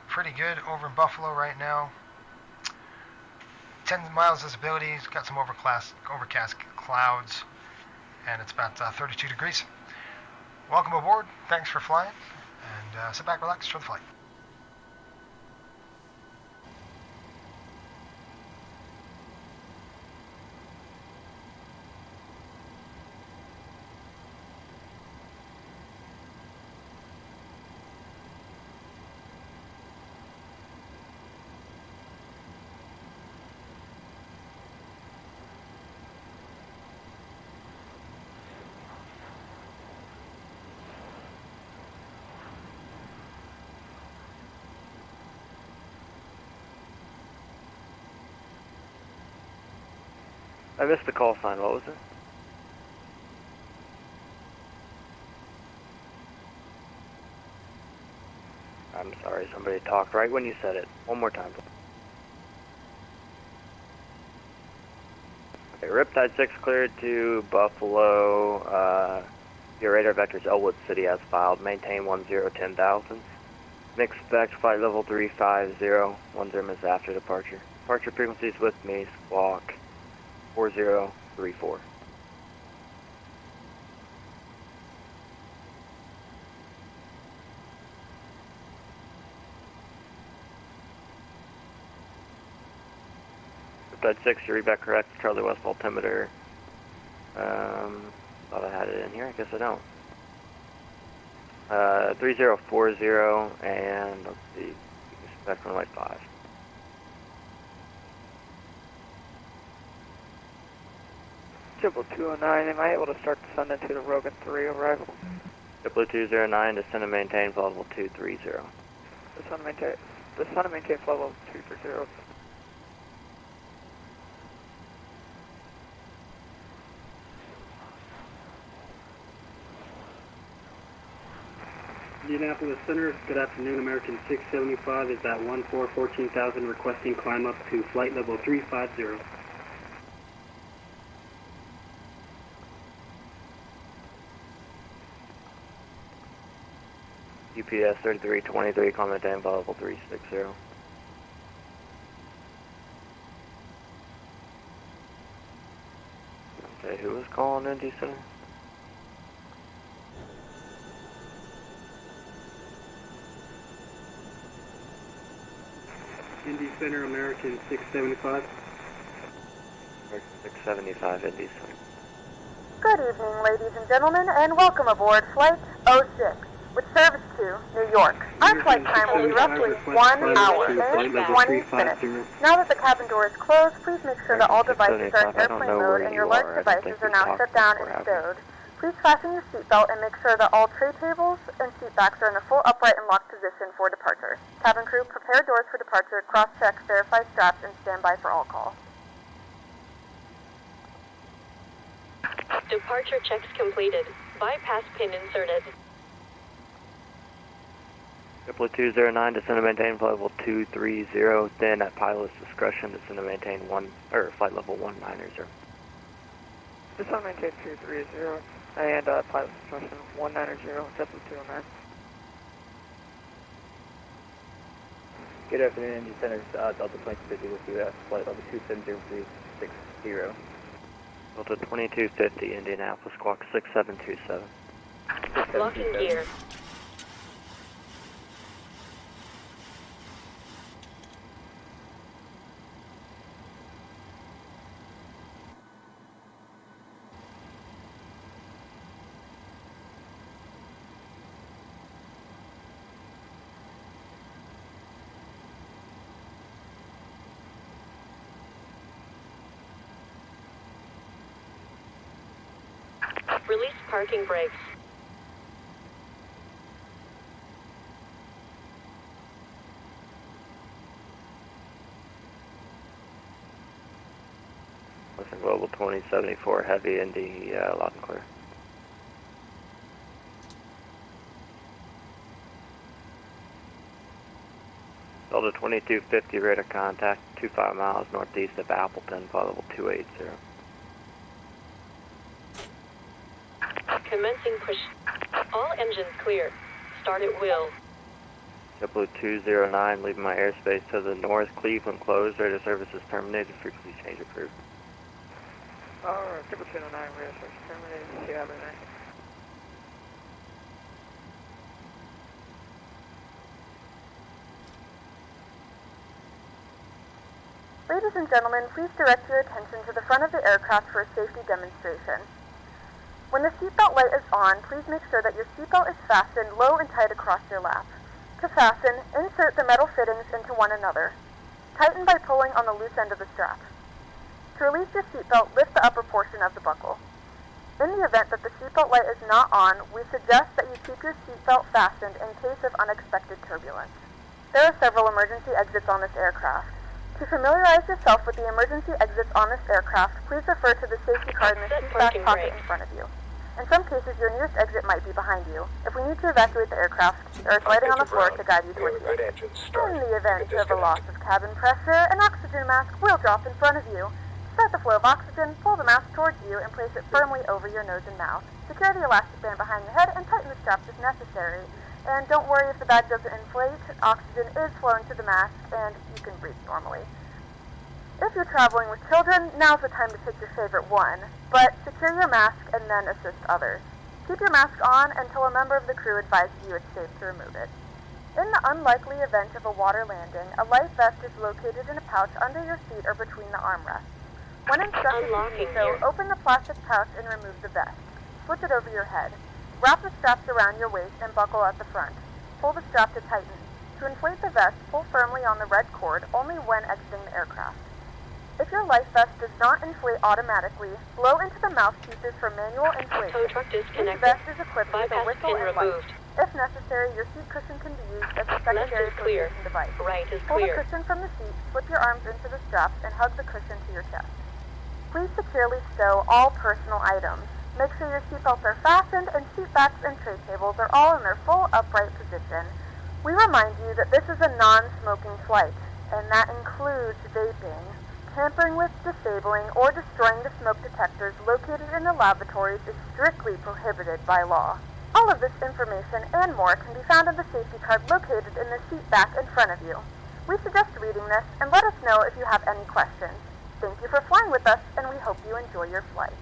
pretty good over in Buffalo right now. 10 miles visibility, it's got some overcast clouds, and it's about 32 degrees. Welcome aboard, thanks for flying, and sit back, relax for the flight. I missed the call sign. What was it? I'm sorry, somebody talked right when you said it. One more time. Okay, Riptide 6 cleared to Buffalo. Your radar vectors Elwood City as filed. Maintain 1010,000. Expect flight level 350. 10 minutes after departure. Departure frequencies with me. Squawk 4034. Riptide 6, your readback correct. Charlie West altimeter. Thought I had it in here. I guess I don't. 3040 and let's see. Expect runway 5. Triple 209, am I able to start descending to the Rogan 3 arrival? Triple 209, descend and maintain flight level 230. Descend and maintain flight level 230. Indianapolis Center, good afternoon. American 675 is at 14,000 requesting climb up to flight level 350. UPS 3323, climb maintain flight level 360. Okay, who was calling Indy Center? Indy Center, American 675. American 675, Indy Center. Good evening, ladies and gentlemen, and welcome aboard Flight 06, with service to New York. Our flight time will be roughly 1 hour and 20 minutes. Now that the cabin door is closed, please make sure that all devices are in airplane mode and your large devices are now shut down and stowed. Please fasten your seatbelt and make sure that all tray tables and seat backs are in a full upright and locked position for departure. Cabin crew, prepare doors for departure, cross-check, verify straps, and stand by for all calls. Departure checks completed. Bypass pin inserted. Triple 209, descend and maintain flight level 230. Then at pilot's discretion, descend and maintain flight level 190. Descend and maintain 230 and pilot discretion 190, Triple 209. Good afternoon, Indy Center, Delta 2250 with you at flight level 270-360. Delta 2250, Indianapolis, squawk 6727. Locking gear. Release parking brakes. Listen, Global 2074, heavy Indy, loud and clear. Delta 2250, radar contact, 25 miles northeast of Appleton, flight level 280. Commencing push. All engines clear. Start at will. JetBlue 209, leaving my airspace to the north. Cleveland closed. Radar services terminated. Frequency change approved. Alright, Triple 209, radar service terminated. Yeah, everything. Ladies and gentlemen, please direct your attention to the front of the aircraft for a safety demonstration. When the seatbelt light is on, please make sure that your seatbelt is fastened low and tight across your lap. To fasten, insert the metal fittings into one another. Tighten by pulling on the loose end of the strap. To release your seatbelt, lift the upper portion of the buckle. In the event that the seatbelt light is not on, we suggest that you keep your seatbelt fastened in case of unexpected turbulence. There are several emergency exits on this aircraft. To familiarize yourself with the emergency exits on this aircraft, please refer to the safety card in the seat back pocket in front of you. In some cases, your nearest exit might be behind you. If we need to evacuate the aircraft, there is lighting on the floor to guide you towards the exit. In the event of a loss of cabin pressure, an oxygen mask will drop in front of you. To start the flow of oxygen, pull the mask towards you and place it firmly over your nose and mouth. Secure the elastic band behind your head and tighten the straps if necessary. And don't worry if the bag doesn't inflate. Oxygen is flowing to the mask and you can breathe normally. If you're traveling with children, now's the time to pick your favorite one, but secure your mask and then assist others. Keep your mask on until a member of the crew advises you it's safe to remove it. In the unlikely event of a water landing, a life vest is located in a pouch under your seat or between the armrests. When instructed to do so, open the plastic pouch and remove the vest. Slip it over your head. Wrap the straps around your waist and buckle at the front. Pull the strap to tighten. To inflate the vest, pull firmly on the red cord only when exiting the aircraft. If your life vest does not inflate automatically, blow into the mouthpieces for manual inflation. Each vest is equipped with a whistle and light. If necessary, your seat cushion can be used as a secondary flotation device. Pull the cushion from the seat, slip your arms into the straps, and hug the cushion to your chest. Please securely stow all personal items. Make sure your seatbelts are fastened and seat backs and tray tables are all in their full upright position. We remind you that this is a non-smoking flight, and that includes vaping. Tampering with, disabling, or destroying the smoke detectors located in the lavatories is strictly prohibited by law. All of this information and more can be found in the safety card located in the seat back in front of you. We suggest reading this and let us know if you have any questions. Thank you for flying with us, and we hope you enjoy your flight.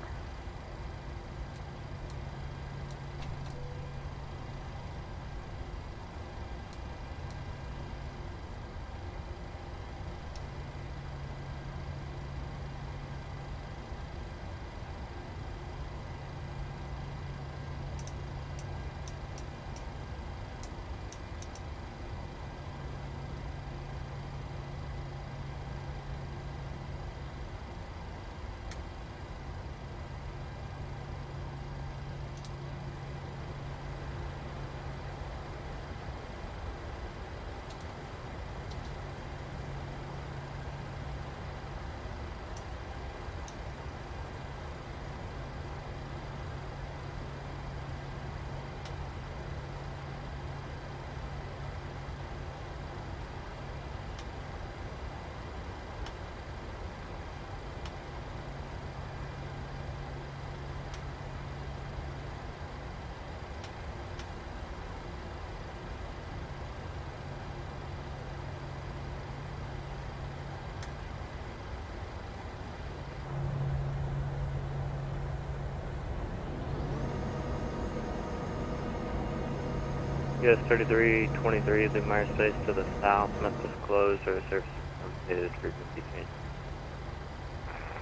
US 3323, the MYR space to the south, Memphis closed, or service completed, frequency change.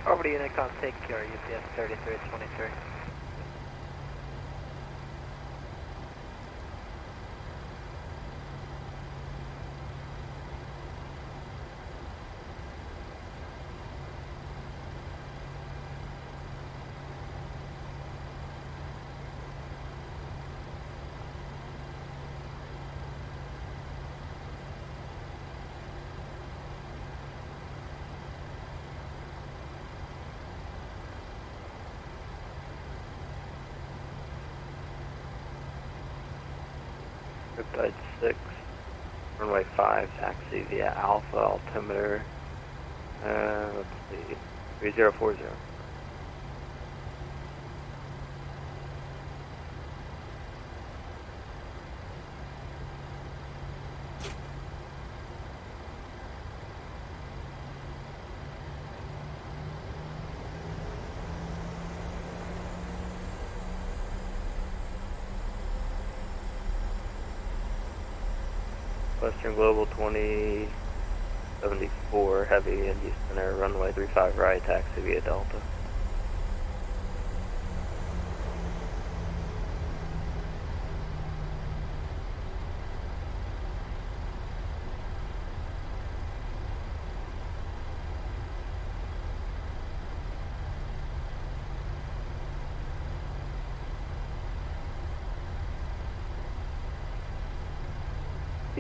Over to Unicom, take care, UPS 3323. Riptide 6, runway 5, taxi via Alpha, altimeter, let's see, 3040. Western Global 2074, heavy in Houston Air, runway 35 right, taxi via Delta.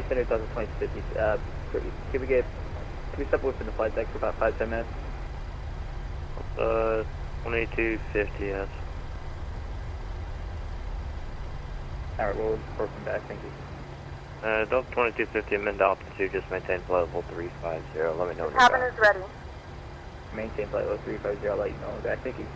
Center 2050, can we get we step away from the flight deck for about 5-10 minutes? 2250, yes. Alright, we'll report from back, thank you. Delta 2250 amend altitude, just maintain flight level 350. Let me know when you're Cabin back. is ready. Maintain flight level 350, I'll let you know when we're back, thank you.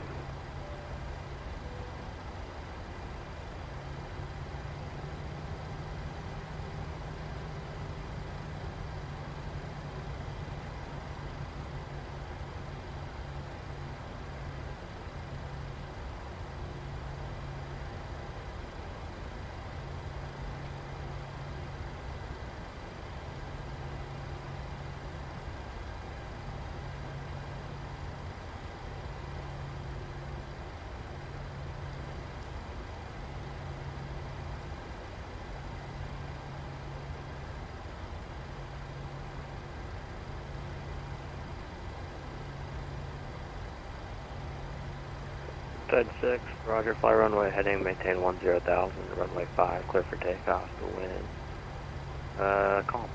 Tide 6, roger, fly runway heading, maintain 10,000, runway 5, clear for takeoff, the wind. Calm.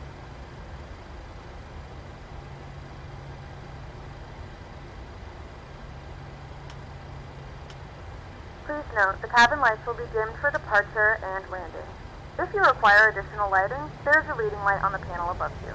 Please note, the cabin lights will be dimmed for departure and landing. If you require additional lighting, there's a leading light on the panel above you.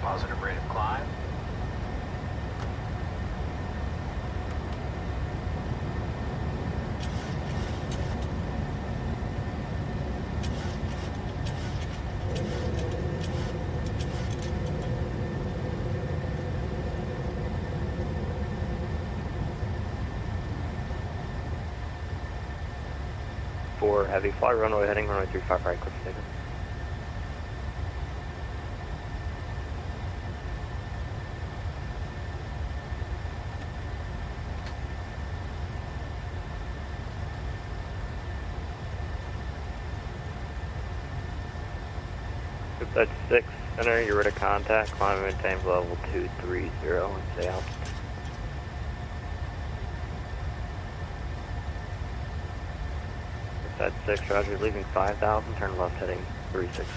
Positive rate of climb. For heavy, fly runway heading, runway 35 right, clear for takeoff. That's 6, center, you're ready to contact, climb and maintain level 230 and stay out. That's 6, roger, leaving 5,000, turn left heading 36.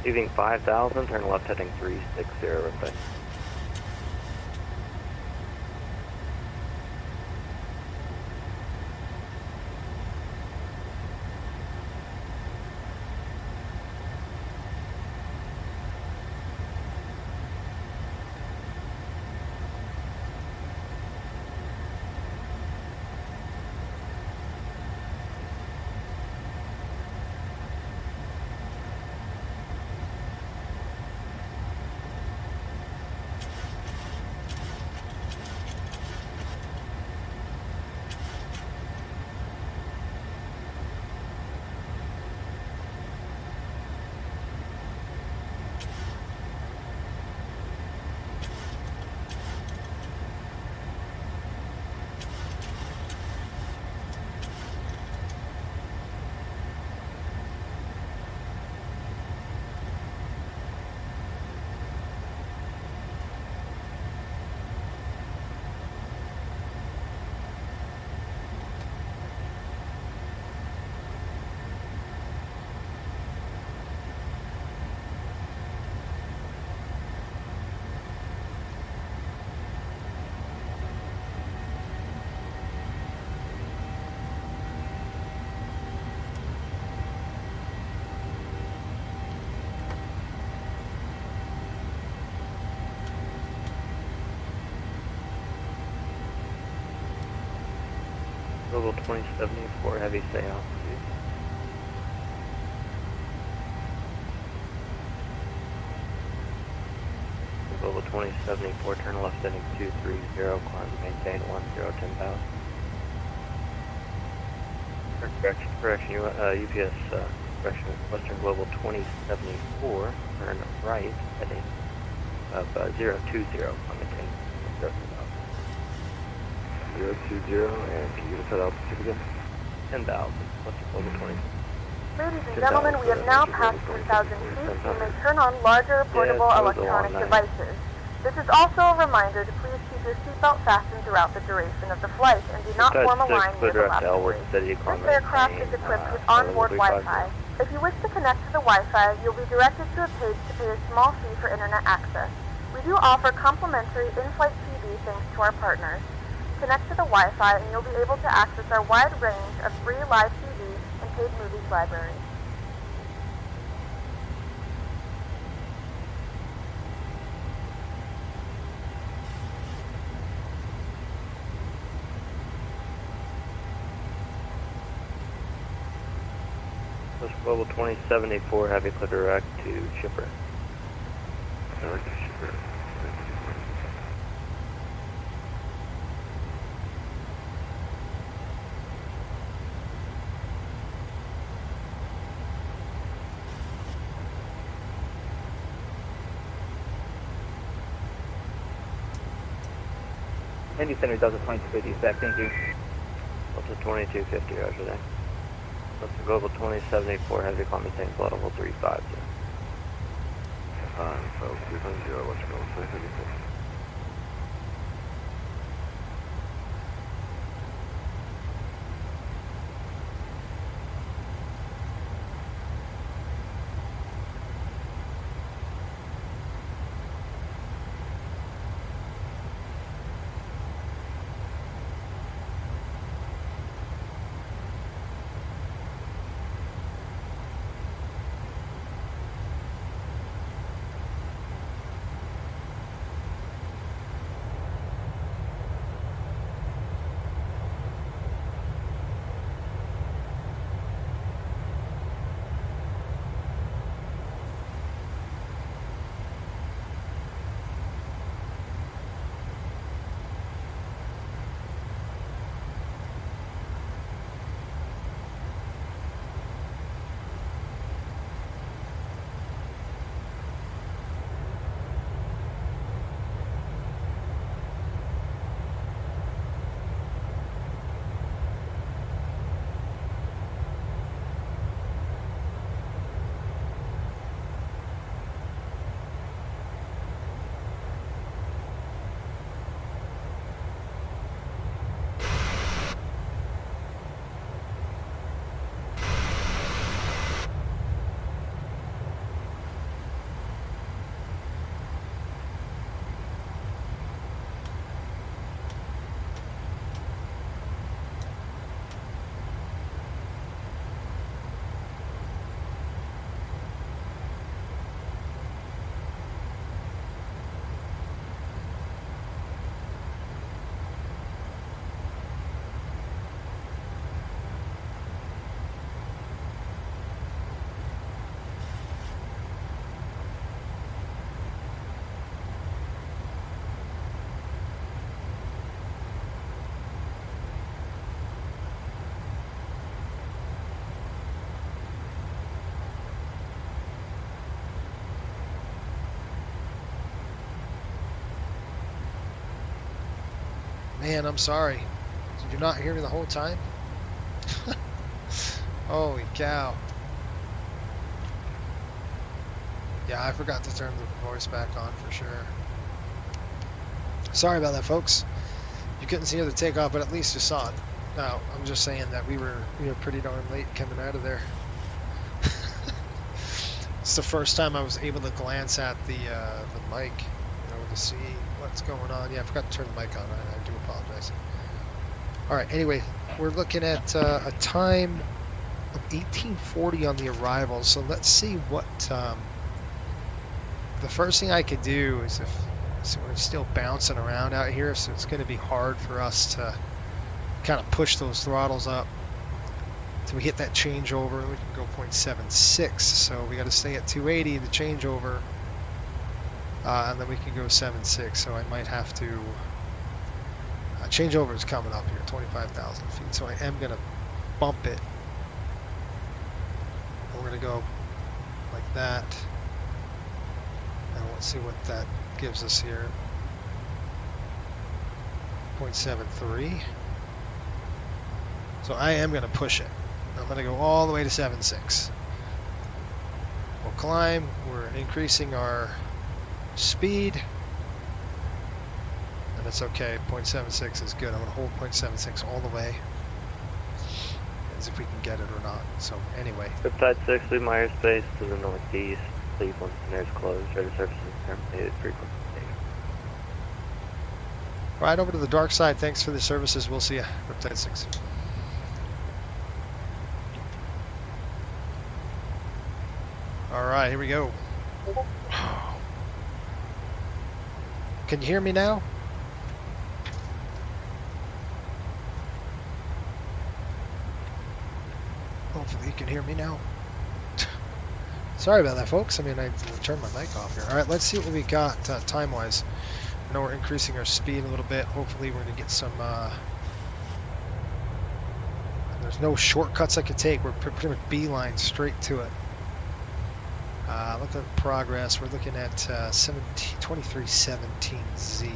Leaving 5,000, turn left heading 360, request. Global 2074 heavy, stay on. Global 2074, turn left heading 230, climb maintain 10,000. Correction, UPS correction, Western Global 2074, turn right heading of 020, climb maintain 10,000. 020, and can you set altitude again? 10,000, Western Global 20. Ladies and gentlemen, we have now passed 10,000 feet. You may turn on larger portable electronic devices. This is also a reminder to please keep your seatbelt fastened throughout the duration of the flight and do not form a line near the lavatory. This aircraft is equipped with onboard Wi-Fi. If you wish to connect to the Wi-Fi, you'll be directed to a page to pay a small fee for internet access. We do offer complimentary in-flight TV thanks to our partners. Connect to the Wi-Fi and you'll be able to access our wide range of free live TV and paid movies library. West Global 2074, heavy clear direct to shipper. Direct to shipper. Indy Center Delta 2250 back, thank you. Delta 2250, roger that. Western Global 2074, heavy climb maintain flight level 350. So 350, Western Global 2074. Man, I'm sorry. Did you not hear me the whole time? Holy cow. Yeah, I forgot to turn the voice back on for sure. Sorry about that, folks. You couldn't see the takeoff, but at least you saw it. No, I'm just saying that we were pretty darn late coming out of there. It's the first time I was able to glance at the mic, to see what's going on. Yeah, I forgot to turn the mic on. I do apologize. All right. Anyway, we're looking at a time of 1840 on the arrival. So let's see what the first thing I could do is so we're still bouncing around out here, so it's going to be hard for us to kind of push those throttles up. So we hit that changeover, we can go 0.76. So we got to stay at 280 the changeover, and then we can go 7.6. So I might have to. Changeover is coming up here, 25,000 feet. So I am going to bump it. We're going to go like that, and let's see what that gives us here. 0.73. So I am going to push it. I'm going to go all the way to 7.6. We'll climb. We're increasing our speed. And it's okay. 0.76 is good. I'm going to hold 0.76 all the way. As if we can get it or not. So anyway. Riptide 6, leave my airspace to the northeast. Leave once the air is closed. Radar services terminated. Frequency. Right over to the dark side. Thanks for the services. We'll see you. Riptide 6. Alright, here we go. Can you hear me now? Hopefully you can hear me now. Sorry about that, folks. I mean, I turned my mic off here. Alright, let's see what we got time-wise. I know we're increasing our speed a little bit. Hopefully we're going to get some... there's no shortcuts I could take. We're pretty much beeline straight to it. Look at progress. We're looking at 2317Z.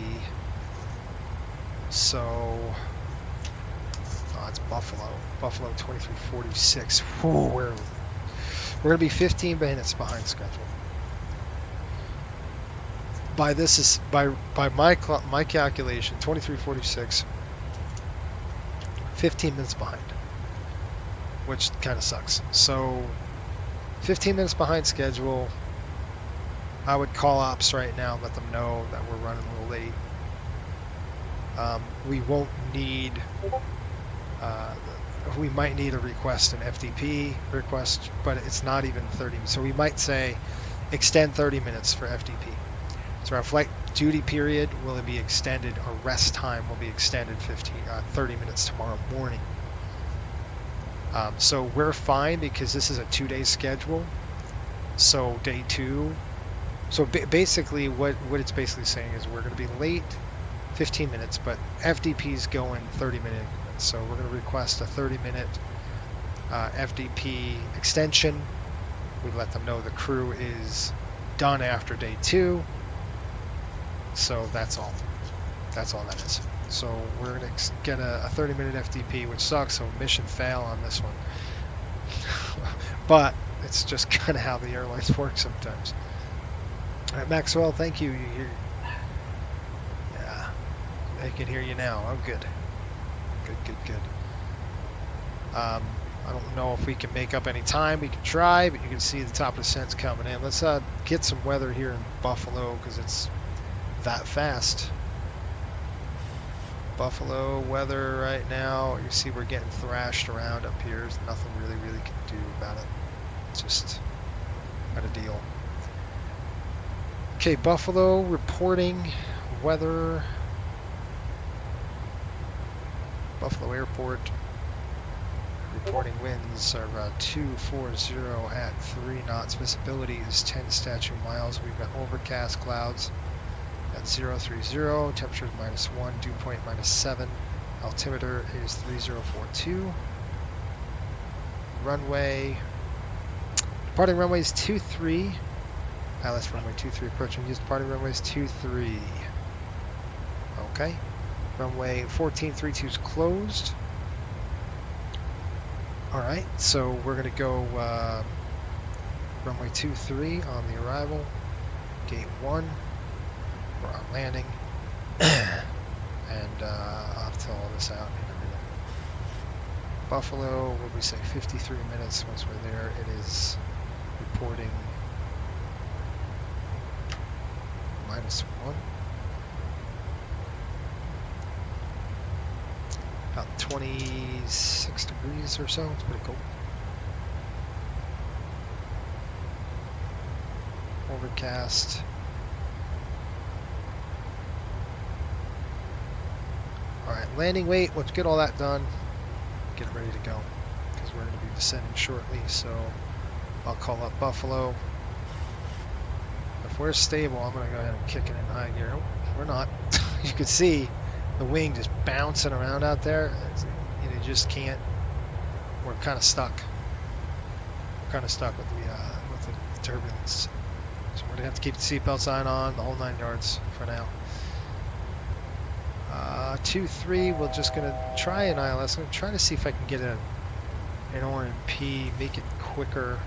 So, it's Buffalo. Buffalo 2346. Whew, we're going to be 15 minutes behind schedule. By my calculation, 2346. 15 minutes behind, which kind of sucks. So. 15 minutes behind schedule. I would call ops right now, let them know that we're running a little late. We won't need, we might need a request, an FDP request, but it's not even 30. So we might say extend 30 minutes for FDP. So our flight duty period will be extended, our rest time will be extended 30 minutes tomorrow morning. So we're fine because this is a 2-day schedule. So day 2. So basically what it's basically saying is we're going to be late 15 minutes, but FDP's going 30-minute increments. So we're going to request a 30-minute FDP extension. We let them know the crew is done after day 2. So that's all. That's all that is. So we're going to get a 30-minute FDP, which sucks, so mission fail on this one. But it's just kind of how the airlines work sometimes. All right, Maxwell, thank you. Yeah, I can hear you now. Oh, good. Good. I don't know if we can make up any time. We can try, but you can see the top of the descent's coming in. Let's get some weather here in Buffalo because it's that fast. Buffalo weather right now, you see we're getting thrashed around up here. There's nothing really can do about it. It's just not a deal. Okay, Buffalo reporting weather. Buffalo Airport reporting winds are 240 at 3 knots. Visibility is 10 statute miles. We've got overcast clouds at 030, temperature is -1, dew point -7, altimeter is 3042. Runway, departing runways 23. That's runway 23 approaching. Use departing runways 23. Okay. Runway 1432 is closed. Alright, so we're going to go runway 23 on the arrival. Gate 1. For our landing, and I'll have to tell all this out and everything. Buffalo, what we say, 53 minutes. Once we're there, it is reporting -1. About 26 degrees or so. It's pretty cool. Overcast. landing weight, let's get all that done. Get ready to go because we're going to be descending shortly. So I'll call up Buffalo. If we're stable, I'm going to go ahead and kick it in high gear. Oh, we're not. You can see the wing just bouncing around out there. You just can't. We're kind of stuck. We're kind of stuck with the turbulence. So we're going to have to keep the seatbelt sign on, the whole 9 yards for now. 2-3, we're just going to try an ILS. I'm going to try to see if I can get an RMP, make it quicker.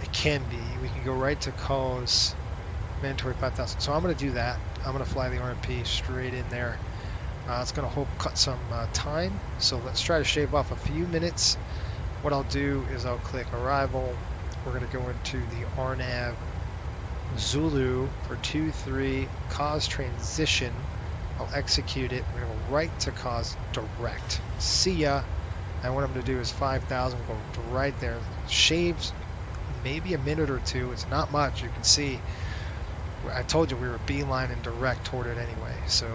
It can be. We can go right to cause mandatory 5,000. So I'm going to do that. I'm going to fly the RMP straight in there. It's going to cut some time. So let's try to shave off a few minutes. What I'll do is I'll click arrival. We're going to go into the RNAV Zulu for 2-3, cause transition. I'll execute it. We're going to go right to cause direct. See ya. And what I'm going to do is 5,000. We'll go right there. Shaves maybe a minute or two. It's not much. You can see. I told you we were beelining direct toward it anyway. So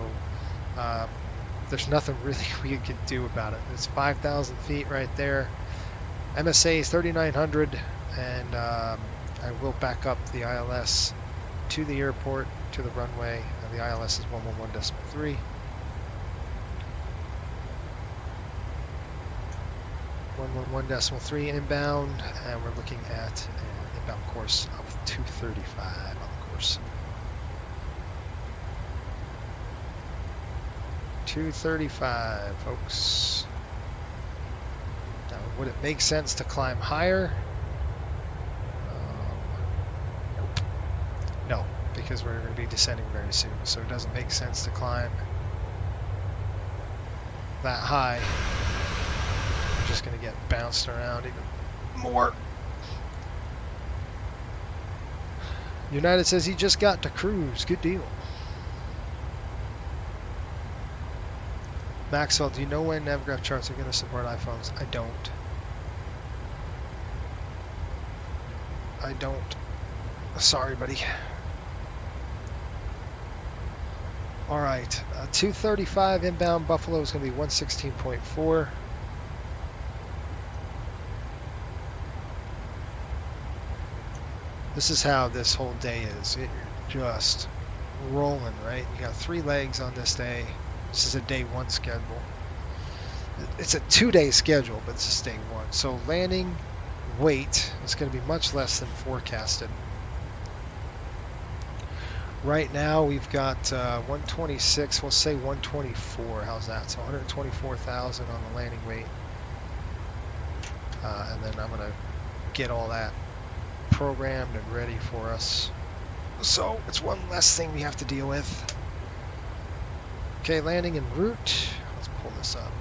there's nothing really we can do about it. It's 5,000 feet right there. MSA is 3,900, and I will back up the ILS to the airport, to the runway, and the ILS is 111.3. .3 inbound, and we're looking at an inbound course of 235 on the course. 235, folks. Now, would it make sense to climb higher? Nope. No, because we're going to be descending very soon, so it doesn't make sense to climb that high. We're just going to get bounced around even more. United says he just got to cruise. Good deal. Maxwell, do you know when Navgraph charts are going to support iPhones? I don't. I don't. Sorry, buddy. All right, 235 inbound Buffalo is going to be 116.4. This is how this whole day is. You're just rolling, right? You got 3 legs on this day. This is a day 1 schedule. It's a 2-day schedule, but this is day 1. So landing weight is going to be much less than forecasted. Right now we've got 126, we'll say 124. How's that? So 124,000 on the landing weight. And then I'm going to get all that programmed and ready for us. So it's one less thing we have to deal with. Okay, landing en route. Let's pull this up.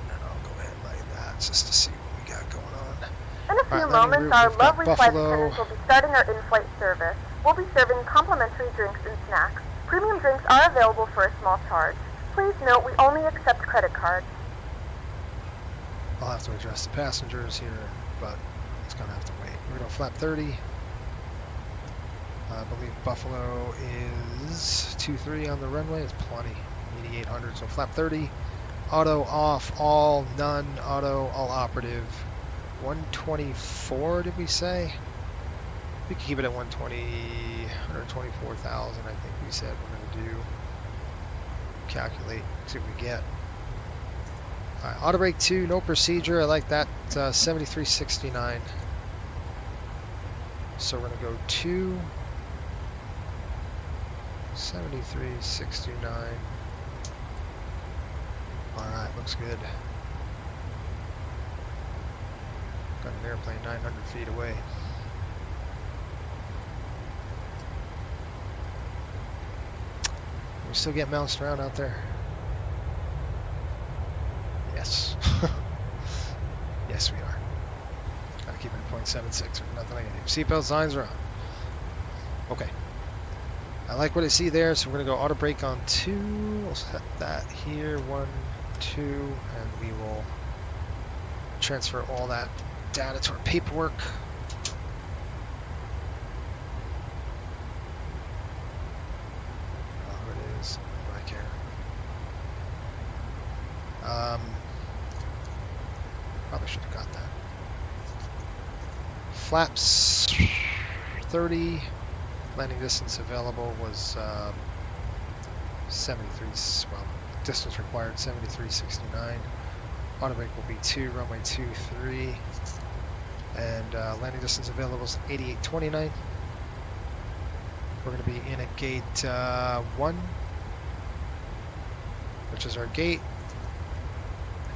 And I'll go ahead like that just to see what we got going on. In a few moments, our lovely flight attendants will be starting our in-flight service. We'll be serving complimentary drinks and snacks. Premium drinks are available for a small charge. Please note we only accept credit cards. I'll have to address the passengers here, but it's going to have to wait. We're going to flap 30. I believe Buffalo is 2-3 on the runway. It's plenty. 8,800, so flap 30. Auto off, all, none, auto, all operative. 124, did we say? We can keep it at 120, 124,000, I think we said we're going to do. Calculate, see what we get. Alright, auto brake 2, no procedure, I like that, 7369. So we're going to go 2, 7369. Alright, looks good. Got an airplane 900 feet away. We still get bounced around out there? Yes. Yes, we are. Gotta keep it at 0.76 or nothing I can do. Seatbelt signs are on. Okay. I like what I see there, so we're going to go auto brake on 2. We'll set that here, 1, 2, and we will transfer all that data to our paperwork. Oh, it is. Back here. flaps 30. Landing distance available was 73. Well, distance required 73.69. Autobrake will be 2. Runway 23. And landing distance available is 88.29. We're going to be in at gate 1, which is our gate.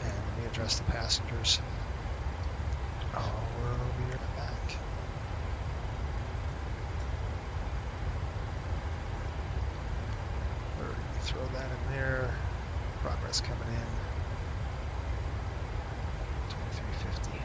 And let me address the passengers. Oh, we're over here in the back. We're going to throw that in there. Progress coming in. 2350.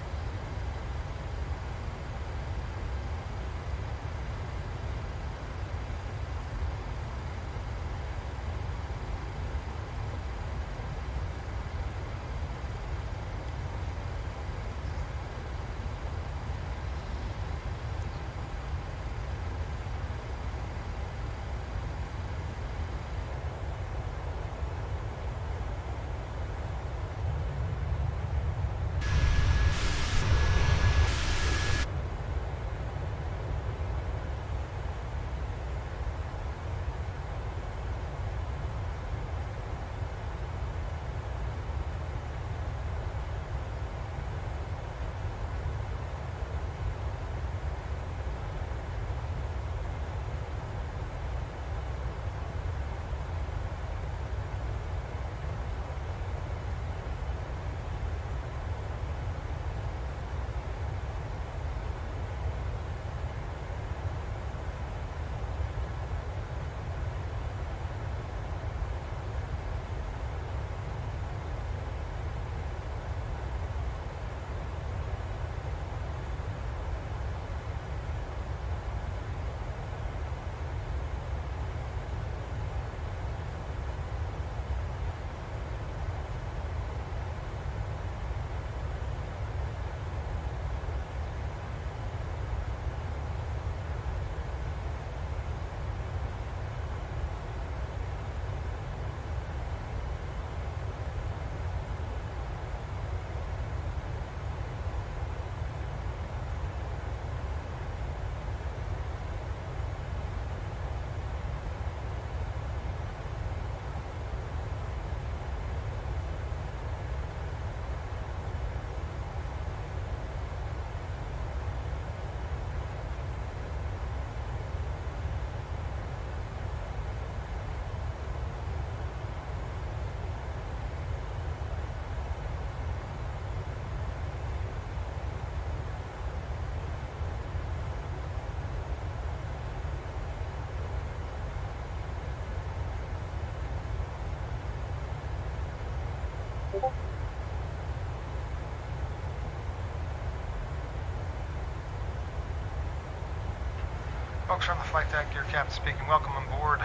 Folks from the flight deck, your captain speaking. Welcome on board.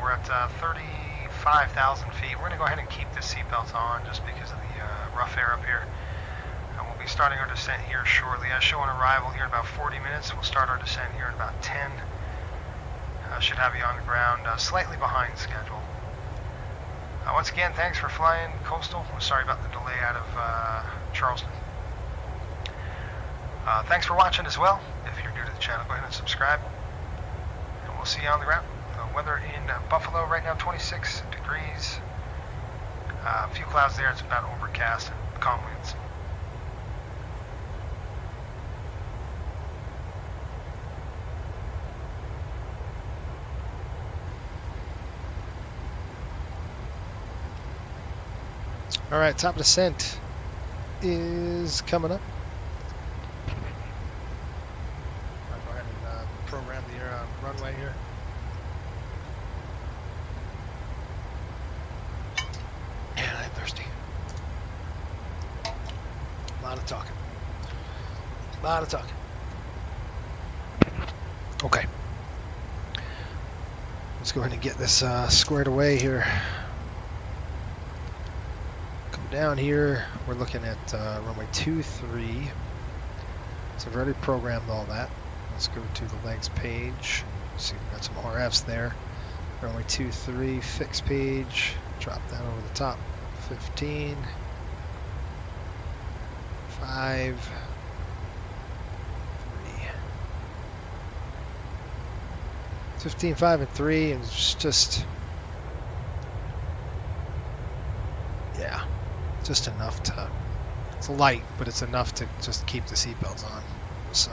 We're at 35,000 feet. We're going to go ahead and keep the seatbelts on just because of the rough air up here. We'll be starting our descent here shortly. I show an arrival here in about 40 minutes. We'll start our descent here in about 10. Should have you on the ground slightly behind schedule. Once again, thanks for flying Coastal. We're sorry about the delay out of Charleston. Thanks for watching as well. If you're new to the channel, go ahead and subscribe. And we'll see you on the ground. The weather in Buffalo right now, 26 degrees. A few clouds there. It's about overcast and calm winds. All right, top of descent is coming up. I'll go ahead and program the runway here. And I'm thirsty. A lot of talking. A lot of talking. Okay. Let's go ahead and get this squared away here. Down here, we're looking at runway 23. So I've already programmed all that. Let's go to the legs page. See, we've got some RFs there. Runway 23, fix page. Drop that over the top. 15. 5. 3. 15, 5, and 3, and it's just, yeah, just enough to, it's light, but it's enough to just keep the seatbelts on. So,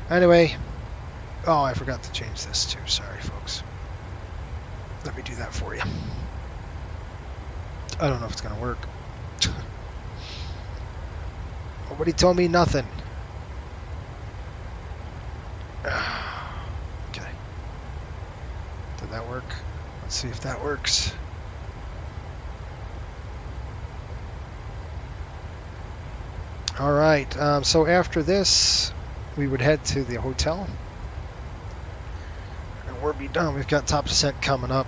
anyway, oh, I forgot to change this too. Sorry, folks. Let me do that for you. I don't know if it's going to work. Nobody told me nothing. Okay. Did that work? Let's see if that works. All right. So after this, we would head to the hotel. And we'll be done. We've got top descent coming up.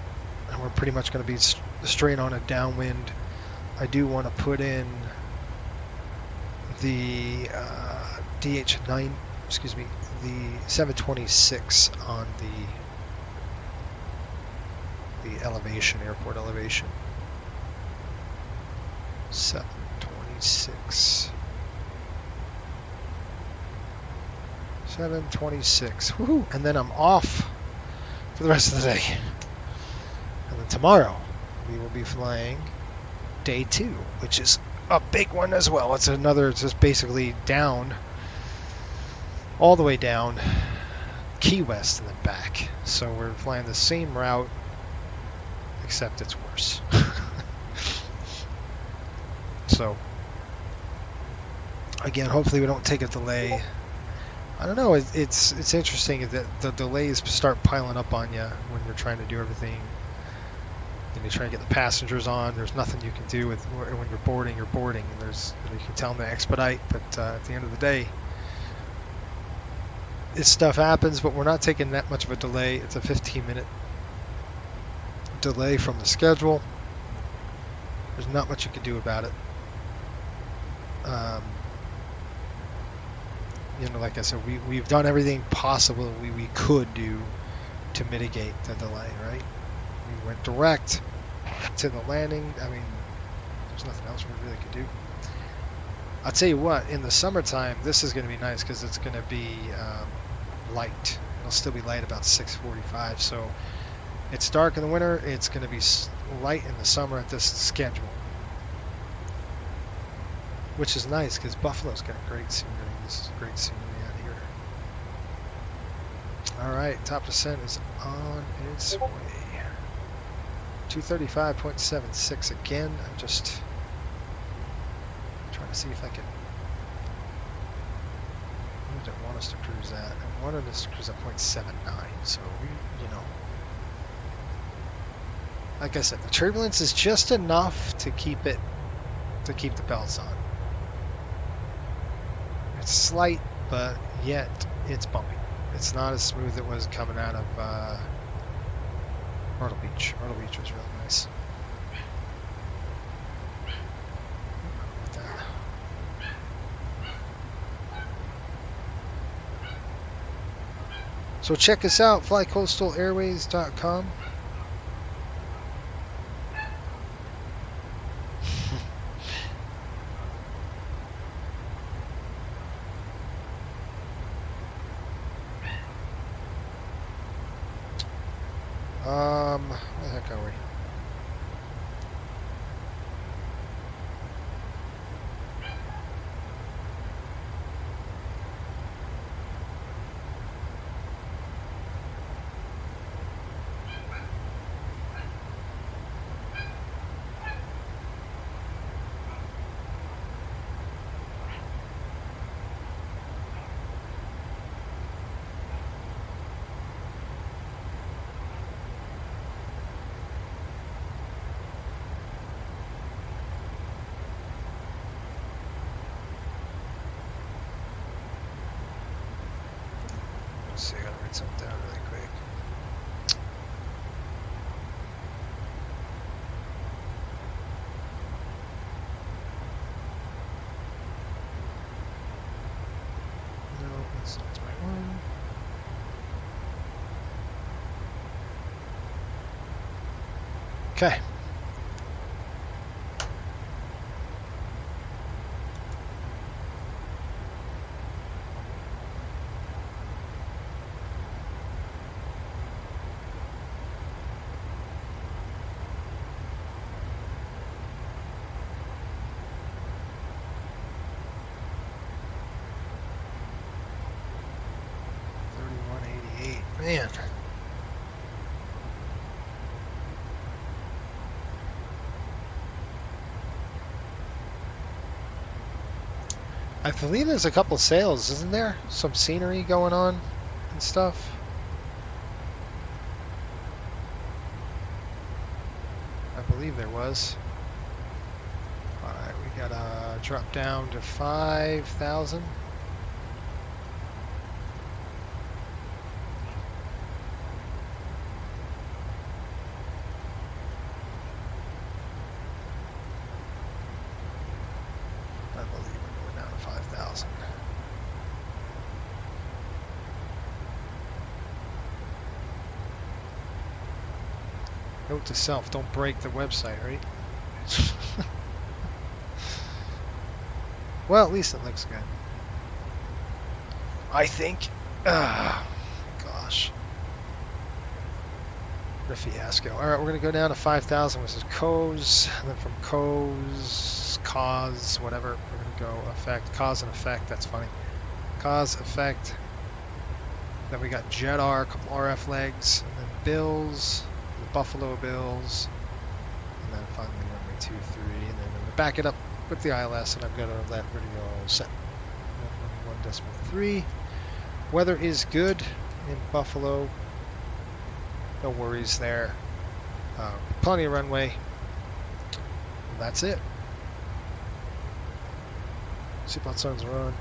And we're pretty much going to be straight on a downwind. I do want to put in the DH9, excuse me, the 726 on the elevation, airport elevation. 726. 726. Woohoo! And then I'm off for the rest of the day. And then tomorrow we will be flying day 2, which is a big one as well. It's another, it's just basically down, all the way down Key West and then back. So we're flying the same route, except it's worse. So again, hopefully we don't take a delay. I don't know, it's interesting that the delays start piling up on you when you're trying to do everything. And you try to get the passengers on. There's nothing you can do with when you're boarding. You're boarding, and you can tell them to expedite. But at the end of the day, this stuff happens. But we're not taking that much of a delay. It's a 15-minute delay from the schedule. There's not much you can do about it. You know, like I said, we've done everything possible we could do to mitigate the delay. Right? We went direct to the landing. I mean, there's nothing else we really could do. I'll tell you what, in the summertime, this is going to be nice because it's going to be light. It'll still be light about 6:45. So it's dark in the winter. It's going to be light in the summer at this schedule, which is nice because Buffalo's got great scenery. This is great scenery out here. All right, top descent is on its way. 235.76 again. I'm just trying to see if I can. Where did I want us to cruise at? I wanted us to cruise at 0.79. So we, you know, like I said, the turbulence is just enough to keep the belts on. It's slight, but yet it's bumpy. It's not as smooth as it was coming out of Myrtle Beach. Myrtle Beach was really nice. So check us out, flycoastalairways.com. Where the heck are we? Let's see, I gotta write something down really quick. No, that's not the right one. Okay. Man. I believe there's a couple sales, isn't there? Some scenery going on and stuff. I believe there was. Alright, we gotta drop down to 5,000. I believe we're going down to 5,000. Note to self, don't break the website, right? Well, at least it looks good. I think. Gosh. What a fiasco. Alright, we're going to go down to 5,000, which is COS. And then from COS, cause, whatever, we're going to go effect. Cause and effect, that's funny. Cause, effect. Then we got JetR, a couple RF legs. And then Bills, the Buffalo Bills. And then finally runway 23. And then I'm going to back it up with the ILS, and I've got our let radio set 1.3. Weather is good in Buffalo. No worries there. Plenty of runway. And that's it. Seatbelt signs are on.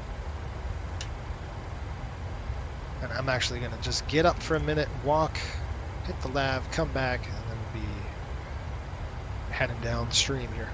And I'm actually going to just get up for a minute, walk, hit the lav, come back, and then we'll be heading downstream here.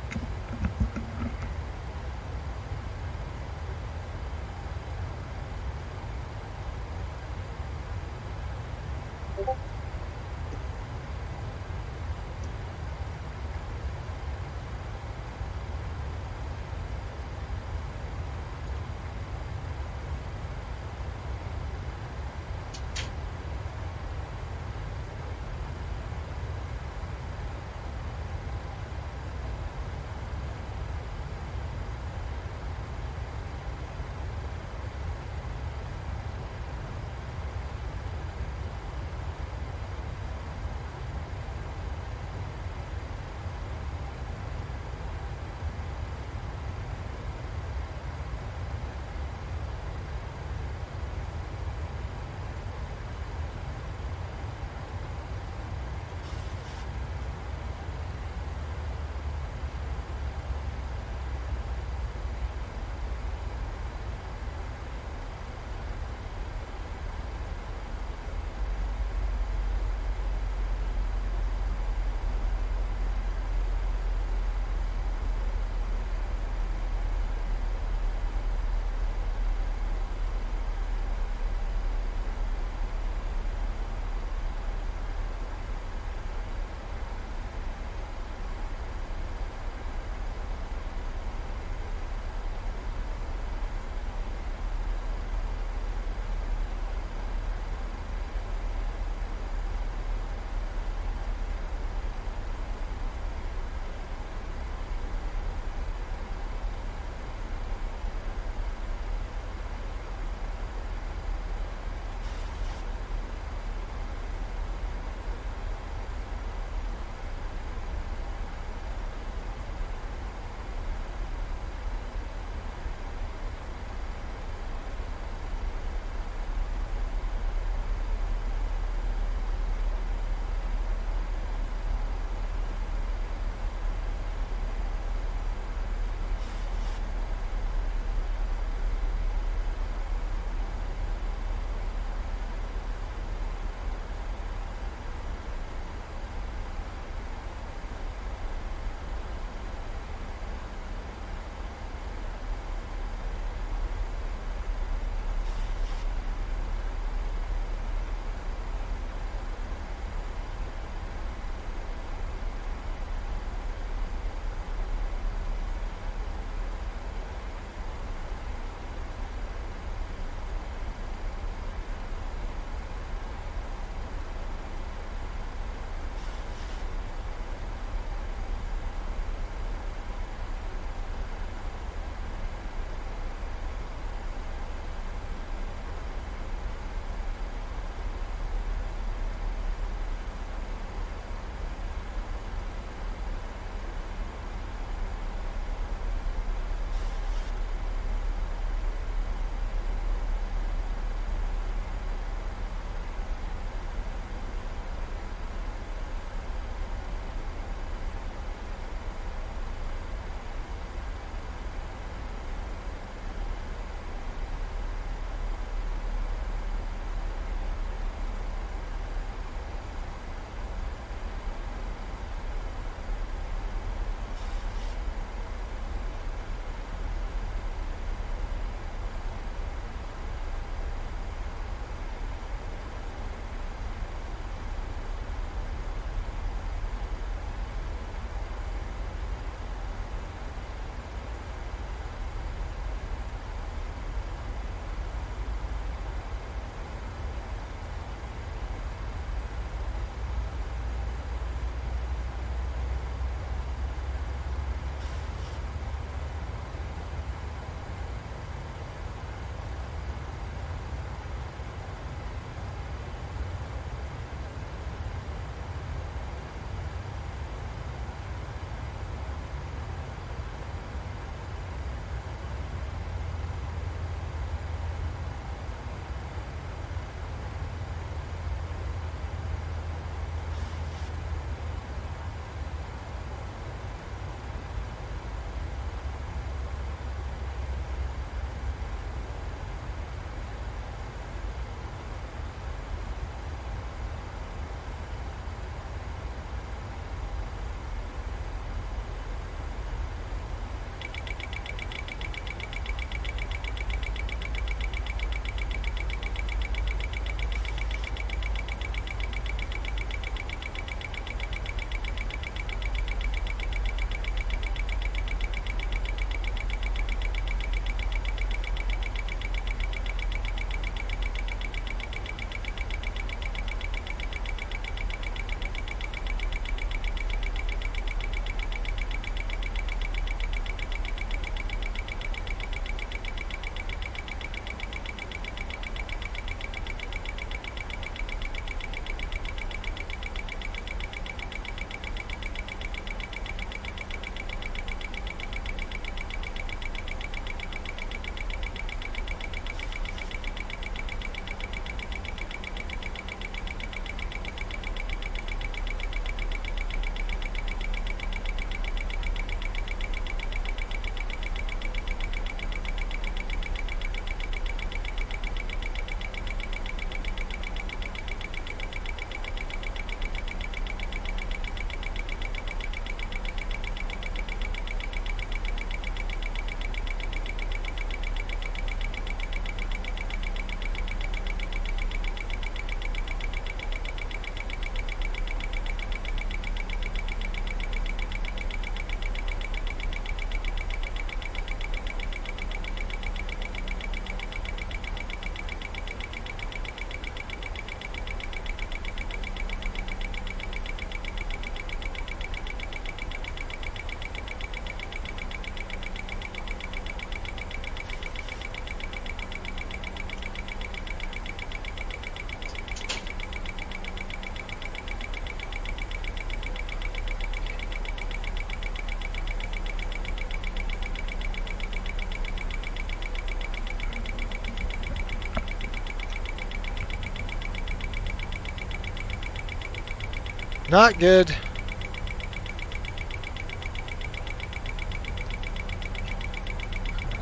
Not good.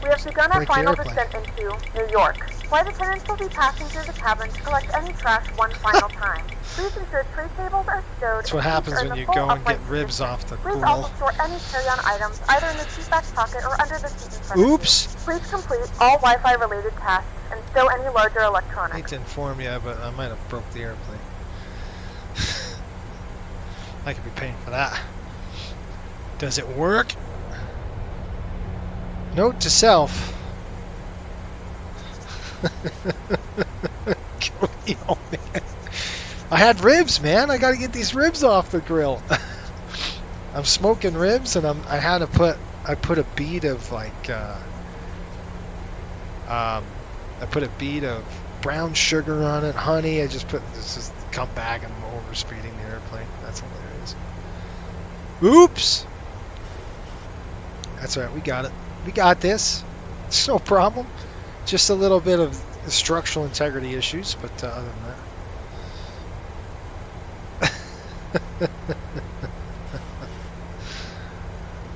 We have begun our Break the final airplane. descent into New York. Flight attendants will be passing through the cabin to collect any trash one final time. Please ensure tray tables are stowed. That's what and happens seats are in when the you full go and get upright ribs position. off the Please grill. also store any carry-on items either in the seat back pocket or under the seat in front Oops. of you. Please complete all Wi-Fi related tasks and stow any larger I electronics. hate to inform you, but I might have broke the airplane. I could be paying for that. Does it work? Note to self. Oh, man. I had ribs, man. I gotta get these ribs off the grill. I'm smoking ribs, and I put a bead of like I put a bead of brown sugar on it, honey. I just put this is come back and I'm over speeding the airplane. That's hilarious. Oops. That's all right. We got it. We got this. It's no problem. Just a little bit of structural integrity issues, but other than that.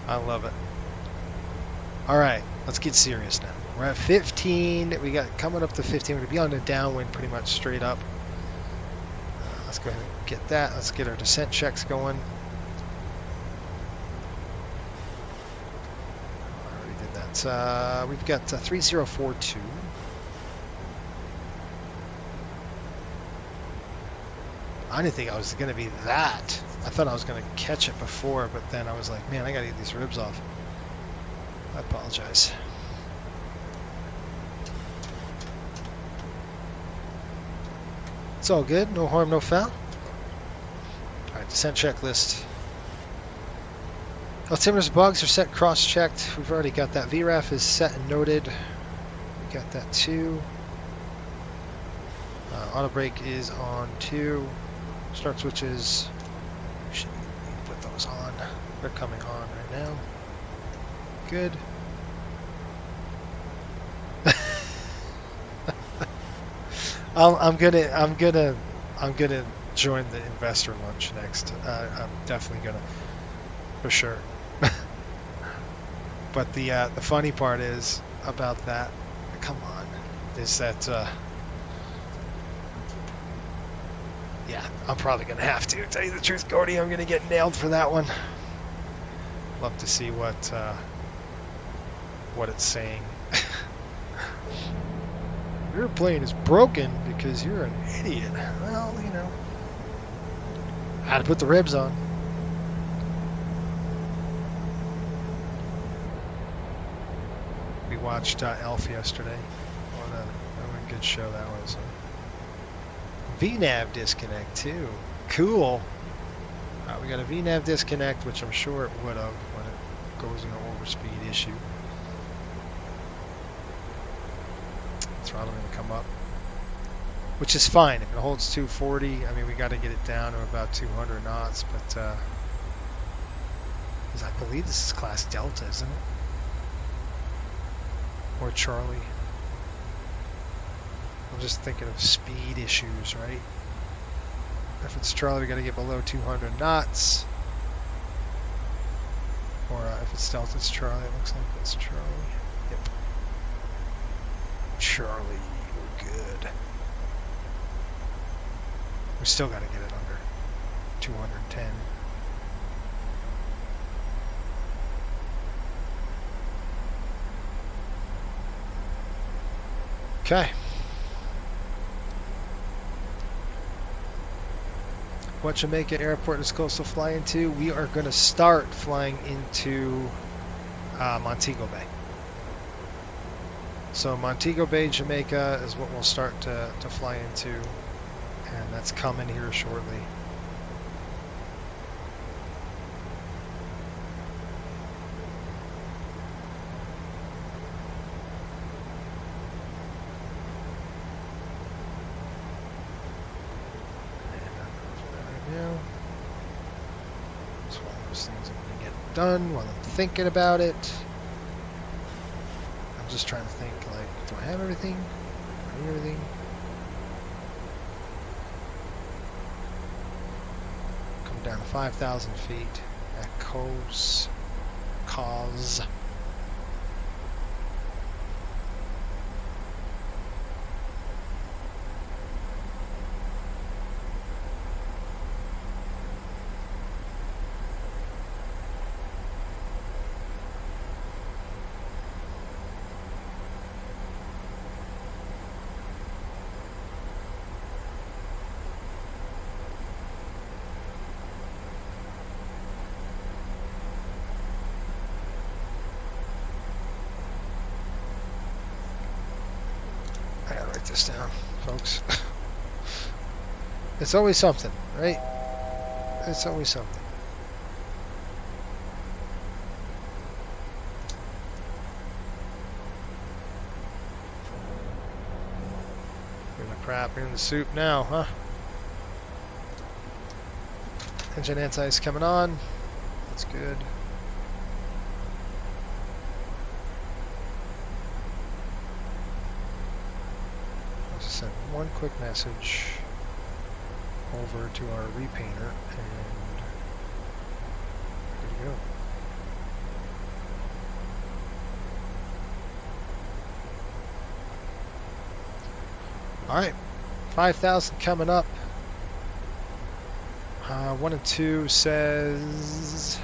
I love it. All right, let's get serious now. We're at 15. We got coming up to 15. We're going to be on the downwind pretty much straight up. Let's go ahead and get that. Let's get our descent checks going. I already did that. We've got 3042. I didn't think I was going to be that. I thought I was going to catch it before, but then I was like, man, I got to get these ribs off. I apologize. It's all good. No harm, no foul. All right, descent checklist. Altimeter's bugs are set cross-checked. We've already got that. VRAF is set and noted. We got that too. Auto brake is on too. Start switches. Should put those on. They're coming on right now. Good. I'm gonna join the investor lunch next. I'm definitely gonna, for sure. But the funny part is about that. Come on, is that yeah, I'm probably gonna have to tell you the truth, Gordy. I'm gonna get nailed for that one. Love to see what it's saying. Your plane is broken because you're an idiot. Well, you know, I had to put the ribs on. We watched Elf yesterday. What a good show that was. VNAV disconnect too. Cool. We got a VNAV disconnect, which I'm sure it would have when it goes in an overspeed issue. Throttle going to come up, which is fine if it holds 240. I mean, we got to get it down to about 200 knots, but because I believe this is class Delta, isn't it? Or Charlie. I'm just thinking of speed issues, right? If it's Charlie, we got to get below 200 knots. Or if it's Delta, it's Charlie. It looks like it's Charlie. Yep. Charlie, we're good. We still got to get it under 210. Okay. What Jamaica Airport is Coastal flying to? We are going to start flying into Montego Bay. So Montego Bay, Jamaica is what we'll start to fly into, and that's coming here shortly. It's one of those things I'm going to get done while I'm thinking about it. I'm just trying to think, like, do I have everything? Do I need everything? down to 5,000 feet at Cause. I gotta write this down, folks. It's always something, right? It's always something. We're in the crap, we're in the soup now, huh? Engine anti-ice coming on. That's good. Send one quick message over to our repainter and good to go. Alright, 5,000 coming up. 1 and 2 says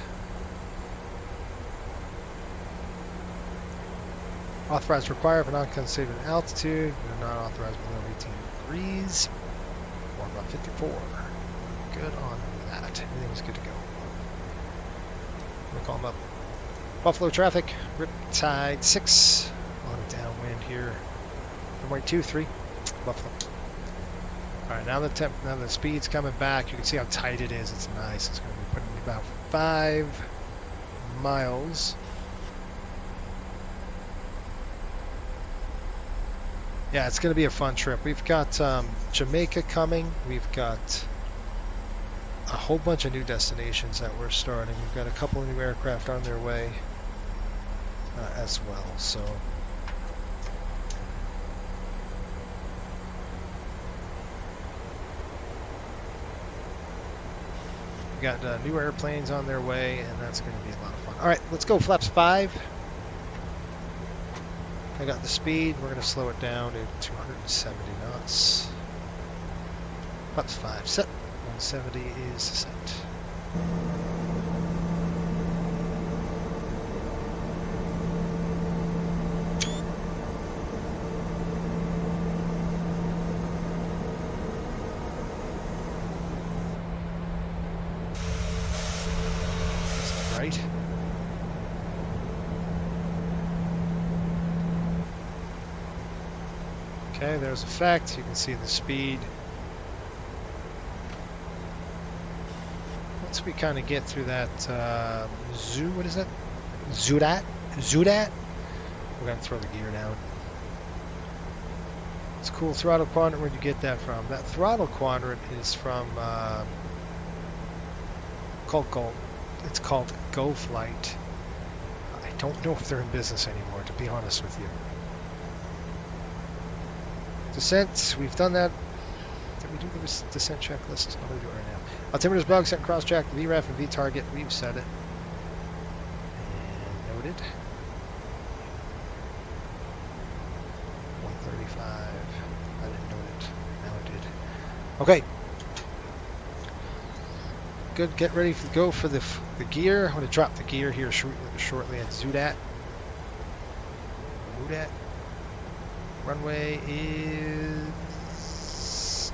authorized required for non-conceived altitude. We're not authorized below 18 degrees. Or about 54. Good on that. Everything's good to go. I'm gonna call them up. Buffalo traffic, Riptide 6 on a downwind here. Runway 23, Buffalo. All right, now the speed's coming back. You can see how tight it is. It's nice. It's going to be putting me about 5 miles. Yeah, it's going to be a fun trip. We've got Jamaica coming. We've got a whole bunch of new destinations that we're starting. We've got a couple of new aircraft on their way as well. So we got new airplanes on their way, and that's going to be a lot of fun. All right, let's go flaps 5. I got the speed. We're going to slow it down to 270 knots. Flaps 5 set. 170 is set. That's not right. Okay, there's effect. You can see the speed. Once we kind of get through that what is that? Zudat? We're going to throw the gear down. It's a cool throttle quadrant. Where'd you get that from? That throttle quadrant is from it's called Go Flight. I don't know if they're in business anymore, to be honest with you. Descent, we've done that. Did we do the descent checklist? I'm going to do it right now. Altimeter's bug, set cross track, VREF and V target. We've set it. And noted. 135. I didn't note it. Now I did. Okay. Good. Get ready to go for the gear. I'm going to drop the gear here shortly at Zudat. Runway is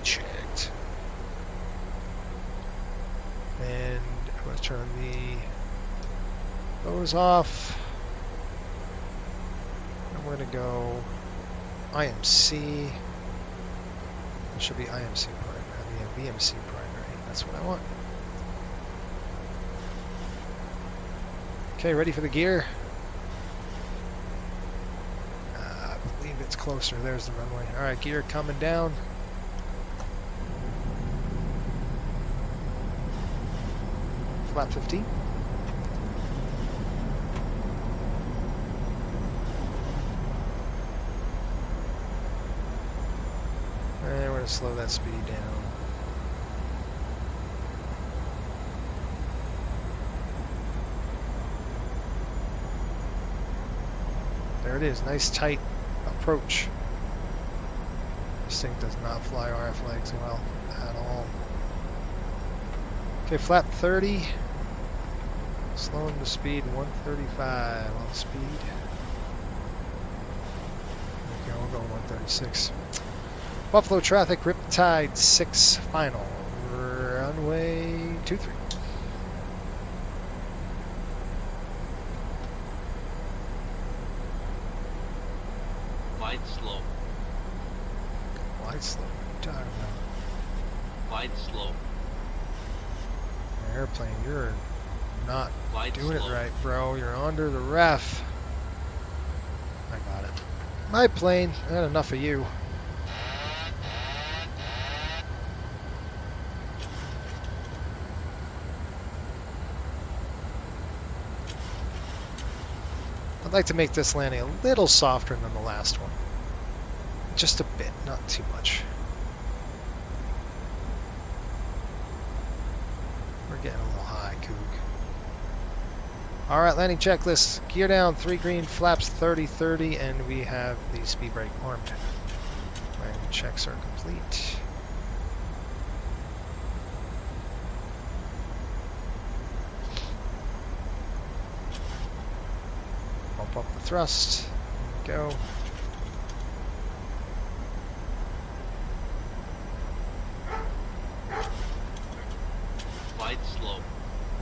checked. And I'm going to turn the those off. And we're going to go IMC. It should be IMC primary. VMC primary. That's what I want. Okay, ready for the gear. It's closer. There's the runway. All right, gear coming down. Flap 15. And we're going to slow that speed down. There it is. Nice tight approach. This thing does not fly RF legs well at all. Okay, flap 30. Slowing the speed 135 on speed. Okay, we'll go 136. Buffalo traffic, Riptide 6 final. Runway 23. Wide slope. Wide slope. What are you talking about? Wide slope. Airplane, you're not Wide doing slope. it right, bro. You're under the ref. I got it. My plane. I had enough of you. I'd like to make this landing a little softer than the last one. Just a bit, not too much. We're getting a little high, Coog. Alright, landing checklist. Gear down, 3 green, flaps 30-30, and we have the speed brake armed. Landing checks are complete. Bump up the thrust. There we go. Wide slope.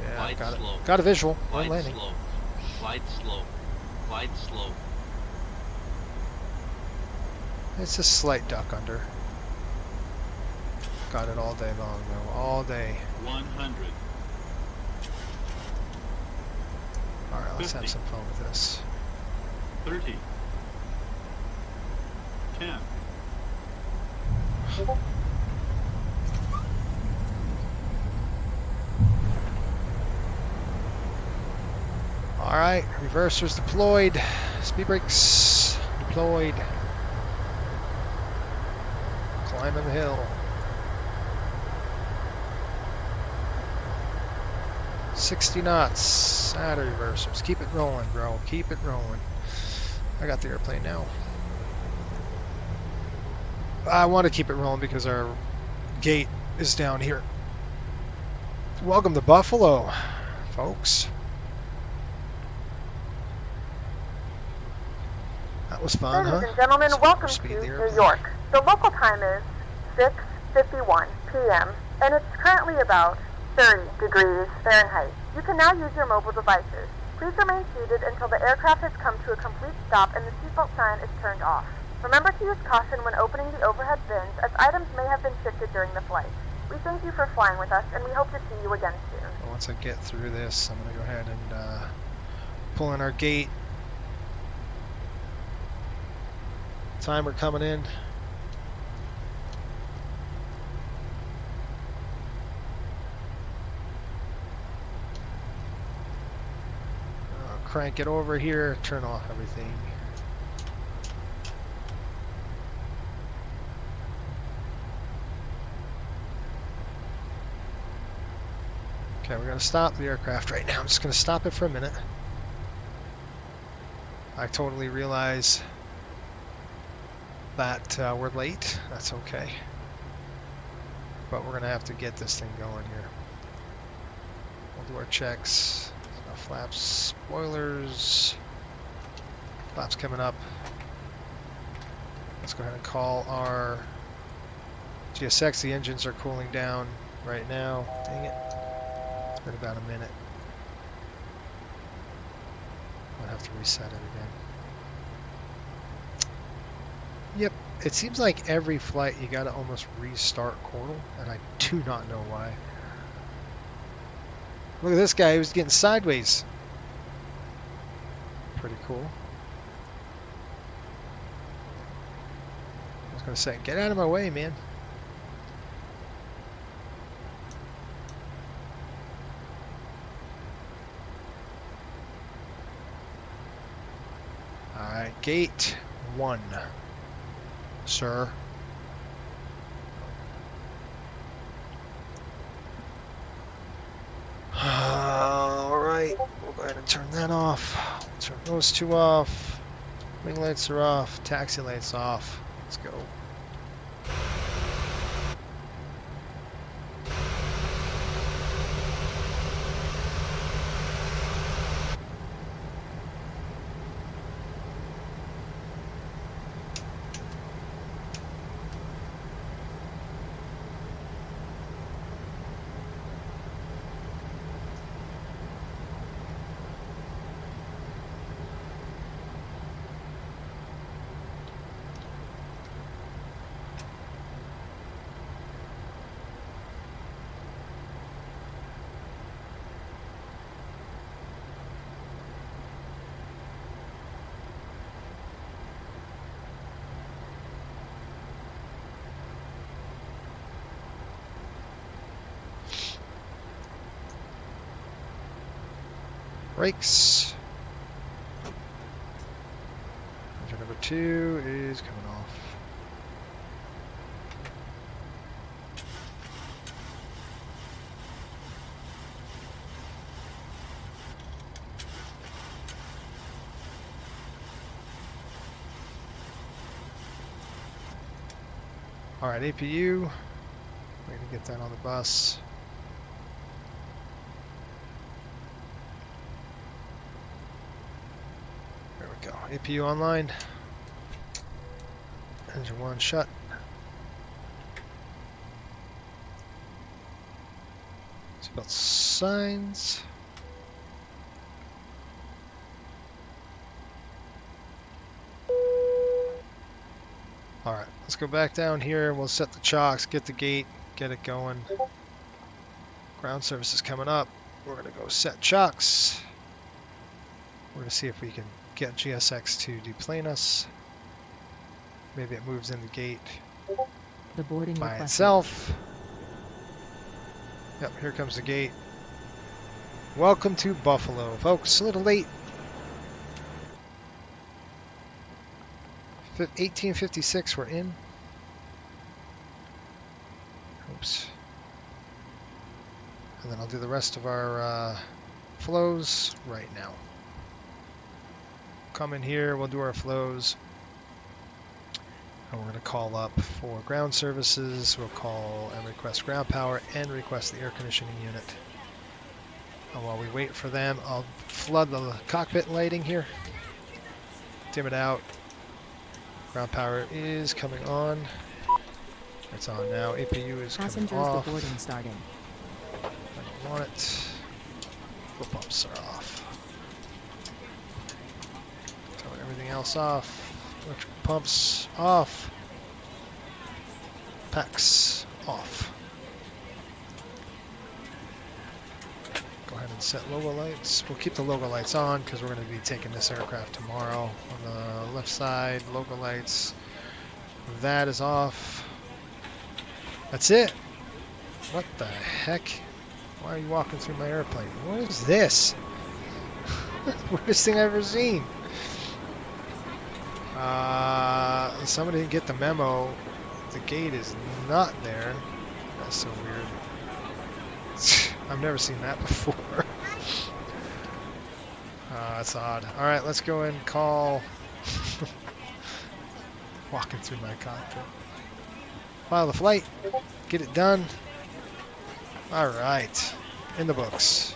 Yeah, Wide got slope. it. Got a visual. We're Wide landing. slope. Wide slope. Wide slope. It's a slight duck under. Got it all day long though. All day. 100. Alright, let's 50. have some fun with this. 30. 10. Alright, reversers deployed. Speed brakes deployed. Climbing the hill. 60 knots. Out of reversers. Keep it rolling, bro. Keep it rolling. I got the airplane now. I want to keep it rolling because our gate is down here. Welcome to Buffalo, folks. That was fun, Ladies huh? and gentlemen, welcome to Speed the New airplane. York. The local time is 6:51 p.m. and it's currently about 30 degrees Fahrenheit. You can now use your mobile devices. Please remain seated until the aircraft has come to a complete stop and the seatbelt sign is turned off. Remember to use caution when opening the overhead bins as items may have been shifted during the flight. We thank you for flying with us and we hope to see you again soon. Once I get through this, I'm going to go ahead and pull in our gate. Timer coming in. Crank it over here, turn off everything. Okay, we're going to stop the aircraft right now. I'm just going to stop it for a minute. I totally realize that we're late. That's okay. But we're going to have to get this thing going here. We'll do our checks. Flaps, spoilers. Flaps coming up. Let's go ahead and call our GSX. The engines are cooling down right now. Dang it. It's been about a minute. I'll have to reset it again. Yep, it seems like every flight you gotta almost restart Coral, and I do not know why. Look at this guy, he was getting sideways. Pretty cool. I was gonna say, get out of my way, man. Alright, gate 1, sir. Alright, we'll go ahead and turn that off. Turn those two off. Wing lights are off, taxi lights off. Let's go. Brakes. Engine number 2 is coming off. Alright, APU. We're going to get that on the bus. APU online. Engine 1 shut. Seatbelt signs. Alright, let's go back down here. We'll set the chocks, get the gate, get it going. Ground service is coming up. We're going to go set chocks. We're going to see if we can get GSX to deplane us. Maybe it moves in the gate The boarding by requested. itself. Yep, here comes the gate. Welcome to Buffalo, folks. A little late. 1856, we're in. Oops. And then I'll do the rest of our flows right now. Come in here, we'll do our flows. And we're going to call up for ground services. We'll call and request ground power and request the air conditioning unit. And while we wait for them, I'll flood the cockpit lighting here. Dim it out. Ground power is coming on. It's on now. APU is Passengers coming off. boarding starting. I don't want it. Foot pumps are off. Turn everything else off. Electrical pumps off. Packs off. Go ahead and set logo lights. We'll keep the logo lights on because we're going to be taking this aircraft tomorrow. On the left side, logo lights. That is off. That's it. What the heck? Why are you walking through my airplane? What is this? Weirdest thing I've ever seen. Somebody didn't get the memo. The gate is not there. That's so weird. I've never seen that before. That's odd. Alright, let's go and call. Walking through my cockpit. File the flight. Get it done. Alright. In the books.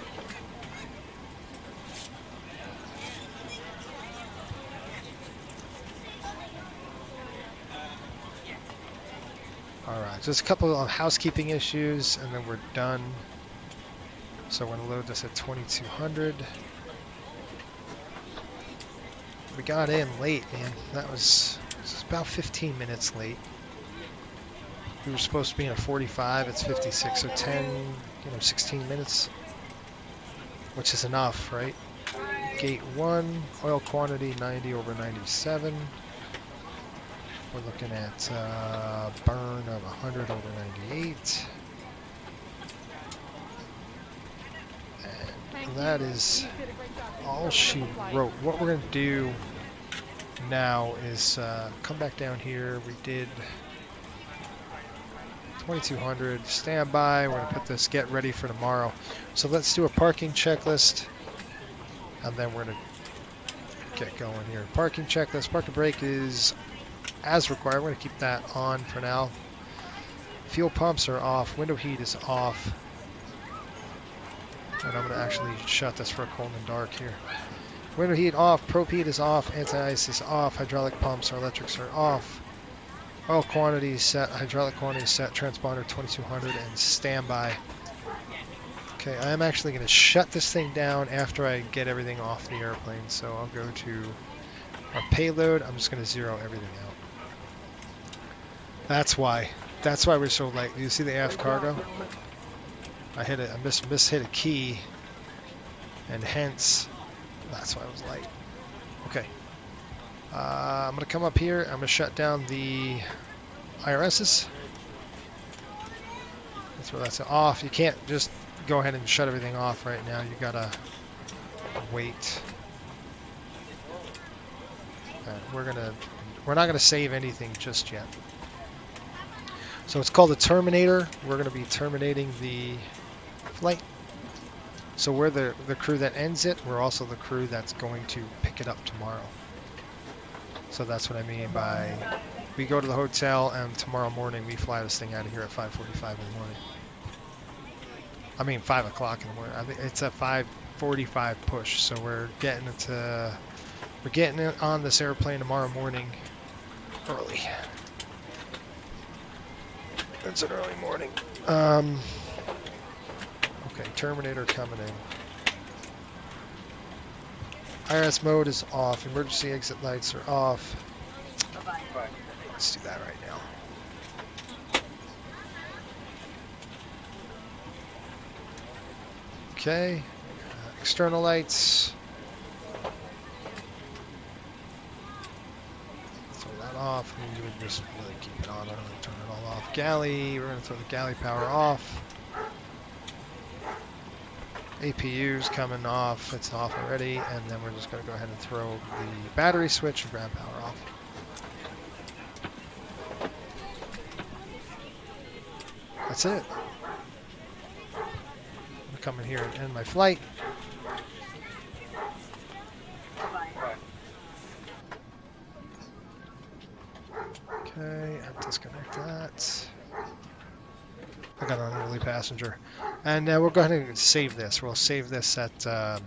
Alright, just a couple of housekeeping issues and then we're done. So we're going to load this at 2200. We got in late, man. That was about 15 minutes late. We were supposed to be in a 45, it's 56, so 16 minutes. Which is enough, right? Gate 1, oil quantity 90 over 97. We're looking at burn of 100 over 98. And that is all she wrote. What we're going to do now is come back down here. We did 2200. Stand by. We're going to put this get ready for tomorrow. So let's do a parking checklist. And then we're going to get going here. Parking checklist. Park and brake is as required. We're going to keep that on for now. Fuel pumps are off. Window heat is off. And I'm going to actually shut this for cold and dark here. Window heat off. Probe heat is off. Anti-ice is off. Hydraulic pumps or electrics are off. Oil quantity set. Hydraulic quantity set. Transponder 2200 and standby. Okay, I'm actually going to shut this thing down after I get everything off the airplane. So I'll go to our payload. I'm just going to zero everything out. That's why we're so late. You see the aft cargo? I hit a key, and hence that's why I was late. Okay, I'm gonna come up here. I'm gonna shut down the IRSs. That's where that's off. You can't just go ahead and shut everything off right now. You gotta wait. We're not gonna save anything just yet. So it's called the Terminator. We're going to be terminating the flight. So we're the crew that ends it. We're also the crew that's going to pick it up tomorrow. So that's what I mean by we go to the hotel and tomorrow morning we fly this thing out of here at 5:45 in the morning. I mean 5 o'clock in the morning. I think it's a 5:45 push. So we're getting it on this airplane tomorrow morning early. It's an early morning. Okay, Terminator coming in. IRS mode is off. Emergency exit lights are off. Let's do that right now. Okay. External lights. Throw that off. We would just really keep it on. I don't want to turn it all off. Galley. We're going to throw the galley power off. APU's coming off. It's off already. And then we're just going to go ahead and throw the battery switch and ground power off. That's it. I'm going to come in here and end my flight. Okay, I'll disconnect that. I got an unruly passenger. And we'll go ahead and save this. We'll save this at, I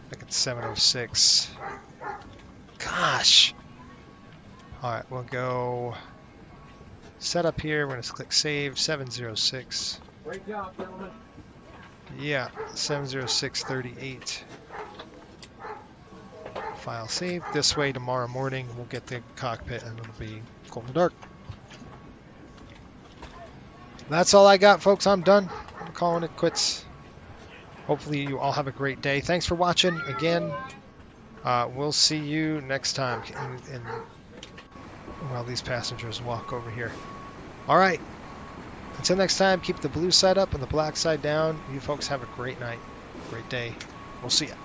think it's 7:06. Gosh! Alright, we'll go set up here. We're going to click save, 7:06. Great job, gentlemen. Yeah, 7:06:38. File saved. This way tomorrow morning we'll get the cockpit and it'll be cold and dark. That's all I got, folks. I'm done. I'm calling it quits. Hopefully you all have a great day. Thanks for watching again. We'll see you next time. While these passengers walk over here. All right. Until next time, keep the blue side up and the black side down. You folks have a great night, great day. We'll see ya.